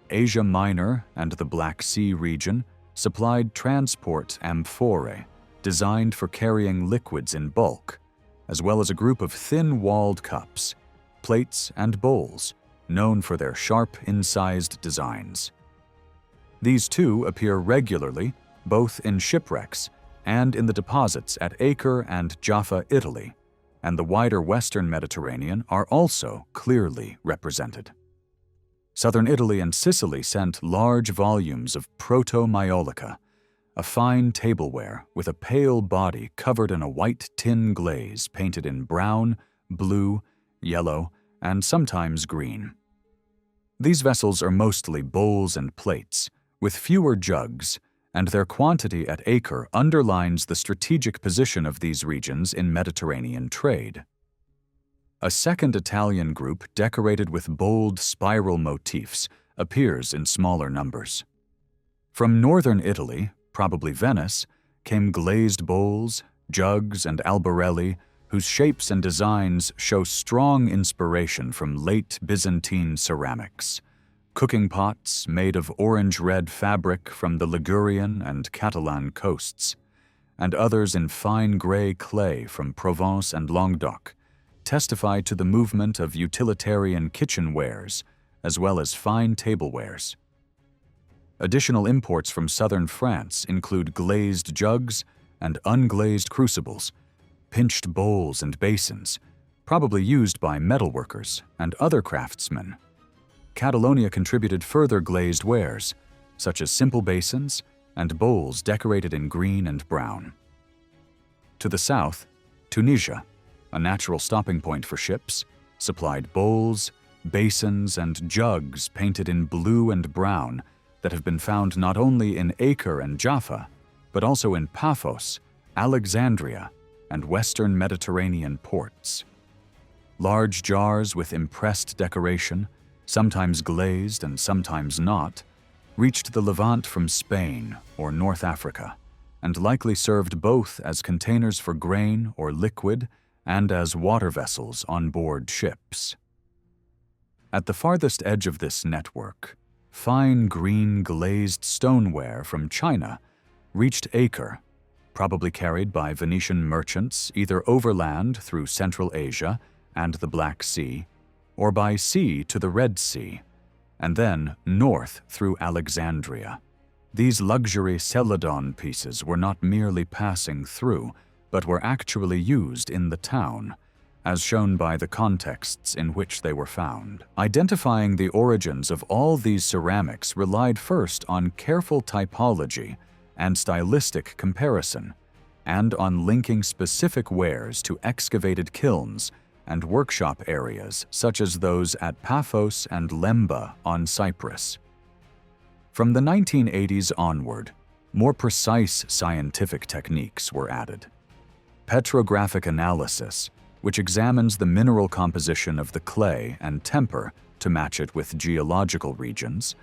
Asia Minor and the Black Sea region supplied transport amphorae designed for carrying liquids in bulk, as well as a group of thin-walled cups, plates, and bowls known for their sharp, incised designs. These too appear regularly both in shipwrecks and in the deposits at Acre and Jaffa, Italy, and the wider western Mediterranean are also clearly represented. Southern Italy and Sicily sent large volumes of proto-maiolica, a fine tableware with a pale body covered in a white tin glaze painted in brown, blue, yellow, and sometimes green. These vessels are mostly bowls and plates, with fewer jugs, and their quantity at Acre underlines the strategic position of these regions in Mediterranean trade. A second Italian group decorated with bold spiral motifs appears in smaller numbers. From northern Italy, probably Venice, came glazed bowls, jugs, and albarelli whose shapes and designs show strong inspiration from late Byzantine ceramics. Cooking pots made of orange-red fabric from the Ligurian and Catalan coasts, and others in fine gray clay from Provence and Languedoc, testify to the movement of utilitarian kitchenwares as well as fine tablewares. Additional imports from southern France include glazed jugs and unglazed crucibles, pinched bowls and basins, probably used by metalworkers and other craftsmen. Catalonia contributed further glazed wares, such as simple basins and bowls decorated in green and brown. To the south, Tunisia, a natural stopping point for ships, supplied bowls, basins, and jugs painted in blue and brown that have been found not only in Acre and Jaffa, but also in Paphos, Alexandria, and western Mediterranean ports. Large jars with impressed decoration, sometimes glazed and sometimes not, reached the Levant from Spain or North Africa, and likely served both as containers for grain or liquid and as water vessels on board ships. At the farthest edge of this network, fine green glazed stoneware from China reached Acre, probably carried by Venetian merchants either overland through Central Asia and the Black Sea, or by sea to the Red Sea, and then north through Alexandria. These luxury Celadon pieces were not merely passing through, but were actually used in the town, as shown by the contexts in which they were found. Identifying the origins of all these ceramics relied first on careful typology and stylistic comparison, and on linking specific wares to excavated kilns and workshop areas such as those at Paphos and Lemba on Cyprus. From the 1980s onward, more precise scientific techniques were added. Petrographic analysis, which examines the mineral composition of the clay and temper to match it with geological regions,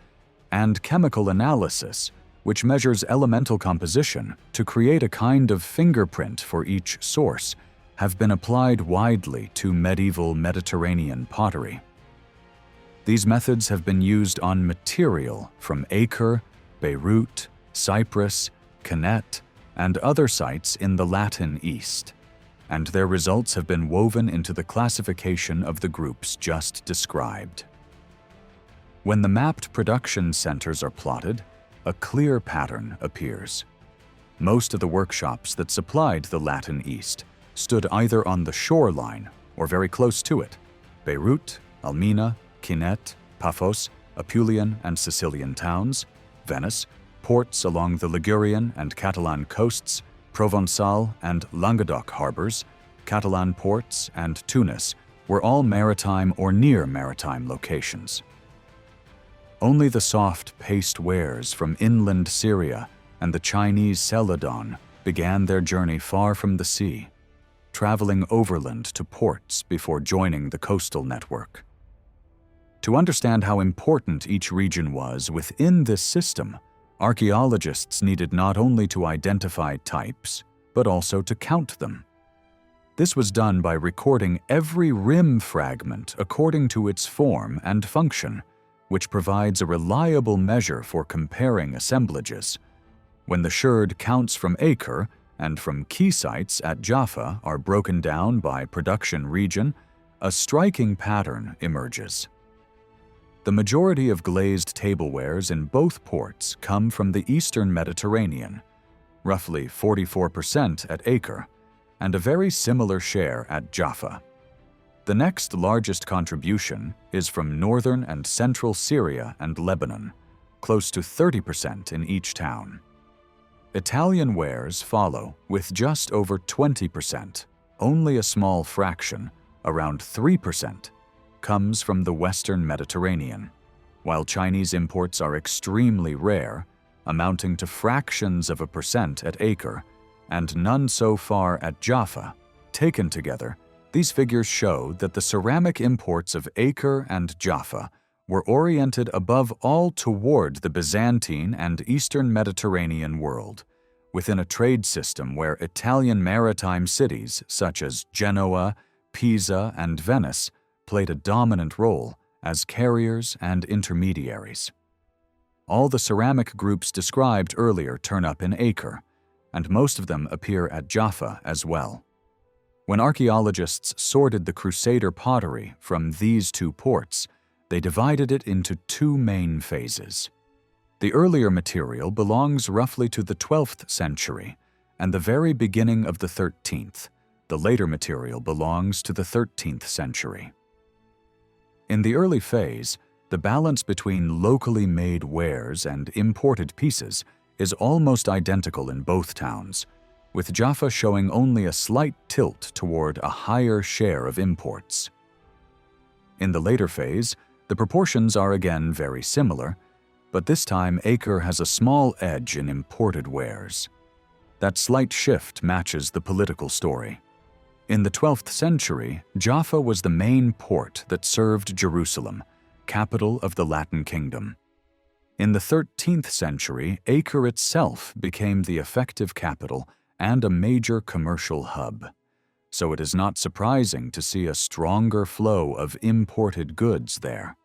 and chemical analysis, which measures elemental composition to create a kind of fingerprint for each source, have been applied widely to medieval Mediterranean pottery. These methods have been used on material from Acre, Beirut, Cyprus, Kennet, and other sites in the Latin East, and their results have been woven into the classification of the groups just described. When the mapped production centers are plotted, a clear pattern appears. Most of the workshops that supplied the Latin East stood either on the shoreline or very close to it: Beirut, Almina, Kennet, Paphos, Apulian and Sicilian towns, Venice, ports along the Ligurian and Catalan coasts, Provençal and Languedoc harbors, Catalan ports, and Tunis were all maritime or near maritime locations. Only the soft paste wares from inland Syria and the Chinese Saladin began their journey far from the sea, traveling overland to ports before joining the coastal network. To understand how important each region was within this system, archaeologists needed not only to identify types, but also to count them. This was done by recording every rim fragment according to its form and function, which provides a reliable measure for comparing assemblages. When the sherd counts from Acre and from key sites at Jaffa are broken down by production region, a striking pattern emerges. The majority of glazed tablewares in both ports come from the eastern Mediterranean, roughly 44% at Acre, and a very similar share at Jaffa. The next largest contribution is from northern and central Syria and Lebanon, close to 30% in each town. Italian wares follow with just over 20%. Only a small fraction, around 3%, comes from the western Mediterranean, while Chinese imports are extremely rare, amounting to fractions of a percent at Acre, and none so far at Jaffa. Taken together, these figures show that the ceramic imports of Acre and Jaffa were oriented above all toward the Byzantine and Eastern Mediterranean world, within a trade system where Italian maritime cities such as Genoa, Pisa, and Venice played a dominant role as carriers and intermediaries. All the ceramic groups described earlier turn up in Acre, and most of them appear at Jaffa as well. When archaeologists sorted the Crusader pottery from these two ports, they divided it into two main phases. The earlier material belongs roughly to the 12th century and the very beginning of the 13th. The later material belongs to the 13th century. In the early phase, the balance between locally made wares and imported pieces is almost identical in both towns, with Jaffa showing only a slight tilt toward a higher share of imports. In the later phase, the proportions are again very similar, but this time Acre has a small edge in imported wares. That slight shift matches the political story. In the 12th century, Jaffa was the main port that served Jerusalem, capital of the Latin Kingdom. In the 13th century, Acre itself became the effective capital and a major commercial hub. So it is not surprising to see a stronger flow of imported goods there.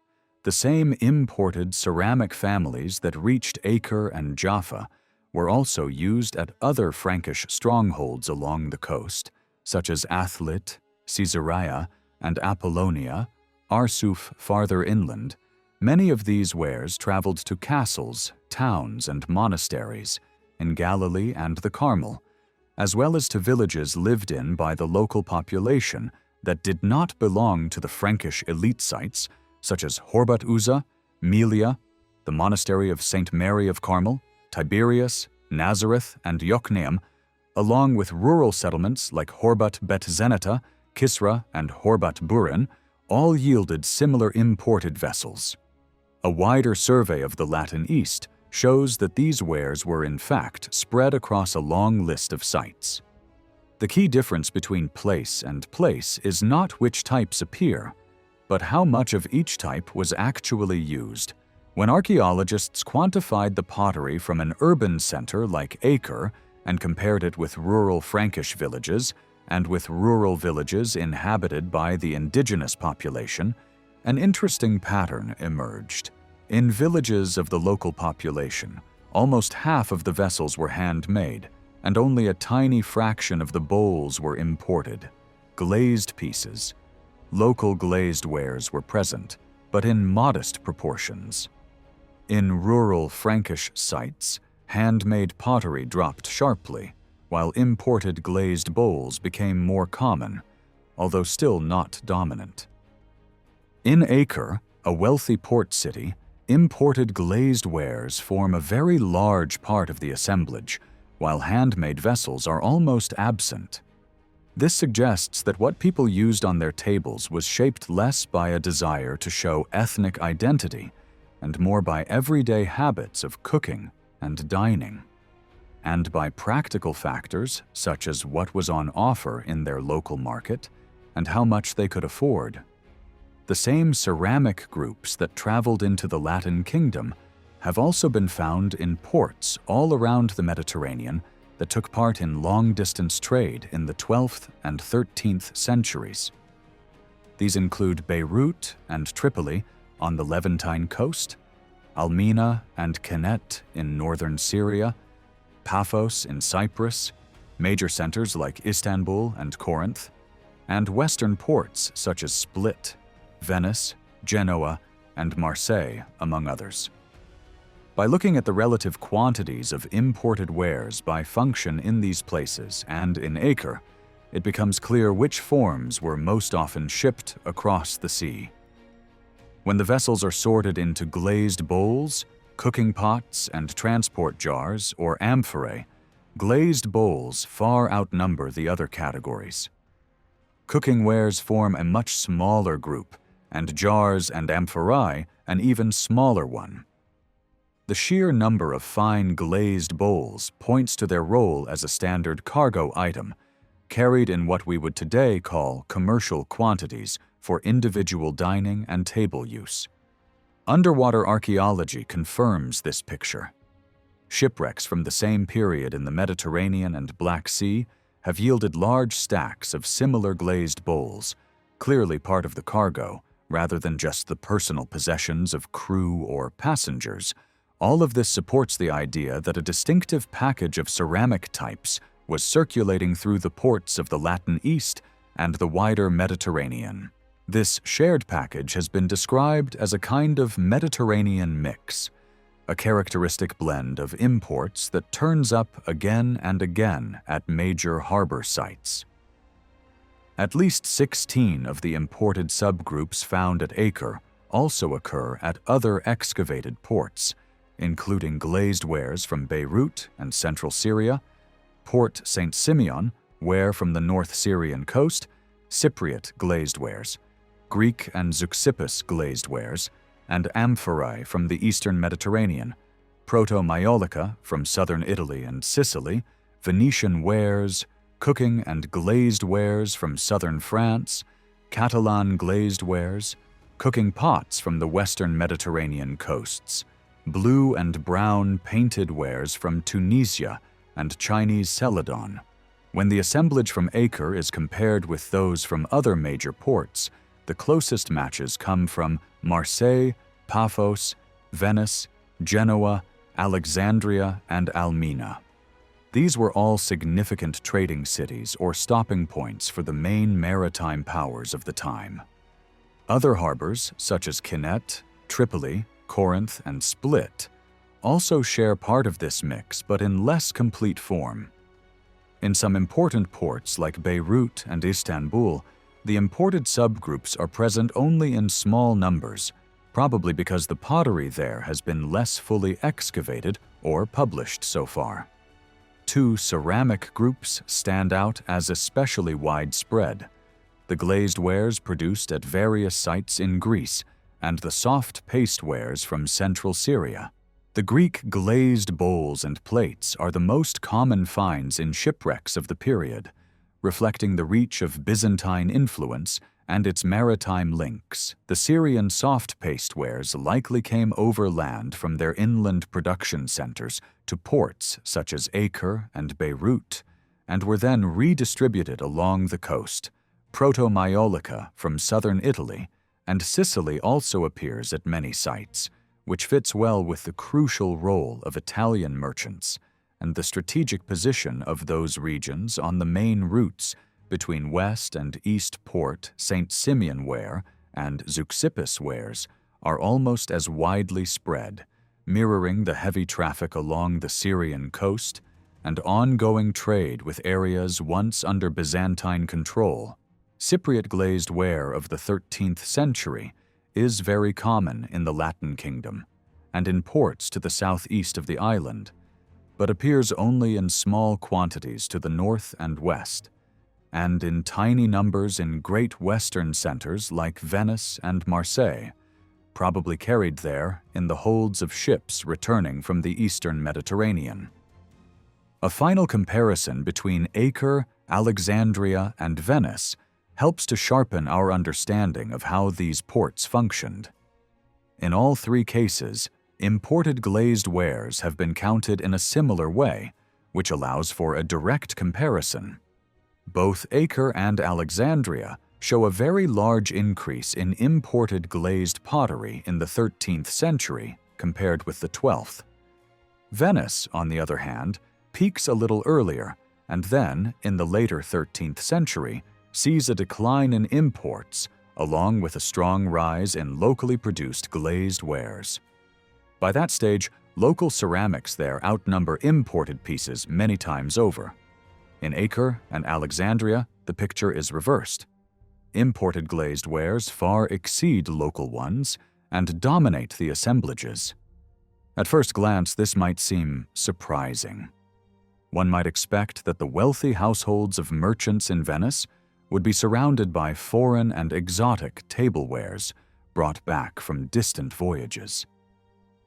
The same imported ceramic families that reached Acre and Jaffa were also used at other Frankish strongholds along the coast, such as Athlit, Caesarea, and Apollonia, Arsuf farther inland. Many of these wares traveled to castles, towns, and monasteries in Galilee and the Carmel, as well as to villages lived in by the local population that did not belong to the Frankish elite sites, such as Horbat Uza, Melia, the monastery of St. Mary of Carmel, Tiberias, Nazareth, and Yokneam, along with rural settlements like Horbat Bet Zenata, Kisra, and Horbat Burin, all yielded similar imported vessels. A wider survey of the Latin East shows that these wares were in fact spread across a long list of sites. The key difference between place and place is not which types appear, but how much of each type was actually used. When archaeologists quantified the pottery from an urban center like Acre and compared it with rural Frankish villages and with rural villages inhabited by the indigenous population, an interesting pattern emerged. In villages of the local population, almost half of the vessels were handmade, and only a tiny fraction of the bowls were imported. Glazed pieces. Local glazed wares were present, but in modest proportions. In rural Frankish sites, handmade pottery dropped sharply, while imported glazed bowls became more common, although still not dominant. In Acre, a wealthy port city, imported glazed wares form a very large part of the assemblage, while handmade vessels are almost absent. This suggests that what people used on their tables was shaped less by a desire to show ethnic identity and more by everyday habits of cooking and dining, and by practical factors such as what was on offer in their local market and how much they could afford. The same ceramic groups that traveled into the Latin kingdom have also been found in ports all around the Mediterranean that took part in long-distance trade in the 12th and 13th centuries. These include Beirut and Tripoli on the Levantine coast, Almina and Kenet in northern Syria, Paphos in Cyprus, major centers like Istanbul and Corinth, and western ports such as Split, Venice, Genoa, and Marseille, among others. By looking at the relative quantities of imported wares by function in these places and in acre, it becomes clear which forms were most often shipped across the sea. When the vessels are sorted into glazed bowls, cooking pots, and transport jars, or amphorae, glazed bowls far outnumber the other categories. Cooking wares form a much smaller group, and jars and amphorae an even smaller one. The sheer number of fine glazed bowls points to their role as a standard cargo item, carried in what we would today call commercial quantities for individual dining and table use. Underwater archaeology confirms this picture. Shipwrecks from the same period in the Mediterranean and Black Sea have yielded large stacks of similar glazed bowls, clearly part of the cargo, rather than just the personal possessions of crew or passengers. All of this supports the idea that a distinctive package of ceramic types was circulating through the ports of the Latin East and the wider Mediterranean. This shared package has been described as a kind of Mediterranean mix, a characteristic blend of imports that turns up again and again at major harbor sites. At least 16 of the imported subgroups found at Acre also occur at other excavated ports, including glazed wares from Beirut and central Syria, Port St. Simeon, ware from the North Syrian coast, Cypriot glazed wares, Greek and Zeuxippus glazed wares, and amphorae from the eastern Mediterranean, Proto-Maiolica from southern Italy and Sicily, Venetian wares, cooking and glazed wares from southern France, Catalan glazed wares, cooking pots from the western Mediterranean coasts, blue and brown painted wares from Tunisia and Chinese Celadon. When the assemblage from Acre is compared with those from other major ports, the closest matches come from Marseille, Paphos, Venice, Genoa, Alexandria, and Almina. These were all significant trading cities or stopping points for the main maritime powers of the time. Other harbors, such as Kenet, Tripoli, Corinth, and Split, also share part of this mix but in less complete form. In some important ports like Beirut and Istanbul, the imported subgroups are present only in small numbers, probably because the pottery there has been less fully excavated or published so far. Two ceramic groups stand out as especially widespread: the glazed wares produced at various sites in Greece and the soft paste wares from central Syria. The Greek glazed bowls and plates are the most common finds in shipwrecks of the period, reflecting the reach of Byzantine influence and its maritime links. The Syrian soft paste wares likely came overland from their inland production centers to ports such as Acre and Beirut, and were then redistributed along the coast. Proto-Maiolica from southern Italy, and Sicily also appears at many sites, which fits well with the crucial role of Italian merchants and the strategic position of those regions on the main routes between West and East Port. St. Simeon ware and Zeuxippus wares are almost as widely spread, mirroring the heavy traffic along the Syrian coast and ongoing trade with areas once under Byzantine control. Cypriot glazed ware of the 13th century is very common in the Latin Kingdom and in ports to the southeast of the island, but appears only in small quantities to the north and west, and in tiny numbers in great western centers like Venice and Marseille. probably carried there in the holds of ships returning from the eastern Mediterranean. A final comparison between Acre, Alexandria, and Venice helps to sharpen our understanding of how these ports functioned. In all three cases, imported glazed wares have been counted in a similar way, which allows for a direct comparison. Both Acre and Alexandria show a very large increase in imported glazed pottery in the 13th century compared with the 12th. Venice, on the other hand, peaks a little earlier, and then, in the later 13th century, sees a decline in imports, along with a strong rise in locally produced glazed wares. By that stage, local ceramics there outnumber imported pieces many times over. In Acre and Alexandria, the picture is reversed. Imported glazed wares far exceed local ones and dominate the assemblages. At first glance, this might seem surprising. One might expect that the wealthy households of merchants in Venice would be surrounded by foreign and exotic tablewares brought back from distant voyages.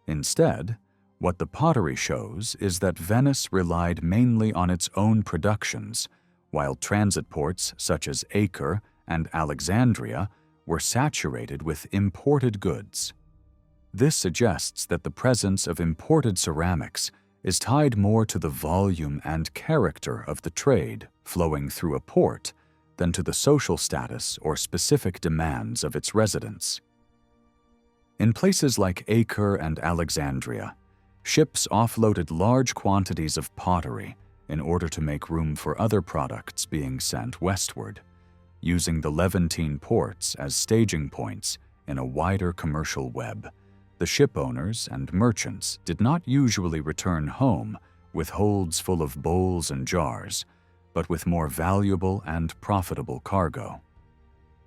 Instead, what the pottery shows is that Venice relied mainly on its own productions, while transit ports such as Acre and Alexandria were saturated with imported goods. This suggests that the presence of imported ceramics is tied more to the volume and character of the trade flowing through a port than to the social status or specific demands of its residents. In places like Acre and Alexandria, ships offloaded large quantities of pottery in order to make room for other products being sent westward, using the Levantine ports as staging points in a wider commercial web. The ship owners and merchants did not usually return home with holds full of bowls and jars, but with more valuable and profitable cargo.